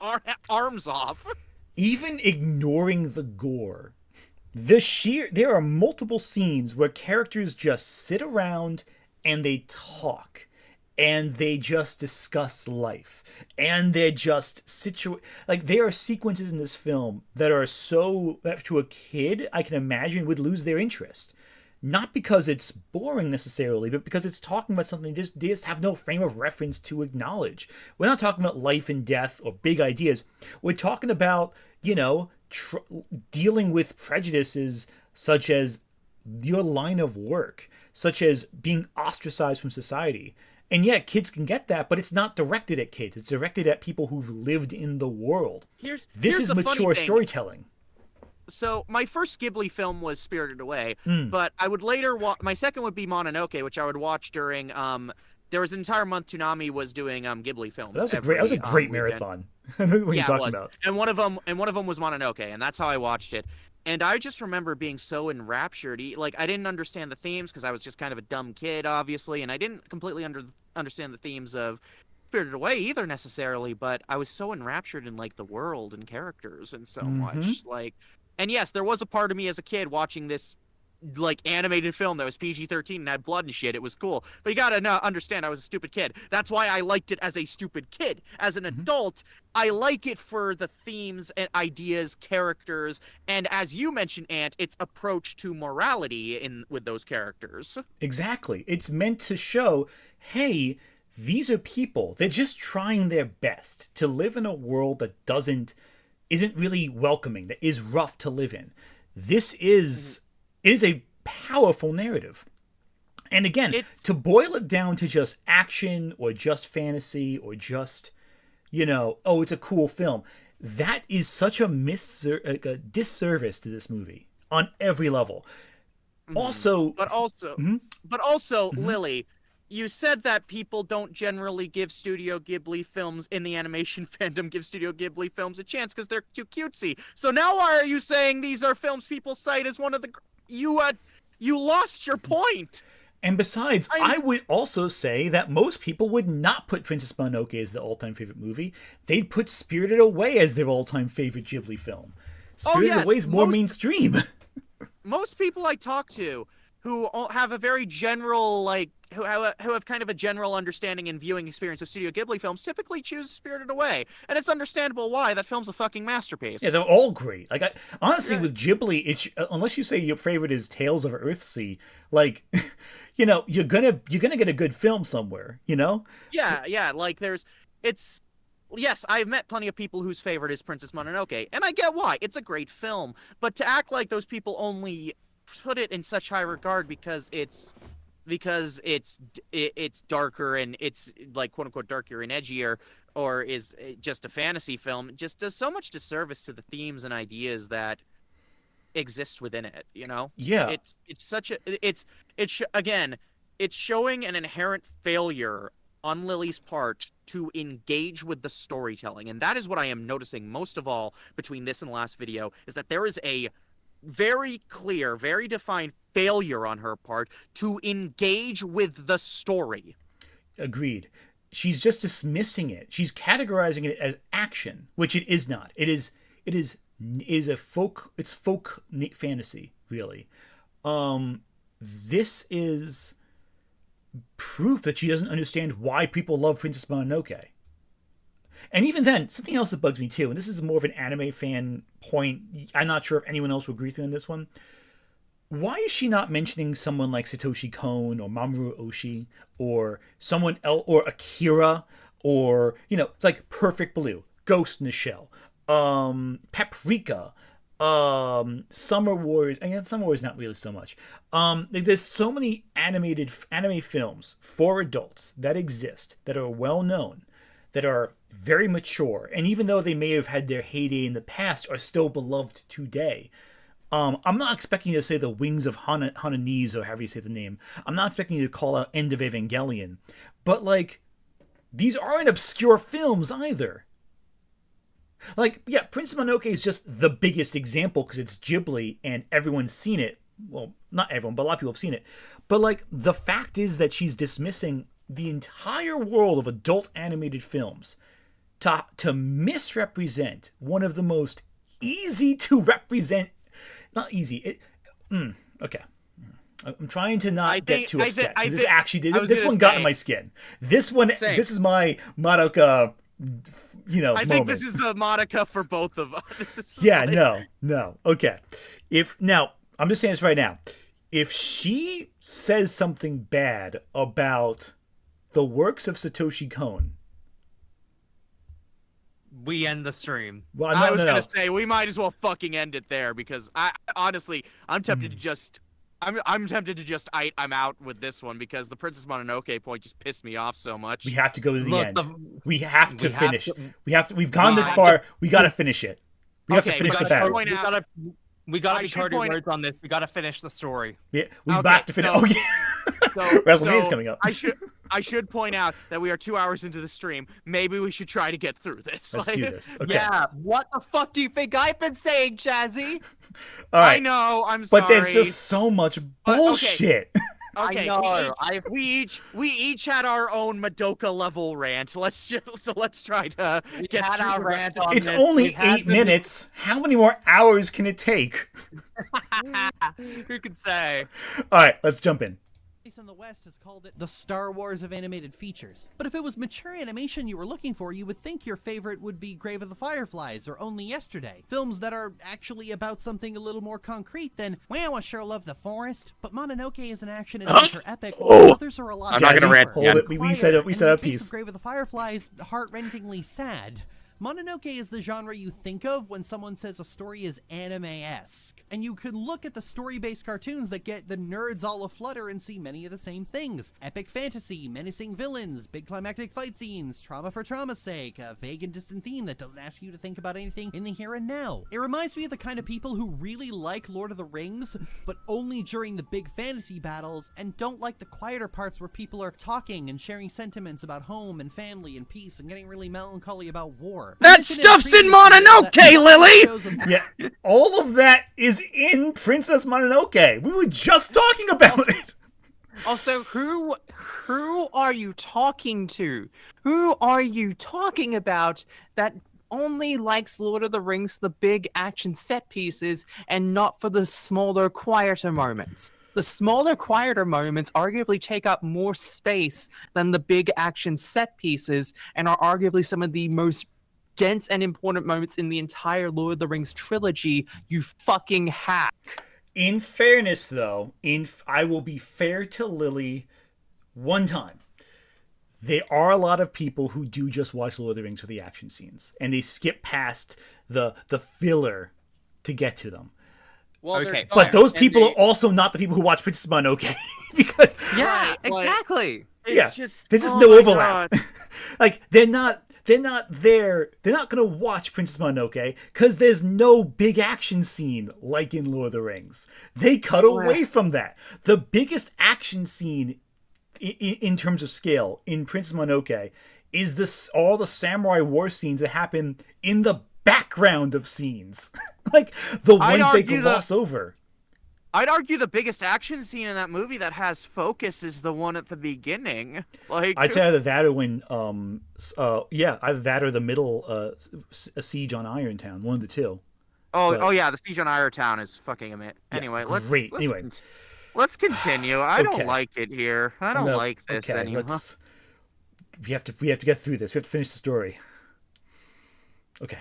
arms off? Even ignoring the gore, there are multiple scenes where characters just sit around and they talk. And they just discuss life. And they're just there are sequences in this film that are so that to a kid, I can imagine, would lose their interest. not because it's boring necessarily, but because it's talking about something they just have no frame of reference to acknowledge. We're not talking about life and death or big ideas. We're talking about, dealing with prejudices such as your line of work, such as being ostracized from society. And yeah, kids can get that, but it's not directed at kids. It's directed at people who've lived in the world. This is the funny mature thing. storytelling. So my first Ghibli film was Spirited Away, but I would later my second would be Mononoke, which I would watch during there was an entire month Toonami was doing Ghibli films. That was a great marathon. What are you talking about? And one of them was Mononoke, and that's how I watched it. And I just remember being so enraptured. Like, I didn't understand the themes because I was just kind of a dumb kid, obviously, and I didn't completely understand the themes of Spirited Away either necessarily, but I was so enraptured in like the world and characters and so much. Like, and yes, there was a part of me as a kid watching this like animated film that was PG-13 and had blood and shit. It was cool, but you gotta understand I was a stupid kid. That's why I liked it as a stupid kid. As an adult, I like it for the themes and ideas, characters, and as you mentioned, Ant, its approach to morality with those characters. Exactly. It's meant to show, hey, these are people. They're just trying their best to live in a world that isn't really welcoming, that is rough to live in. This is a powerful narrative. And again, to boil it down to just action or just fantasy or just, it's a cool film, that is such a disservice to this movie on every level. Also, Lily, you said that people don't generally give Studio Ghibli films in the animation fandom give Studio Ghibli films a chance because they're too cutesy. So now why are you saying these are films people cite as one of the... You lost your point. And besides, I would also say that most people would not put Princess Mononoke as their all-time favorite movie. They'd put Spirited Away as their all-time favorite Ghibli film. Spirited Away is more mainstream. Most people I talk to who have a very general, who have kind of a general understanding and viewing experience of Studio Ghibli films typically choose Spirited Away. And it's understandable why. That film's a fucking masterpiece. Yeah, they're all great. Like, honestly, with Ghibli, unless you say your favorite is Tales of Earthsea, like, you're gonna get a good film somewhere, Yeah, like yes, I've met plenty of people whose favorite is Princess Mononoke, and I get why. It's a great film. But to act like those people only put it in such high regard because it's darker and it's like quote unquote darker and edgier, or is just a fantasy film, just does so much disservice to the themes and ideas that exist within it. Yeah, it's showing an inherent failure on Lily's part to engage with the storytelling, and that is what I am noticing most of all between this and the last video, is that there is a very clear, very defined failure on her part to engage with the story. Agreed. She's just dismissing it. She's categorizing it as action, which it is not. It's folk fantasy, really. This is proof that she doesn't understand why people love Princess Mononoke. And even then, something else that bugs me too, and this is more of an anime fan point, I'm not sure if anyone else will agree with me on this one. Why is she not mentioning someone like Satoshi Kon or Mamoru Oshii or someone else, or Akira, or, like Perfect Blue, Ghost in the Shell, Paprika, Summer Wars. I mean, Summer Wars not really so much. There's so many anime films for adults that exist, that are well known, that are very mature, and even though they may have had their heyday in the past, are still beloved today. I'm not expecting you to say The Wings of Hananese, or however you say the name. I'm not expecting you to call out End of Evangelion. But, like, these aren't obscure films either. Like, yeah, Princess Mononoke is just the biggest example because it's Ghibli and everyone's seen it. Well, not everyone, but a lot of people have seen it. But, like, the fact is that she's dismissing the entire world of adult animated films to misrepresent one of the most easy to represent... Not easy. Okay. I'm trying to not get too upset. This one got in my skin. This is my Madoka, I think this is the Madoka for both of us. Yeah, no. Okay. I'm just saying this right now. if she says something bad about the works of Satoshi Kon, We end the stream. well, I was gonna say we might as well fucking end it there because I honestly I'm tempted to just I'm tempted to just I'm out with this one because the Princess Mononoke point just pissed me off so much. we have to go to the Look, end. We have to we have finish. to- We've gone this far. We got to finish it. We have to Okay, finish but the I should battle. point out- We gotta I be should cardi point- words on this. We gotta finish the story. We Okay, have to finish. so- Oh yeah. So, WrestleMania's so coming up. I should point out that we are 2 hours into the stream. Maybe we should try to get through this. Let's Like, do this. Okay. Yeah. What the fuck do you think I've been saying, Jazzy? All right. I know. I'm sorry. But there's just so much bullshit. Okay, I know. we each had our own Madoka level rant. Let's try to We get had through our the rant rest. on It's this. only We had 8 minutes. How many more hours can it take? Who can say? All right, let's jump in. In the West has called it the Star Wars of animated features. But if it was mature animation you were looking for, you would think your favorite would be Grave of the Fireflies or Only Yesterday. Films that are actually about something a little more concrete than, well, I sure love the forest. But Mononoke is an action adventure epic, while others are a lot I'm not gonna Jazzy, rant hold again. it. We set up in a the case piece. of Grave of the Fireflies, heart-rendingly sad. Mononoke is the genre you think of when someone says a story is anime-esque. And you can look at the story-based cartoons that get the nerds all aflutter and see many of the same things. Epic fantasy, menacing villains, big climactic fight scenes, trauma for trauma's sake, a vague and distant theme that doesn't ask you to think about anything in the here and now. It reminds me of the kind of people who really like Lord of the Rings, but only during the big fantasy battles, and don't like the quieter parts where people are talking and sharing sentiments about home and family and peace and getting really melancholy about war. That stuff's in Mononoke, Lily! Yeah, all of that is in Princess Mononoke. We were just talking about it. Also, who are you talking to? Who are you talking about that only likes Lord of the Rings, the big action set pieces, and not for the smaller, quieter moments? The smaller, quieter moments arguably take up more space than the big action set pieces and are arguably some of the most dense and important moments in the entire Lord of the Rings trilogy, you fucking hack. In fairness, though, I will be fair to Lily one time. There are a lot of people who do just watch Lord of the Rings for the action scenes, and they skip past the filler to get to them. Well, Okay, But those people they- are also not the people who watch Princess Mononoke because Yeah, Right, like- exactly. It's yeah, just, there's just oh no my overlap. God. Like they're not there. They're not gonna watch Princess Mononoke because there's no big action scene like in Lord of the Rings. They cut away from that. The biggest action scene in terms of scale in Princess Mononoke is all the samurai war scenes that happen in the background of scenes, like the I'd ones they argue gloss over. I'd argue the biggest action scene in that movie that has focus is the one at the beginning. Like, I'd say either that or when, either that or the middle siege on Irontown. One of the two. oh yeah, the siege on Irontown is fucking amazing. Anyway, great. Anyway. Let's continue. I Okay. don't like it here. I don't No, like this okay, anymore. We have to get through this. We have to finish the story. Okay.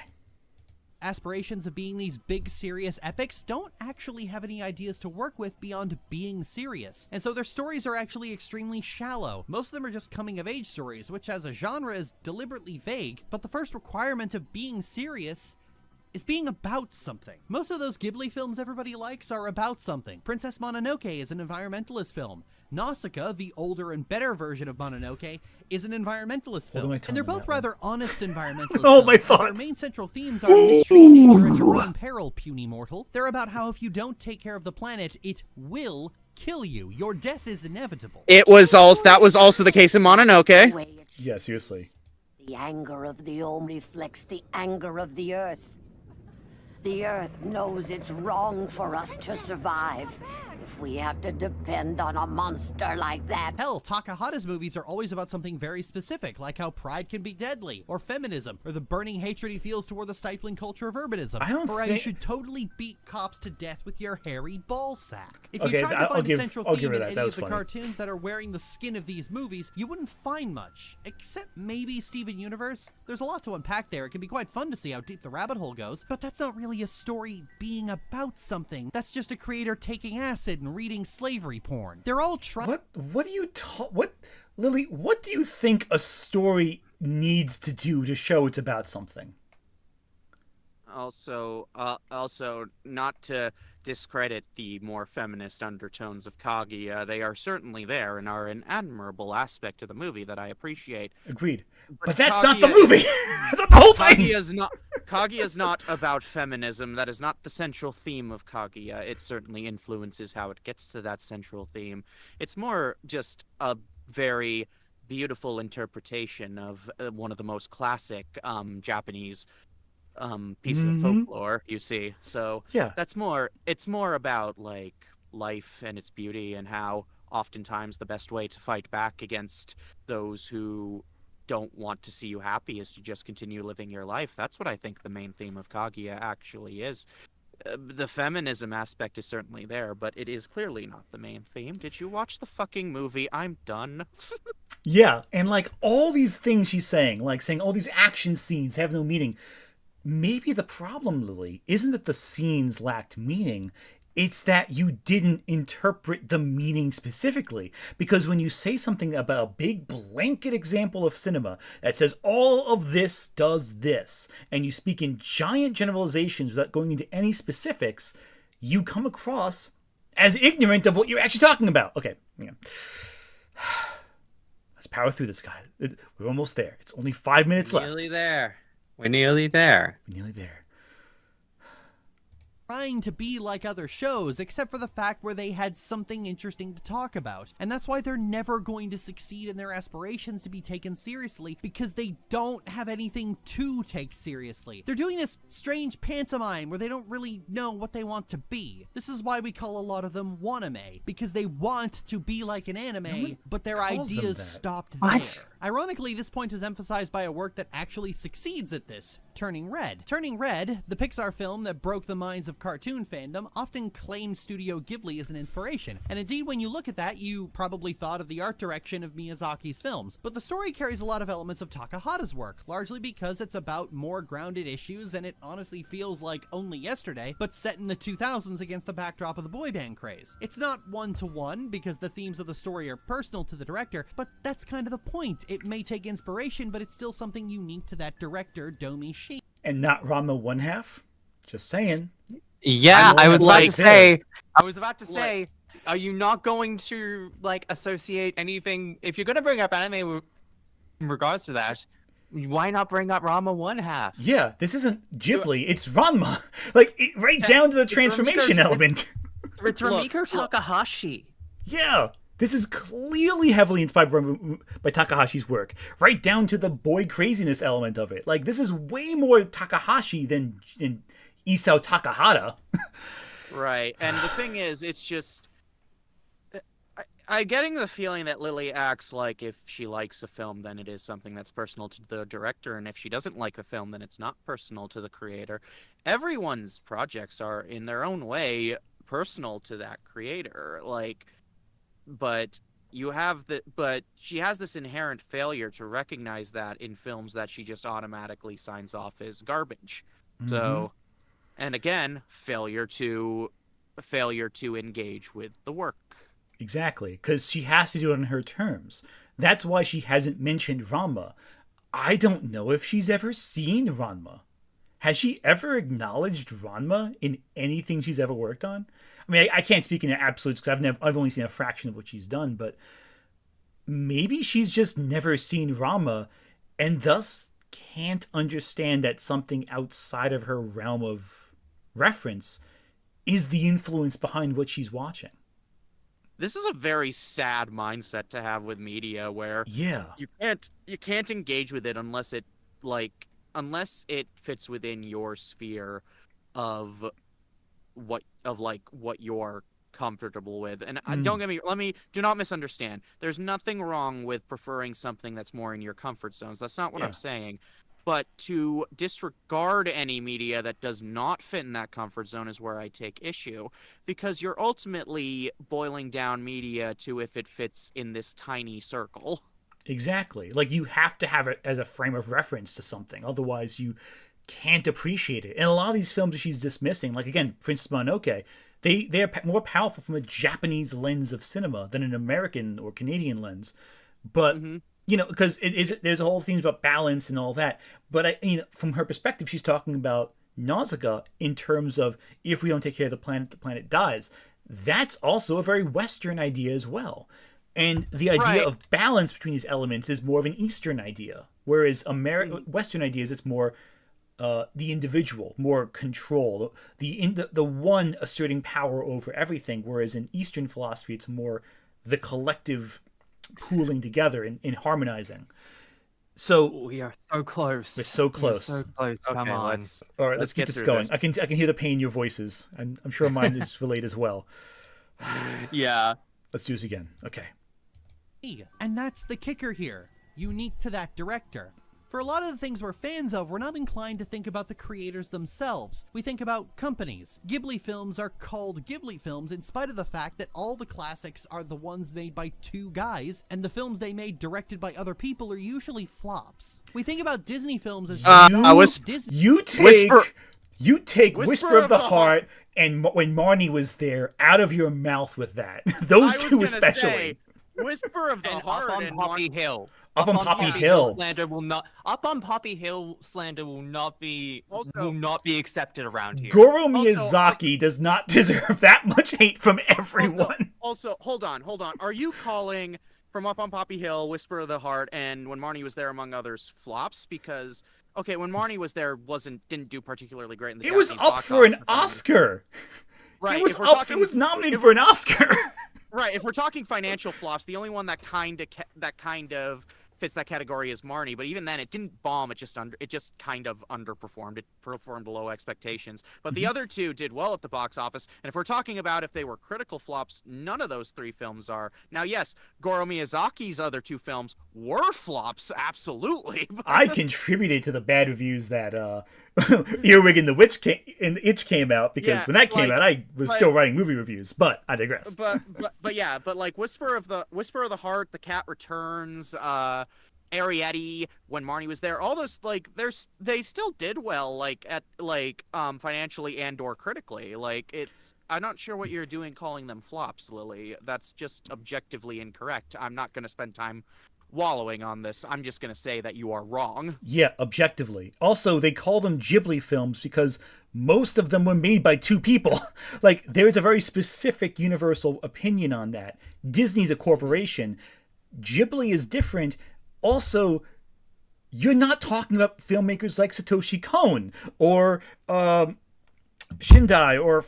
Aspirations of being these big serious epics don't actually have any ideas to work with beyond being serious. And so their stories are actually extremely shallow. Most of them are just coming of age stories, which as a genre is deliberately vague, but the first requirement of being serious is being about something. Most of those Ghibli films everybody likes are about something. Princess Mononoke is an environmentalist film. Nausicaa, the older and better version of Mononoke, is an environmentalist film. my And tongue they're on both that one. rather honest environmentalist Oh, films. my as thoughts. Their main central themes are mystery, nature, and your own peril, puny mortal. They're about how if you don't take care of the planet, it will kill you. Your death is inevitable. That was also the case in Mononoke. Yeah, seriously. The anger of the Om reflects the anger of the Earth. The Earth knows it's wrong for us to survive. If we have to depend on a monster like that. Hell, Takahata's movies are always about something very specific, like how pride can be deadly, or feminism, or the burning hatred he feels toward the stifling culture of urbanism, I don't or how you think- should totally beat cops to death with your hairy ball sack. If Okay, you tried to I'll find give- a central I'll theme give her in that. any That of was the funny. cartoons that are wearing the skin of these movies, you wouldn't find much. Except maybe Steven Universe. There's a lot to unpack there. It can be quite fun to see how deep the rabbit hole goes, but that's not really really a story being about something. That's just a creator taking acid and reading slavery porn. They're all trying. What do you Lily, what do you think a story needs to do to show it's about something? Also, not to discredit the more feminist undertones of Kaguya, they are certainly there and are an admirable aspect of the movie that I appreciate. Agreed. But that's not the movie! That's not the whole thing! Kaguya's not about feminism. That is not the central theme of Kaguya. It certainly influences how it gets to that central theme. It's more just a very beautiful interpretation of one of the most classic Japanese pieces of folklore, you see. So yeah, it's more about like life and its beauty and how oftentimes the best way to fight back against those who don't want to see you happy is to just continue living your life. That's what I think the main theme of Kaguya actually is. The feminism aspect is certainly there, but it is clearly not the main theme. Did you watch the fucking movie? I'm done. Yeah, and like all these things she's saying, like saying all these action scenes have no meaning. Maybe the problem, Lily, isn't that the scenes lacked meaning. It's that you didn't interpret the meaning specifically. Because when you say something about a big blanket example of cinema that says all of this does this, and you speak in giant generalizations without going into any specifics, you come across as ignorant of what you're actually talking about. Okay, yeah. Let's power through this, guy. We're almost there. It's only 5 minutes left. Nearly there. We're nearly there. We're nearly there. Trying to be like other shows, except for the fact where they had something interesting to talk about. And that's why they're never going to succeed in their aspirations to be taken seriously, because they don't have anything to take seriously. They're doing this strange pantomime where they don't really know what they want to be. This is why we call a lot of them waname, because they want to be like an anime, but their ideas stopped there. Ironically, this point is emphasized by a work that actually succeeds at this, Turning Red. Turning Red, the Pixar film that broke the minds of cartoon fandom, often claimed Studio Ghibli as an inspiration. And indeed, when you look at that, you probably thought of the art direction of Miyazaki's films. But the story carries a lot of elements of Takahata's work, largely because it's about more grounded issues, and it honestly feels like Only Yesterday, but set in the 2000s against the backdrop of the boy band craze. It's not one-to-one, because the themes of the story are personal to the director, but that's kind of the point. It may take inspiration, but it's still something unique to that director, Domi Shin. And not Ranma 1/2? Just saying. Yeah, I was about to say, are you not going to like associate anything? If you're going to bring up anime in regards to that, why not bring up Ranma 1/2? Yeah, this isn't Ghibli, it's Ranma. Like, down to the transformation element. It's Rumiko Takahashi. Yeah, this is clearly heavily inspired by Takahashi's work, right down to the boy craziness element of it. Like, this is way more Takahashi than Isao Takahata. Right, and the thing is, it's just... I'm getting the feeling that Lily acts like if she likes a film, then it is something that's personal to the director, and if she doesn't like a film, then it's not personal to the creator. Everyone's projects are, in their own way, personal to that creator. Like... But she has this inherent failure to recognize that in films that she just automatically signs off as garbage. So, and again, failure to engage with the work. Exactly, because she has to do it on her terms. That's why she hasn't mentioned Ranma. I don't know if she's ever seen Ranma. Has she ever acknowledged Ranma in anything she's ever worked on? I mean, I can't speak in absolutes because I've only seen a fraction of what she's done, but maybe she's just never seen Ranma and thus can't understand that something outside of her realm of reference is the influence behind what she's watching. This is a very sad mindset to have with media, where you can't engage with it unless it fits within your sphere of what you're comfortable with. And do not misunderstand. There's nothing wrong with preferring something that's more in your comfort zones. That's not what I'm saying. But to disregard any media that does not fit in that comfort zone is where I take issue, because you're ultimately boiling down media to if it fits in this tiny circle. Exactly. Like, you have to have it as a frame of reference to something. Otherwise, you can't appreciate it. And a lot of these films that she's dismissing, like again, Princess Mononoke, they're more powerful from a Japanese lens of cinema than an American or Canadian lens. But you know, because there's a whole theme about balance and all that. But from her perspective, she's talking about Nausicaa in terms of if we don't take care of the planet dies. That's also a very Western idea as well. And the idea of balance between these elements is more of an Eastern idea, whereas Western ideas, it's more the individual, more control, the one asserting power over everything, whereas in Eastern philosophy, it's more the collective pooling together and harmonizing. So we are so close. We're so close. We're so close. Come on. All right, let's keep this going. I can hear the pain in your voices. I'm sure mine is relayed as well. Yeah. Let's do this again. Okay. And that's the kicker here, unique to that director. For a lot of the things we're fans of, we're not inclined to think about the creators themselves. We think about companies. Ghibli films are called Ghibli films in spite of the fact that all the classics are the ones made by two guys, and the films they made directed by other people are usually flops. We think about Disney films as you take Whisper of the Heart and When Marnie Was There out of your mouth with that. Those two especially. Whisper of the Heart and Poppy Hill. Up on Poppy Hill. Slander will not. Up on Poppy Hill slander will not be accepted around here. Goro Miyazaki does not deserve that much hate from everyone. Also, hold on. Are you calling from Up on Poppy Hill, Whisper of the Heart, and When Marnie Was There, among others, flops? Because When Marnie Was There didn't do particularly great in the Japanese Japanese box office. It was up for an Oscar. Right. It was nominated for an Oscar. Right, if we're talking financial flops, the only one that kind of fits that category is Marnie. But even then, it didn't bomb. It just kind of underperformed. It performed below expectations. But the other two did well at the box office. And if we're talking about if they were critical flops, none of those three films are. Now, yes, Goro Miyazaki's other two films were flops, absolutely. I contributed to the bad reviews that Earwig and the Itch came out, because when that came out, I was still writing movie reviews. But I digress. But like Whisper of the Heart, The Cat Returns, Arrietty, When Marnie Was There, all those, like, they still did well, like, at financially and or critically. Like, I'm not sure what you're doing calling them flops, Lily. That's just objectively incorrect. I'm not going to spend time wallowing on this. I'm just going to say that you are wrong. Yeah, objectively. Also, they call them Ghibli films because most of them were made by two people. Like, there's a very specific universal opinion on that. Disney's a corporation. Ghibli is different. Also, you're not talking about filmmakers like Satoshi Kon or Shindai or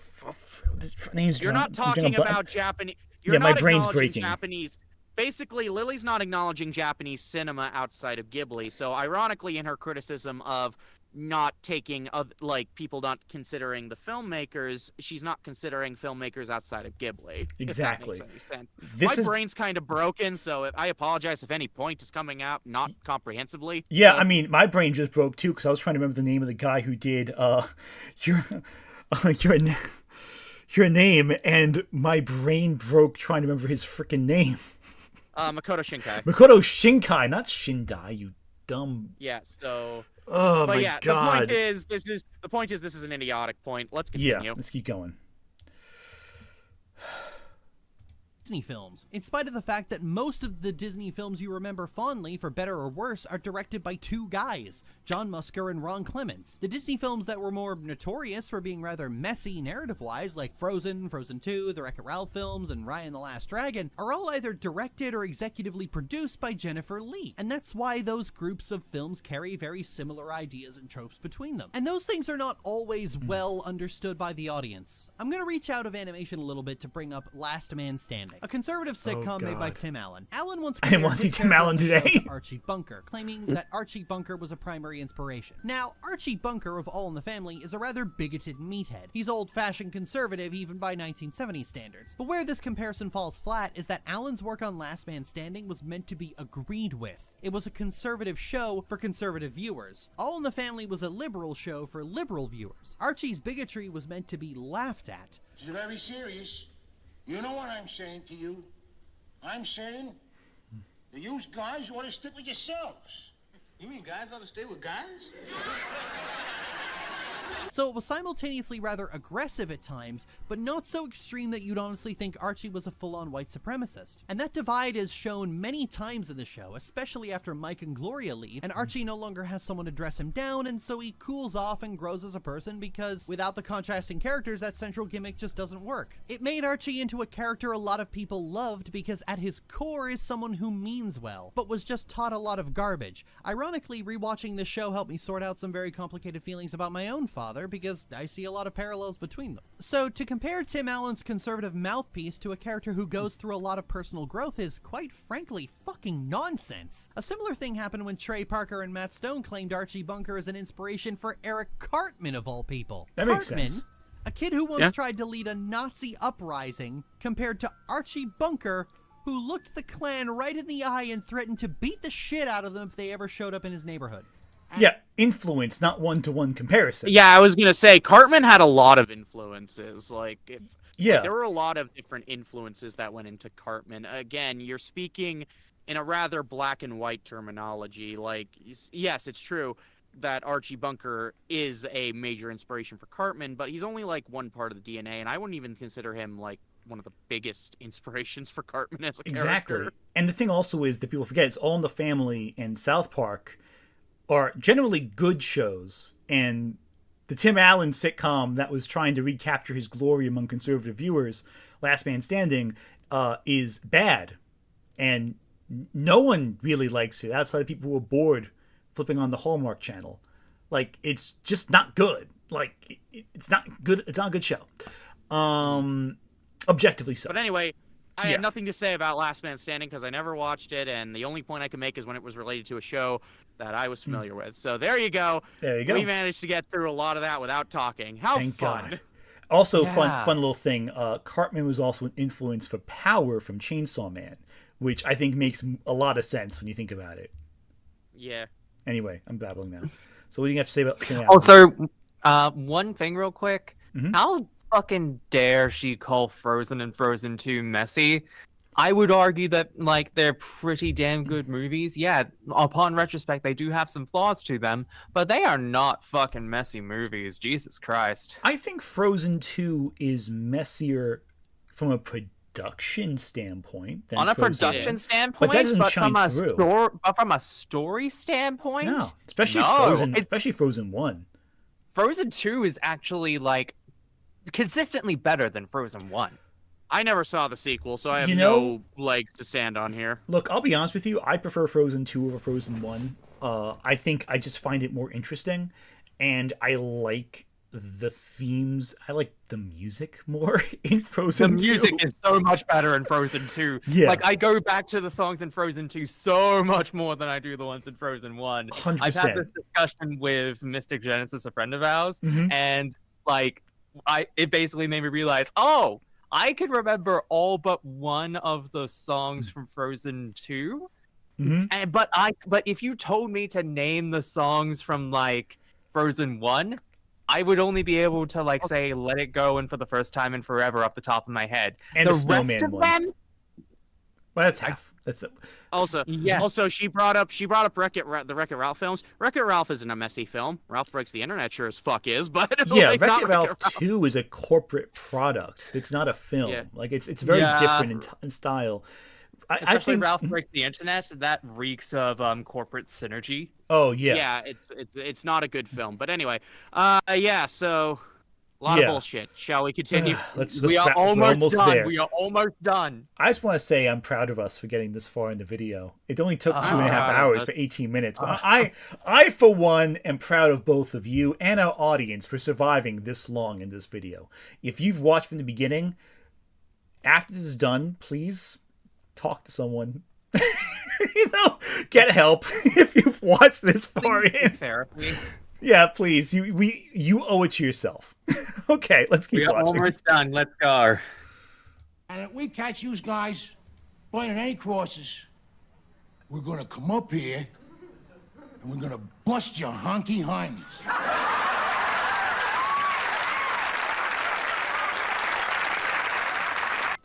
names. You're not talking about Japanese. My brain's breaking. Japanese. Basically, Lily's not acknowledging Japanese cinema outside of Ghibli. So, ironically, in her criticism of not taking, people not considering the filmmakers, she's not considering filmmakers outside of Ghibli. Exactly. If that makes any sense. My brain's kind of broken, so I apologize if any point is coming out not comprehensively. Yeah, I mean, my brain just broke too, because I was trying to remember the name of the guy who did your name, and my brain broke trying to remember his freaking name. Makoto Shinkai. Makoto Shinkai, not Shindai, you dumb. Yeah, so. Oh my god. The point is this is an idiotic point. Let's continue. Yeah, let's keep going. Disney films, in spite of the fact that most of the Disney films you remember fondly, for better or worse, are directed by two guys, John Musker and Ron Clements. The Disney films that were more notorious for being rather messy narrative-wise, like Frozen, Frozen 2, the Wreck-It Ralph films, and Raya and the Last Dragon, are all either directed or executively produced by Jennifer Lee, and that's why those groups of films carry very similar ideas and tropes between them. And those things are not always well understood by the audience. I'm gonna reach out of animation a little bit to bring up Last Man Standing, a conservative sitcom made by Tim Allen. Allen once I didn't want to see Tim Allen today. Archie Bunker, claiming that Archie Bunker was a primary inspiration. Now, Archie Bunker of All in the Family is a rather bigoted meathead. He's old-fashioned conservative even by 1970s standards. But where this comparison falls flat is that Allen's work on Last Man Standing was meant to be agreed with. It was a conservative show for conservative viewers. All in the Family was a liberal show for liberal viewers. Archie's bigotry was meant to be laughed at. It's very serious. You know what I'm saying to you? I'm saying that you guys ought to stick with yourselves. You mean guys ought to stay with guys? So it was simultaneously rather aggressive at times, but not so extreme that you'd honestly think Archie was a full-on white supremacist. And that divide is shown many times in the show, especially after Mike and Gloria leave, and Archie no longer has someone to dress him down, and so he cools off and grows as a person because without the contrasting characters, that central gimmick just doesn't work. It made Archie into a character a lot of people loved because at his core is someone who means well, but was just taught a lot of garbage. Ironically, rewatching this show helped me sort out some very complicated feelings about my own father because I see a lot of parallels between them. So to compare Tim Allen's conservative mouthpiece to a character who goes through a lot of personal growth is, quite frankly, fucking nonsense. A similar thing happened when Trey Parker and Matt Stone claimed Archie Bunker as an inspiration for Eric Cartman of all people. That makes sense. A kid who once tried to lead a Nazi uprising, compared to Archie Bunker, who looked the Klan right in the eye and threatened to beat the shit out of them if they ever showed up in his neighborhood. Yeah, influence, not one-to-one comparison. Yeah, I was gonna say Cartman had a lot of influences. There were a lot of different influences that went into Cartman. Again, you're speaking in a rather black and white terminology. Like, yes, it's true that Archie Bunker is a major inspiration for Cartman, but he's only like one part of the DNA, and I wouldn't even consider him like one of the biggest inspirations for Cartman as a character. Exactly. And the thing also is that people forget it's All in the Family and South Park are generally good shows, and the Tim Allen sitcom that was trying to recapture his glory among conservative viewers, Last Man Standing, is bad, and no one really likes it outside of people who are bored flipping on the Hallmark Channel. Like, it's just not good. Like, it's not good. It's not a good show. Objectively so. But anyway, I have nothing to say about Last Man Standing because I never watched it, and the only point I can make is when it was related to a show that I was familiar with. So there you go. There you go. We managed to get through a lot of that without talking. How Thank fun. God. Also, fun little thing. Cartman was also an influence for Power from Chainsaw Man, which I think makes a lot of sense when you think about it. Yeah. Anyway, I'm babbling now. So what do you have to say about Tim Allen? Also, one thing real quick. How fucking dare she call Frozen and Frozen 2 messy? I would argue that, like, they're pretty damn good movies. Yeah, upon retrospect, they do have some flaws to them, but they are not fucking messy movies. Jesus Christ. I think Frozen 2 is messier from a production standpoint than on a Frozen production 1. standpoint, but from a story standpoint, no, especially Frozen 1. Frozen 2 is actually, like, consistently better than Frozen 1. I never saw the sequel, so I have no legs to stand on here. Look, I'll be honest with you. I prefer Frozen 2 over Frozen 1. I think I just find it more interesting, and I like the themes. I like the music more in Frozen 2. The music is so much better in Frozen 2. Yeah. Like, I go back to the songs in Frozen 2 so much more than I do the ones in Frozen 1. 100%. I've had this discussion with Mystic Genesis, a friend of ours, and, like, it basically made me realize, I could remember all but one of the songs from Frozen 2. But if you told me to name the songs from, like, Frozen 1, I would only be able to, like, say Let It Go and For the First Time in Forever off the top of my head. And the the Snowman rest of one. them, Well, that's half. That's Also, she brought up the Wreck-It Ralph films. Wreck-It Ralph isn't a messy film. Ralph Breaks the Internet sure as fuck is, but yeah, like, Wreck-It Ralph 2 is a corporate product. It's not a film. Yeah. Like it's very different in style. especially I think Ralph Breaks the Internet, that reeks of corporate synergy. Oh yeah. Yeah, it's not a good film. But anyway, so a lot of bullshit. Shall we continue? We are almost done. There. We are almost done. I just want to say I'm proud of us for getting this far in the video. It only took 2.5 hours for 18 minutes. But I, for one, am proud of both of you and our audience for surviving this long in this video. If you've watched from the beginning, after this is done, please talk to someone. Get help if you've watched this far in. Therapy. Yeah, please. You owe it to yourself. Okay, let's keep watching. We are almost done. Let's go. And if we catch you guys burning any crosses, we're gonna come up here and we're gonna bust your honky hindies.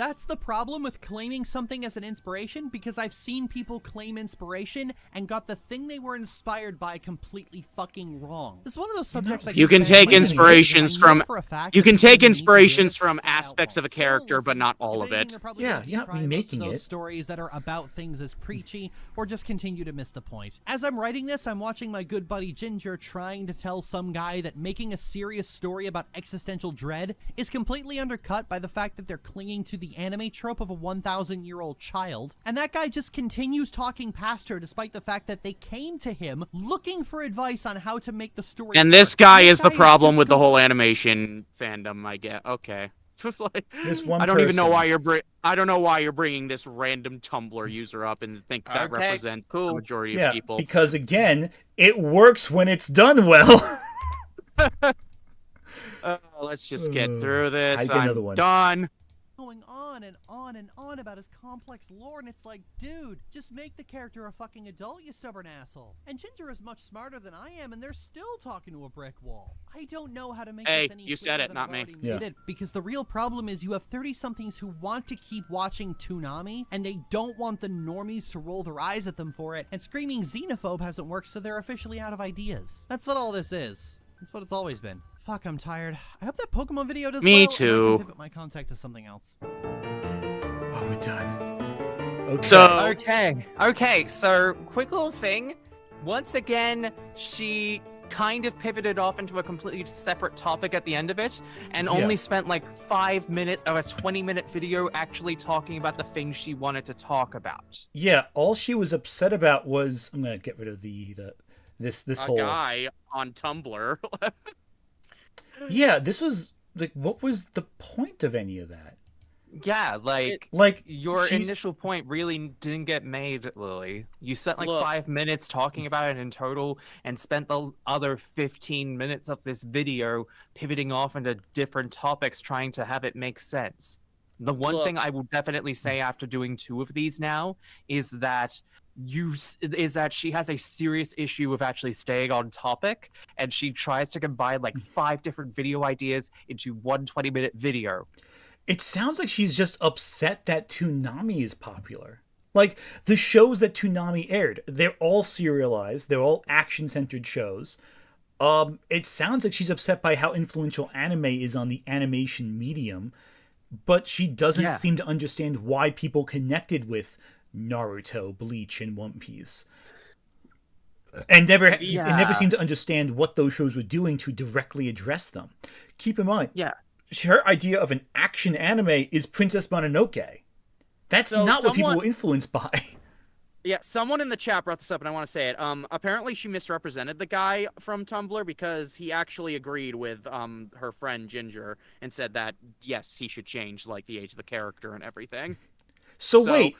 That's the problem with claiming something as an inspiration, because I've seen people claim inspiration and got the thing they were inspired by completely fucking wrong. It's one of those subjects I You can take inspirations from aspects of a character, but not all of it. Yeah, you're not remaking it. Stories that are about things as preachy, or just continue to miss the point. As I'm writing this, I'm watching my good buddy Ginger trying to tell some guy that making a serious story about existential dread is completely undercut by the fact that they're clinging to the anime trope of a 1,000-year-old child, and that guy just continues talking past her despite the fact that they came to him looking for advice on how to make the story And work. this guy is the problem with the whole animation fandom, I get. Okay. Like, This one I don't even know person. why I don't know why you're bringing this random Tumblr user up and think that represents the majority of people. Because again, it works when it's done well. Let's just get through this. I get another I'm one. done. Going on and on and on about his complex lore, and it's like, dude, just make the character a fucking adult, you stubborn asshole. And Ginger is much smarter than I am, and they're still talking to a brick wall. I don't know how to make this any you said clearer it, than not I've me. already made it, because the real problem is you have 30-somethings who want to keep watching Toonami, and they don't want the normies to roll their eyes at them for it, and screaming xenophobe hasn't worked, so they're officially out of ideas. That's what all this is. That's what it's always been. Fuck, I'm tired. I hope that Pokemon video does Me well, too. and I can pivot my contact to something else. Oh, we're done. Okay. Okay, so quick little thing. Once again, she kind of pivoted off into a completely separate topic at the end of it, and only spent like 5 minutes of a 20-minute video actually talking about the things she wanted to talk about. Yeah, all she was upset about was, I'm gonna get rid of this whole guy on Tumblr. Yeah, this was like, what was the point of any of that? Yeah, like your she's- initial point really didn't get made, Lily. You spent like Look. 5 minutes talking about it in total, and spent the other 15 minutes of this video pivoting off into different topics, trying to have it make sense. The one Look. thing I will definitely say after doing 2 of these now is that she has a serious issue with actually staying on topic, and she tries to combine like 5 different video ideas into one 20-minute video. It sounds like she's just upset that Toonami is popular. Like, the shows that Toonami aired, they're all serialized, they're all action-centered shows. It sounds like she's upset by how influential anime is on the animation medium, but she doesn't seem to understand why people connected with Naruto, Bleach, and One Piece. And never seemed to understand what those shows were doing to directly address them. Keep in mind, her idea of an action anime is Princess Mononoke. That's not what people were influenced by. Yeah, someone in the chat brought this up, and I want to say it. Apparently she misrepresented the guy from Tumblr, because he actually agreed with her friend Ginger and said that yes, he should change like the age of the character and everything. So wait,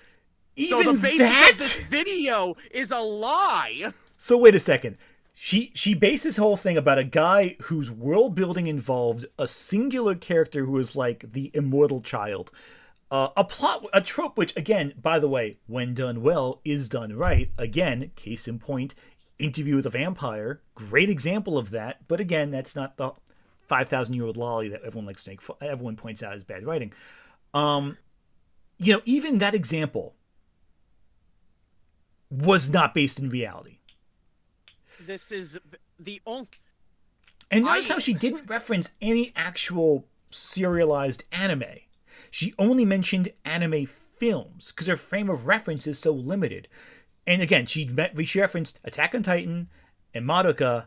even so the basis that of this video is a lie. So wait a second. She based this whole thing about a guy whose world building involved a singular character who is like the immortal child. A trope which, again, by the way, when done well, is done right. Again, case in point, Interview with a Vampire, great example of that. But again, that's not the 5,000-year-old lolly that everyone likes to make. Everyone points out as bad writing. Even that example was not based in reality. This is the only. And notice how she didn't reference any actual serialized anime. She only mentioned anime films because her frame of reference is so limited. And again, she referenced Attack on Titan and Madoka,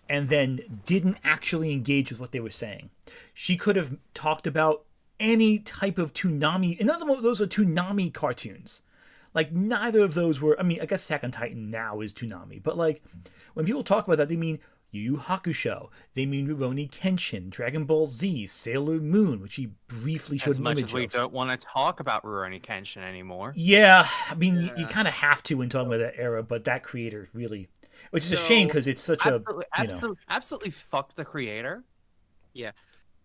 and then didn't actually engage with what they were saying. She could have talked about any type of Toonami. In other words, those are Toonami cartoons. Like, neither of those were. I mean, I guess Attack on Titan now is Toonami, but like, when people talk about that, they mean Yu Yu Hakusho, they mean Rurouni Kenshin, Dragon Ball Z, Sailor Moon, which he briefly showed as an much image as we of. don't want to talk about Rurouni Kenshin anymore. Yeah, I mean, you kind of have to when talking about that era, but that creator really, which is a shame because it's such absolutely fucked the creator. Yeah.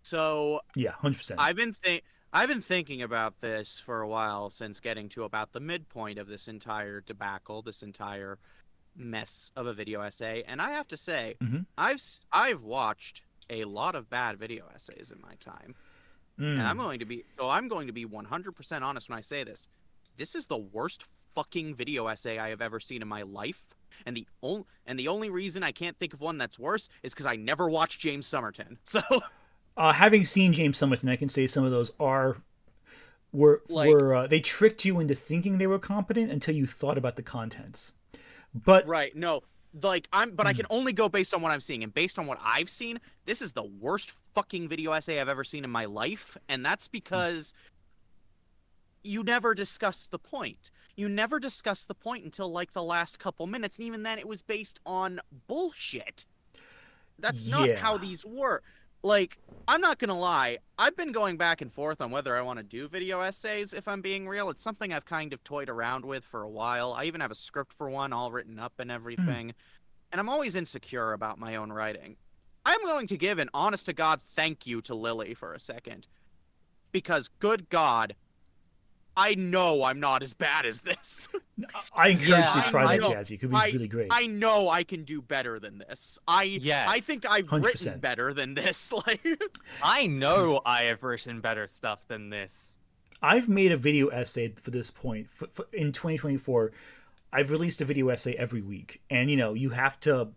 So yeah, 100%. I've been thinking about this for a while, since getting to about the midpoint of this entire debacle, this entire mess of a video essay, and I have to say, I've watched a lot of bad video essays in my time. And I'm going to be 100% honest when I say this. This is the worst fucking video essay I have ever seen in my life. And the only reason I can't think of one that's worse is because I never watched James Somerton. So, having seen James Somerton, I can say some of those they tricked you into thinking they were competent until you thought about the contents. But right, no, like I can only go based on what I'm seeing, and based on what I've seen, this is the worst fucking video essay I've ever seen in my life, and that's because you never discussed the point. You never discussed the point until like the last couple minutes, and even then it was based on bullshit. That's not how these work. Like, I'm not gonna lie, I've been going back and forth on whether I want to do video essays, if I'm being real. It's something I've kind of toyed around with for a while. I even have a script for one all written up and everything. And I'm always insecure about my own writing. I'm going to give an honest-to-God thank you to Lily for a second. Because, good God, I know I'm not as bad as this. I encourage you to try that, Jazzy. It could be really great. I know I can do better than this. I think I've 100%. written better than this. Like, I know I have written better stuff than this. I've made a video essay for this point. In 2024, I've released a video essay every week. And, you have to...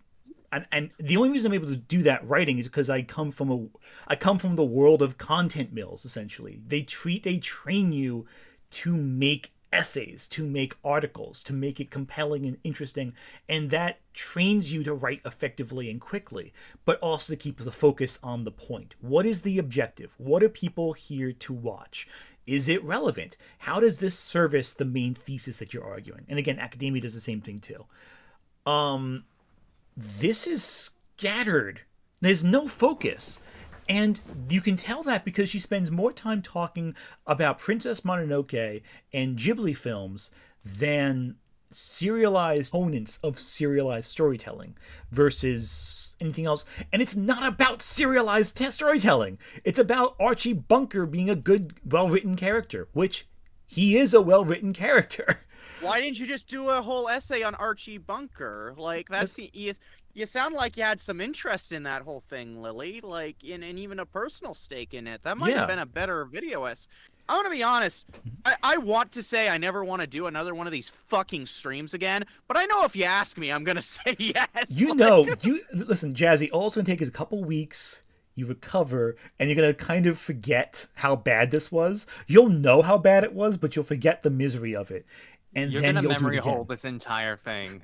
And the only reason I'm able to do that writing is because I come from the world of content mills, essentially. They train you to make essays, to make articles, to make it compelling and interesting, and that trains you to write effectively and quickly, but also to keep the focus on the point. What is the objective? What are people here to watch? Is it relevant? How does this service the main thesis that you're arguing? And again, academia does the same thing too. This is scattered. There's no focus. And you can tell that because she spends more time talking about Princess Mononoke and Ghibli films than serialized opponents of serialized storytelling versus anything else. And it's not about serialized storytelling. It's about Archie Bunker being a good, well-written character, which he is a well-written character. Why didn't you just do a whole essay on Archie Bunker? Like, you sound like you had some interest in that whole thing, Lily, like, and even a personal stake in it. That might have been a better video essay. I want to be honest. I want to say I never want to do another one of these fucking streams again, but I know if you ask me, I'm going to say yes. Listen, Jazzy, all it's going to take is a couple weeks. You recover, and you're going to kind of forget how bad this was. You'll know how bad it was, but you'll forget the misery of it. And you're then gonna you'll memory hold this entire thing.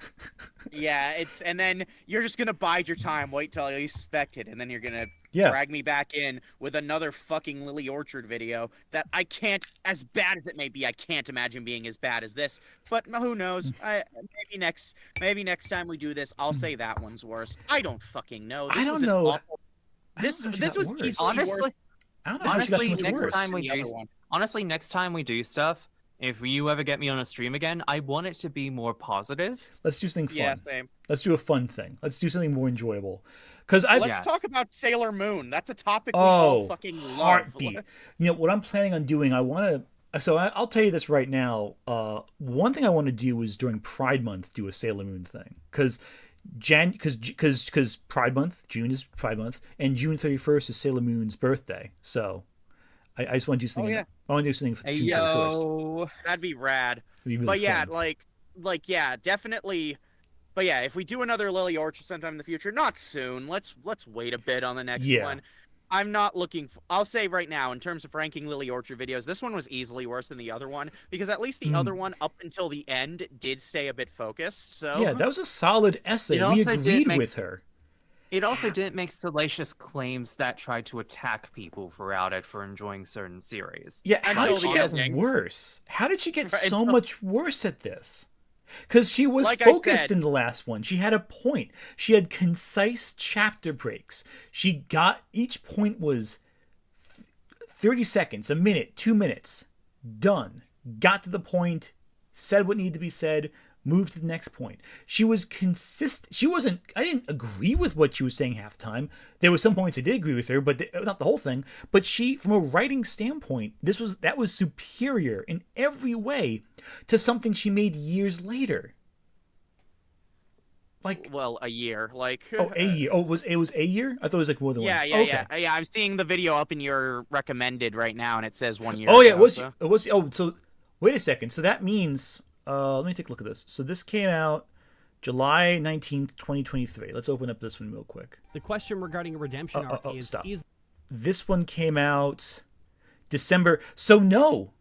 Yeah, and then you're just gonna bide your time, wait till you suspect it, and then you're gonna drag me back in with another fucking Lily Orchard video that I can't, as bad as it may be, I can't imagine being as bad as this. But who knows? Maybe next time we do this, I'll say that one's worse. I don't fucking know. I don't know. This was easily honestly. I don't know how she got so much worse. Honestly, next time we do stuff. If you ever get me on a stream again, I want it to be more positive. Let's do something fun. Yeah, same. Let's do a fun thing. Let's do something more enjoyable. Let's talk about Sailor Moon. That's a topic we all fucking love. Heartbeat. What I'm planning on doing, I'll tell you this right now. One thing I want to do is during Pride Month do a Sailor Moon thing. Because Pride Month, June is Pride Month, and June 31st is Sailor Moon's birthday. So I just want to do something. I want to do something for June 31st. That'd be rad. It'd be really fun. Definitely. But yeah, if we do another Lily Orchard sometime in the future, not soon. Let's wait a bit on the next one. I'm not looking. I'll say right now, in terms of ranking Lily Orchard videos, this one was easily worse than the other one because at least the other one, up until the end, did stay a bit focused. So yeah, that was a solid essay. We agreed with her. It also didn't make salacious claims that tried to attack people throughout it for enjoying certain series. Yeah, how did she get worse? How did she get so much worse at this? Because she was focused in the last one. She had a point. She had concise chapter breaks. Each point was 30 seconds, a minute, 2 minutes. Done. Got to the point, said what needed to be said, moved to the next point. She was consistent. I didn't agree with what she was saying half the time. There were some points I did agree with her, but not the whole thing. But from a writing standpoint, that was superior in every way to something she made years later. Like, well, a year. Like, oh, a year. Oh, it was a year? I thought it was like more than yeah, one. yeah, Okay. yeah. I'm seeing the video up in your recommended right now, and it says 1 year. Oh yeah, ago, so. it was. Oh, so wait a second. So that means, let me take a look at this. So this came out July 19th, 2023. Let's open up this one real quick. The question regarding a redemption arc is, stop. is This one came out December. So no,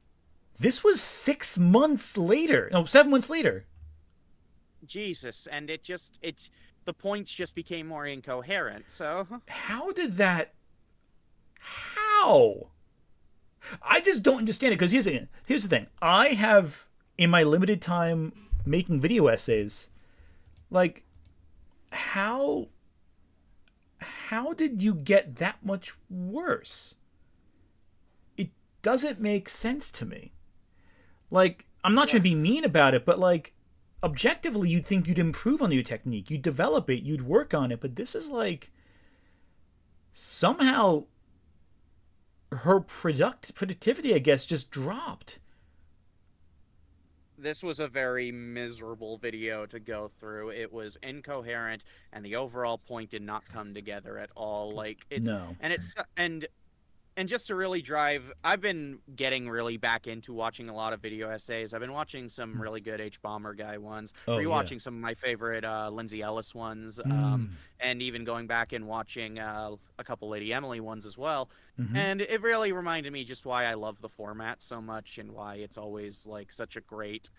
this was 6 months later. No, 7 months later. Jesus, and the points just became more incoherent. So How did that? How? I just don't understand it, because here's the thing. I have, in my limited time making video essays, like, how did you get that much worse? It doesn't make sense to me. Like, I'm not trying to be mean about it, but like, objectively, you'd think you'd improve on your technique, you'd develop it, you'd work on it, but this is like, somehow her productivity, I guess, just dropped. this was a very miserable video to go through. It was incoherent, and the overall point did not come together at all. Like, it's No. and just to really drive, I've been getting really back into watching a lot of video essays. I've been watching some really good H-Bomber guy ones, rewatching some of my favorite Lindsay Ellis ones, and even going back and watching a couple Lady Emily ones as well. And it really reminded me just why I love the format so much, and why it's always like such a great,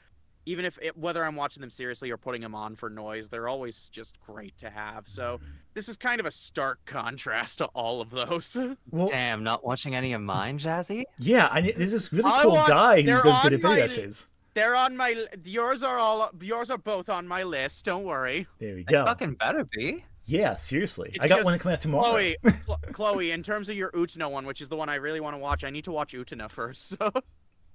even if whether I'm watching them seriously or putting them on for noise, they're always just great to have. So this is kind of a stark contrast to all of those. Well, Damn, not watching any of mine, Jazzy? yeah, there's this really cool guy who does good at video essays. They're on my. Yours are both on my list. Don't worry. There we They go. fucking better be. Yeah, seriously. It's I got just- one coming out tomorrow. Chloe, in terms of your Utena one, which is the one I really want to watch, I need to watch Utena first. So.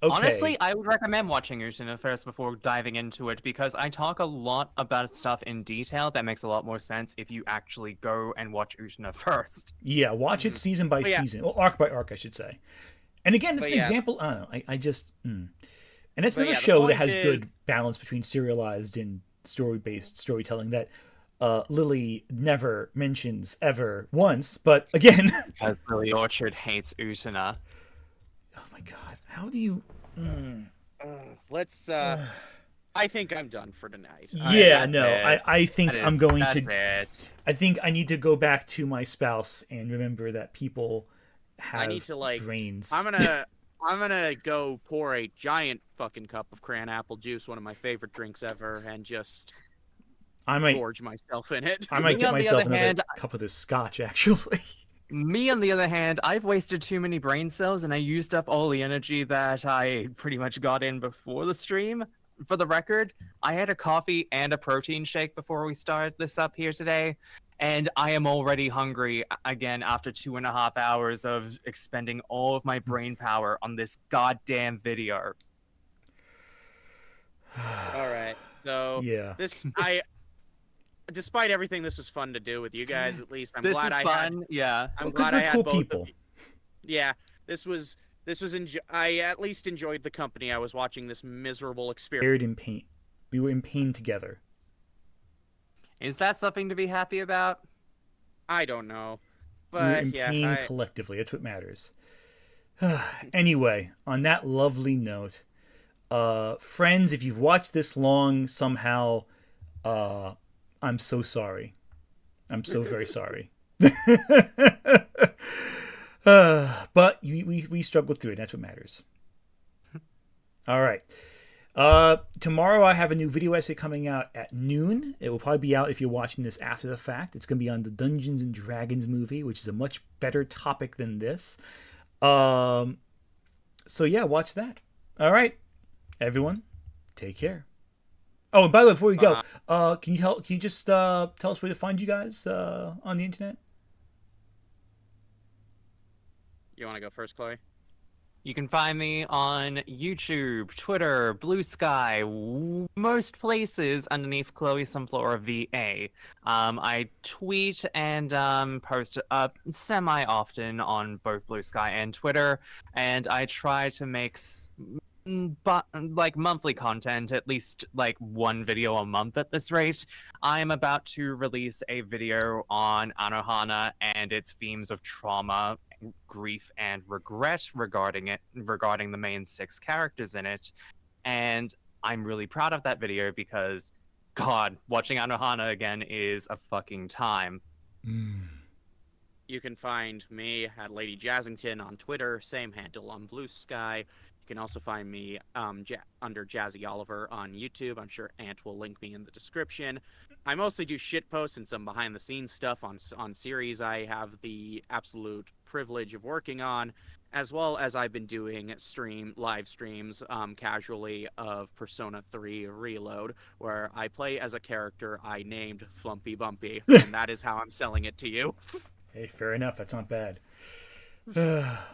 Okay. Honestly, I would recommend watching Utena first before diving into it, because I talk a lot about stuff in detail that makes a lot more sense if you actually go and watch Utena first. Yeah, watch it season by season. Well, arc by arc, I should say. And again, it's an yeah. example. I don't know. I just. And it's But another yeah, the show that point has is- good balance between serialized and story-based storytelling that Lily never mentions ever once. But again. Because Lily Orchard hates Utena. Oh my god. How do you. Let's. I think I'm done for tonight. Yeah, no. it. I think I'm going That's to. it. I think I need to go back to my spouse and remember that people have I need to brains. I'm gonna go pour a giant fucking cup of cran apple juice, one of my favorite drinks ever, and just I might gorge myself in it. I might Me, get on the myself other another hand, cup of this scotch, actually. Me, on the other hand, I've wasted too many brain cells, and I used up all the energy that I pretty much got in before the stream. For the record, I had a coffee and a protein shake before we started this up here today, and I am already hungry again after 2.5 hours of expending all of my brain power on this goddamn video. All right, so Yeah. despite everything, this was fun to do with you guys. At least I'm This glad is I fun, had. yeah. I'm Well, 'cause glad we're I had cool both people. of you. Yeah, this was. I at least enjoyed the company. I was watching this miserable experience. Buried in pain. We were in pain together. Is that something to be happy about? I don't know, We were but in yeah, pain collectively. That's what matters. Anyway, on that lovely note, friends, if you've watched this long somehow, I'm so sorry. I'm so very sorry. But we struggled through it. That's what matters. All right. Tomorrow I have a new video essay coming out at noon. It will probably be out if you're watching this after the fact. It's going to be on the Dungeons and Dragons movie, which is a much better topic than this. So yeah, watch that. All right, everyone, take care. Oh, and by the way, before we go, can you just tell us where to find you guys on the internet? You want to go first, Chloe? You can find me on YouTube, Twitter, Blue Sky, most places underneath Chloe Sunflower VA. I tweet and post semi-often on both Blue Sky and Twitter, and I try to make like monthly content, at least like one video a month at this rate. I am about to release a video on Anohana and its themes of trauma, grief, and regret regarding the main 6 characters in it. And I'm really proud of that video because, God, watching Anohana again is a fucking time. You can find me at Lady Jazzington on Twitter, same handle on Blue Sky. You can also find me under Jazzy Oliver on YouTube. I'm sure Ant will link me in the description. I mostly do shit posts and some behind-the-scenes stuff on series I have the absolute privilege of working on, as well as I've been doing live streams casually of Persona 3 Reload, where I play as a character I named Flumpy Bumpy, and that is how I'm selling it to you. Hey, fair enough. That's not bad.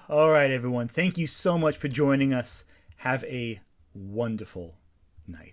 All right, everyone. Thank you so much for joining us. Have a wonderful